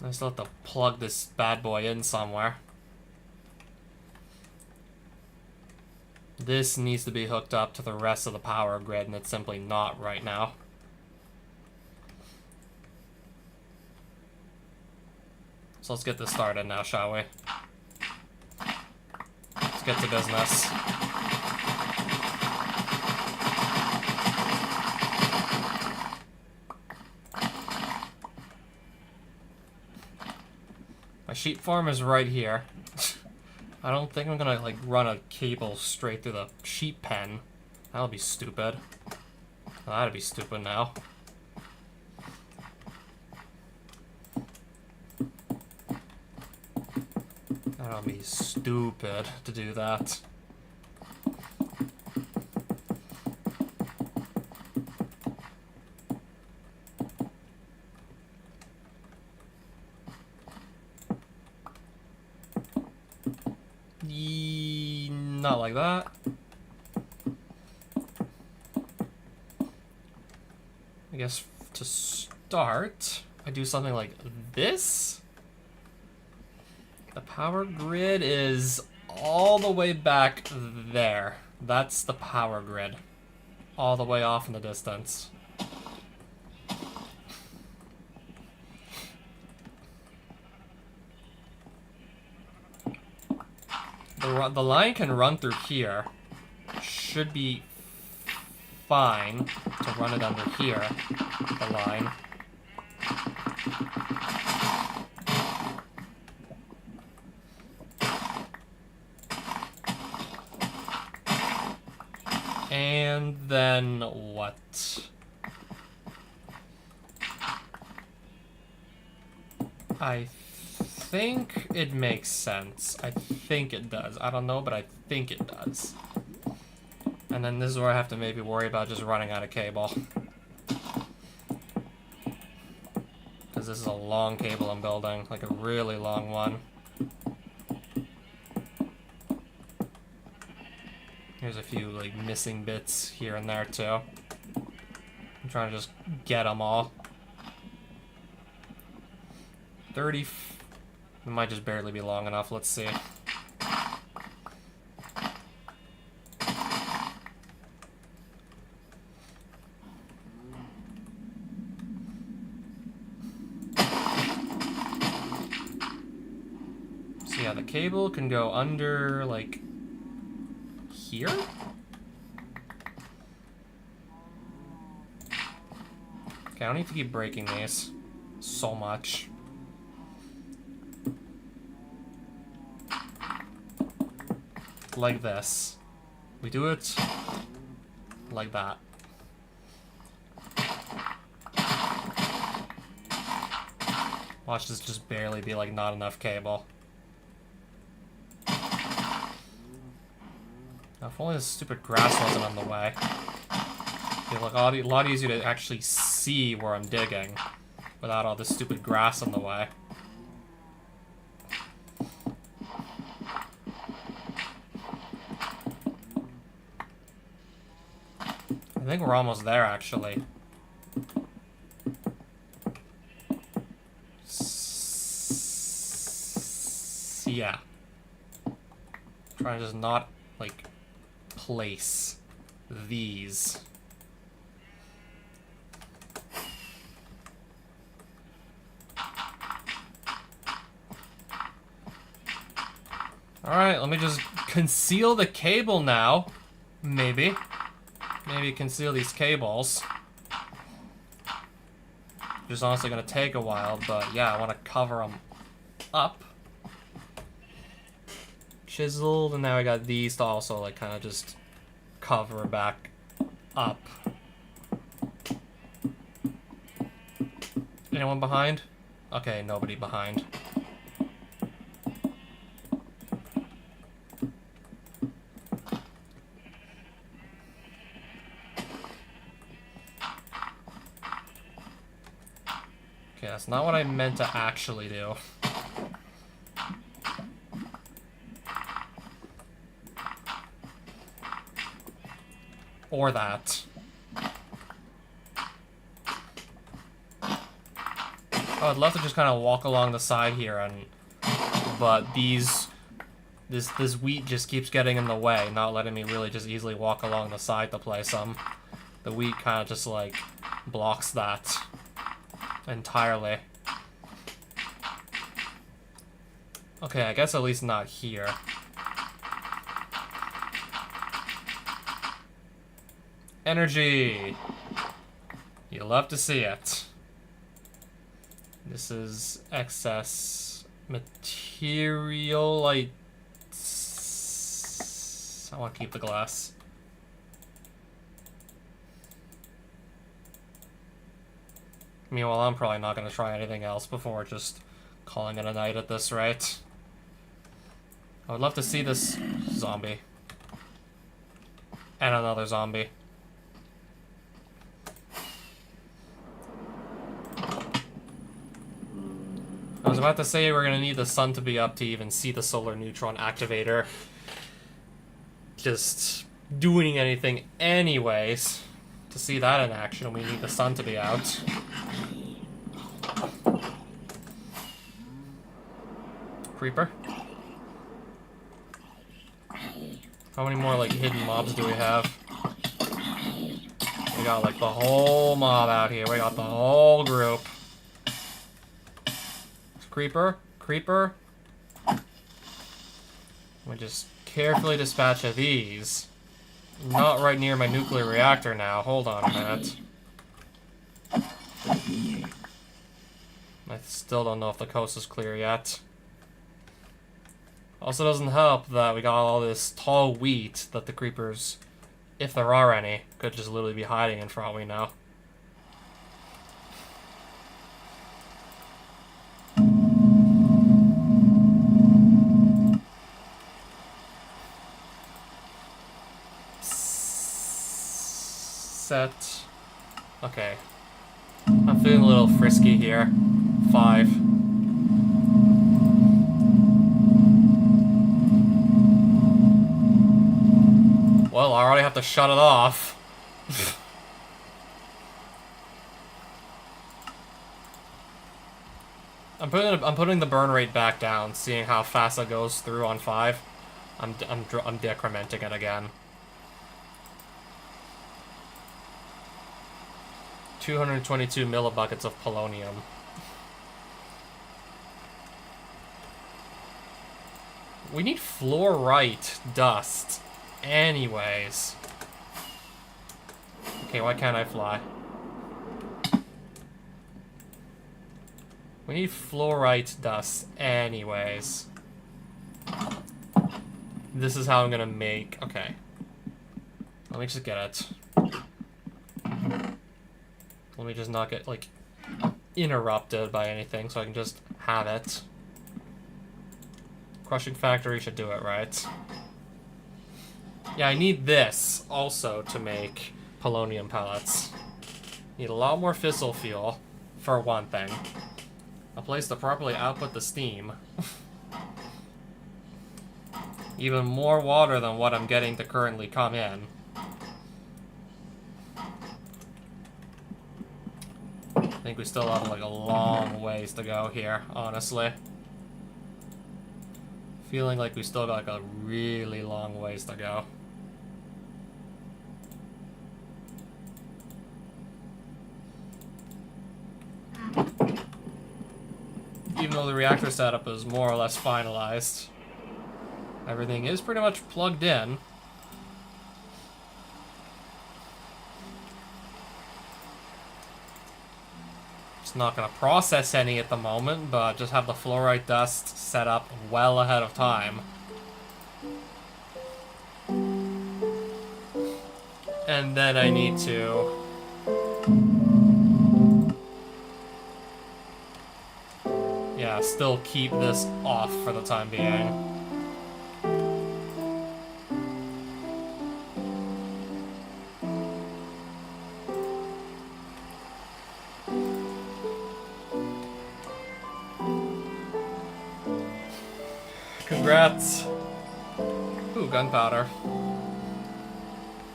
I still have to plug this bad boy in somewhere. This needs to be hooked up to the rest of the power grid, and it's simply not right now. So let's get this started now, shall we? Let's get to business. My sheep farm is right here. I don't think I'm gonna, like, run a cable straight through the sheep pen. That'll be stupid. That'd be stupid now. That'll be stupid to do that. Not like that. I guess to start, I do something like this. The power grid is all the way back there. That's the power grid. All the way off in the distance. The line can run through here. Should be fine to run it under here, the line. And then what? I think it makes sense. I think it does. I don't know, but I think it does. And then this is where I have to maybe worry about just running out of cable. Because this is a long cable I'm building, like a really long one. Here's a few like missing bits here and there too. I'm trying to just get them all. 30. It might just barely be long enough. Let's see. So yeah, the cable can go under like here? Okay, I don't need to keep breaking these so much. Like this. We do it like that. Watch this just barely be like not enough cable. Now, if only this stupid grass wasn't on the way. It'd be like a lot easier to actually see where I'm digging without all this stupid grass in the way. I think we're almost there, actually. Yeah. Trying to just not, like, place these. Alright, let me just conceal the cable now. Maybe. Maybe conceal these cables. Just honestly gonna take a while, but yeah, I want to cover them up. Chiseled, and now I got these to also like kind of just cover back up. Anyone behind? Okay, nobody behind. Okay, that's not what I meant to actually do. Or that. Oh, I'd love to just kind of walk along the side here, but this wheat just keeps getting in the way, not letting me really just easily walk along the side to place them. The wheat kind of just like blocks that entirely. Okay, I guess at least not here. Energy! You love to see it. This is excess material. I want to keep the glass. Meanwhile, I'm probably not going to try anything else before just calling it a night at this rate. I would love to see this zombie. And another zombie. I was about to say we're going to need the sun to be up to even see the solar neutron activator just doing anything anyways. To see that in action, we need the sun to be out. Creeper? How many more, like, hidden mobs do we have? We got, like, the whole mob out here. We got the whole group. Creeper? Creeper? We just carefully dispatch of these. Not right near my nuclear reactor now. Hold on a minute. I still don't know if the coast is clear yet. Also doesn't help that we got all this tall wheat that the creepers, if there are any, could just literally be hiding in for all we know. Set. Okay. I'm feeling a little frisky here. 5. Well, I already have to shut it off. I'm putting the burn rate back down, seeing how fast it goes through on 5. I'm decrementing it again. 222 millibuckets of polonium. We need fluorite dust. Anyways. Okay, why can't I fly? We need fluorite dust. Anyways. This is how I'm gonna make... Okay. Let me just get it. Let me just not get, like, interrupted by anything, so I can just have it. Crushing factory should do it, right? Yeah, I need this, also, to make polonium pellets. Need a lot more fissile fuel, for one thing. A place to properly output the steam. Even more water than what I'm getting to currently come in. I think we still have, like, a long ways to go here, honestly. Feeling like we still got, like, a really long ways to go. Even though the reactor setup is more or less finalized, everything is pretty much plugged in. Not going to process any at the moment, but just have the fluorite dust set up well ahead of time. And then I need to... yeah, still keep this off for the time being. Congrats. Ooh, gunpowder.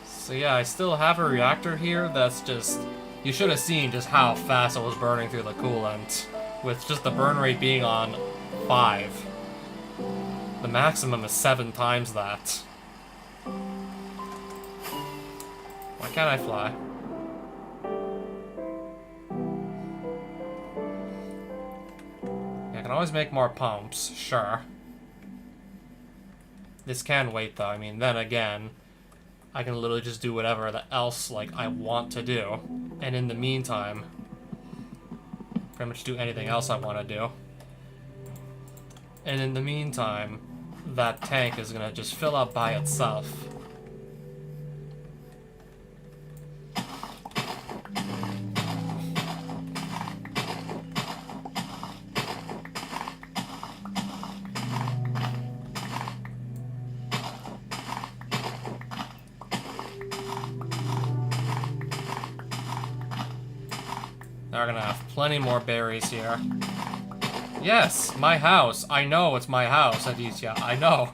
So yeah, I still have a reactor here that's just... You should have seen just how fast it was burning through the coolant, with just the burn rate being on 5. The maximum is 7 times that. Why can't I fly? Yeah, I can always make more pumps, sure. This can wait, though. I mean, then again, I can literally just do whatever else, like, I want to do. And in the meantime, pretty much do anything else I want to do. And in the meantime, that tank is gonna just fill up by itself. They're gonna have plenty more berries here. Yes, my house. I know it's my house, Aditya. I know.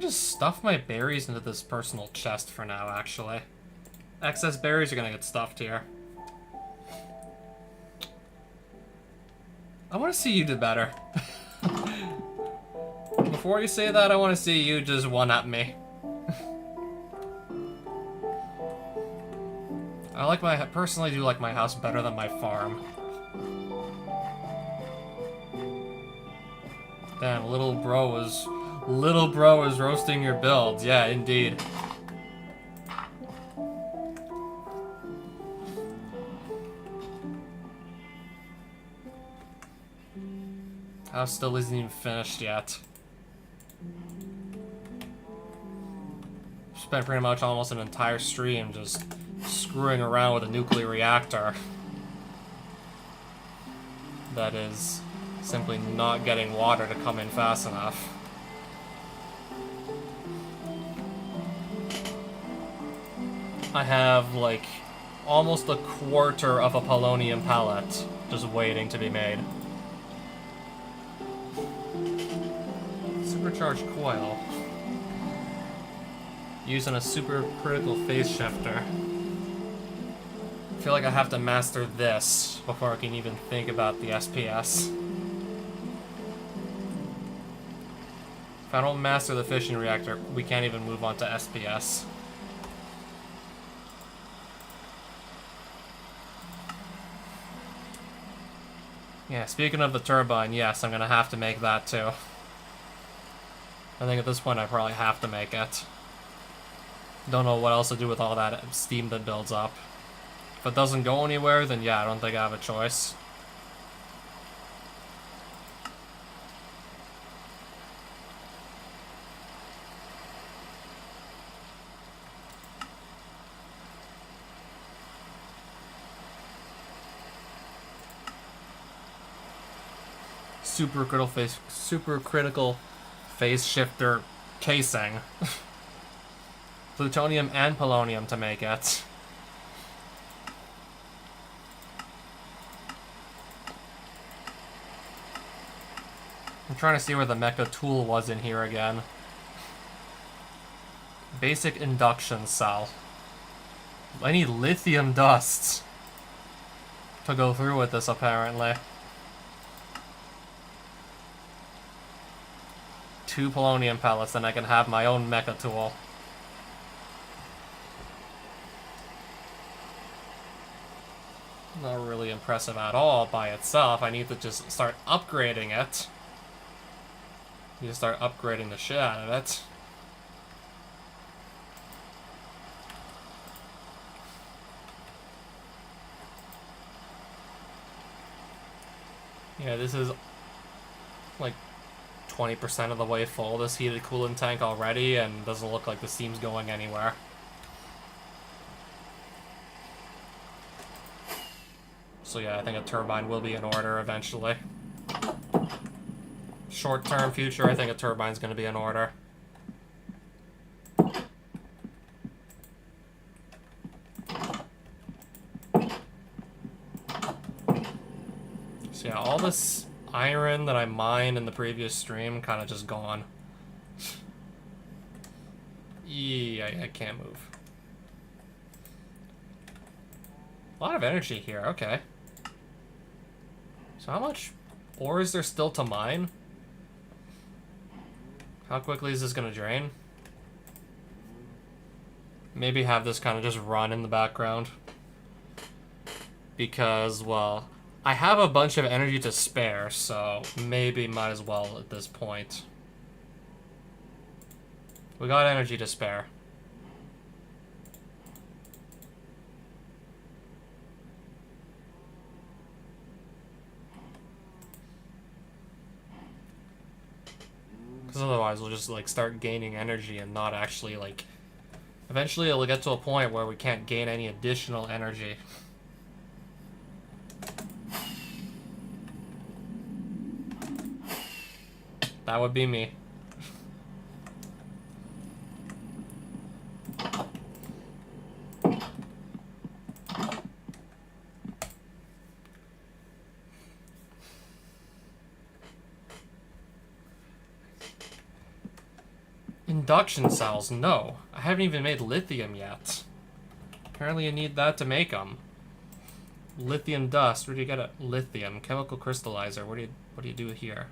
gonna just stuff my berries into this personal chest for now, actually. Excess berries are gonna get stuffed here. I want to see you do better. Before you say that, I want to see you just one-up me. I personally do like my house better than my farm. Damn, little bro is roasting your builds. Yeah, indeed. House still isn't even finished yet. Spent pretty much almost an entire stream just screwing around with a nuclear reactor that is simply not getting water to come in fast enough. I have like almost a quarter of a polonium pellet just waiting to be made. Supercharged coil. Using a supercritical phase shifter. I feel like I have to master this before I can even think about the SPS. If I don't master the fission reactor, we can't even move on to SPS. Yeah, speaking of the turbine, yes, I'm gonna have to make that too. I think at this point I probably have to make it. Don't know what else to do with all that steam that builds up. If it doesn't go anywhere, then yeah, I don't think I have a choice. Supercritical phase shifter casing. Plutonium and polonium to make it. I'm trying to see where the mecha tool was in here again. Basic induction cell. I need lithium dust to go through with this, apparently. 2 polonium pellets, then I can have my own mecha tool. Not really impressive at all by itself. I need to just start upgrading it. You just start upgrading the shit out of it. Yeah, this is like 20% of the way full, this heated coolant tank already, and doesn't look like the steam's going anywhere. So yeah, I think a turbine will be in order eventually. Short-term future, I think a turbine's going to be in order. So yeah, all this iron that I mined in the previous stream kind of just gone. Yeah, I can't move. A lot of energy here, okay. So how much ore is there still to mine? How quickly is this gonna drain? Maybe have this kind of just run in the background. Because, well, I have a bunch of energy to spare, so maybe might as well at this point. We got energy to spare. Because otherwise we'll just, like, start gaining energy and not actually, like... Eventually it'll get to a point where we can't gain any additional energy. That would be me. production cells? No. I haven't even made lithium yet. Apparently you need that to make them. Lithium dust. Where do you get it? Lithium. Chemical crystallizer. What do you do here?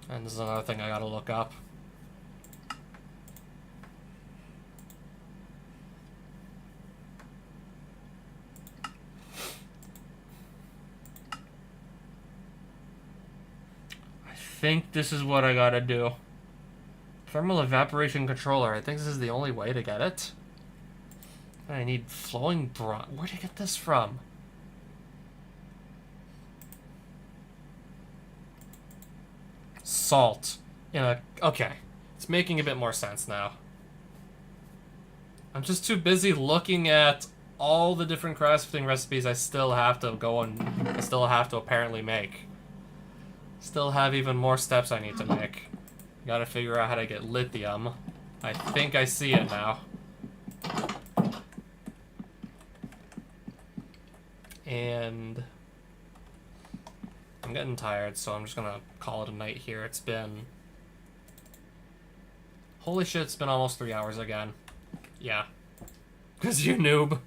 And this is another thing I gotta look up. I think this is what I gotta do. Thermal evaporation controller. I think this is the only way to get it. I need flowing bronze. Where did I get this from? Salt. Okay. It's making a bit more sense now. I'm just too busy looking at all the different crafting recipes I still have to apparently make. Still have even more steps I need to make. Gotta figure out how to get lithium. I think I see it now. And I'm getting tired, so I'm just gonna call it a night here. It's been... Holy shit, it's been almost 3 hours again. Yeah. 'Cause you noob.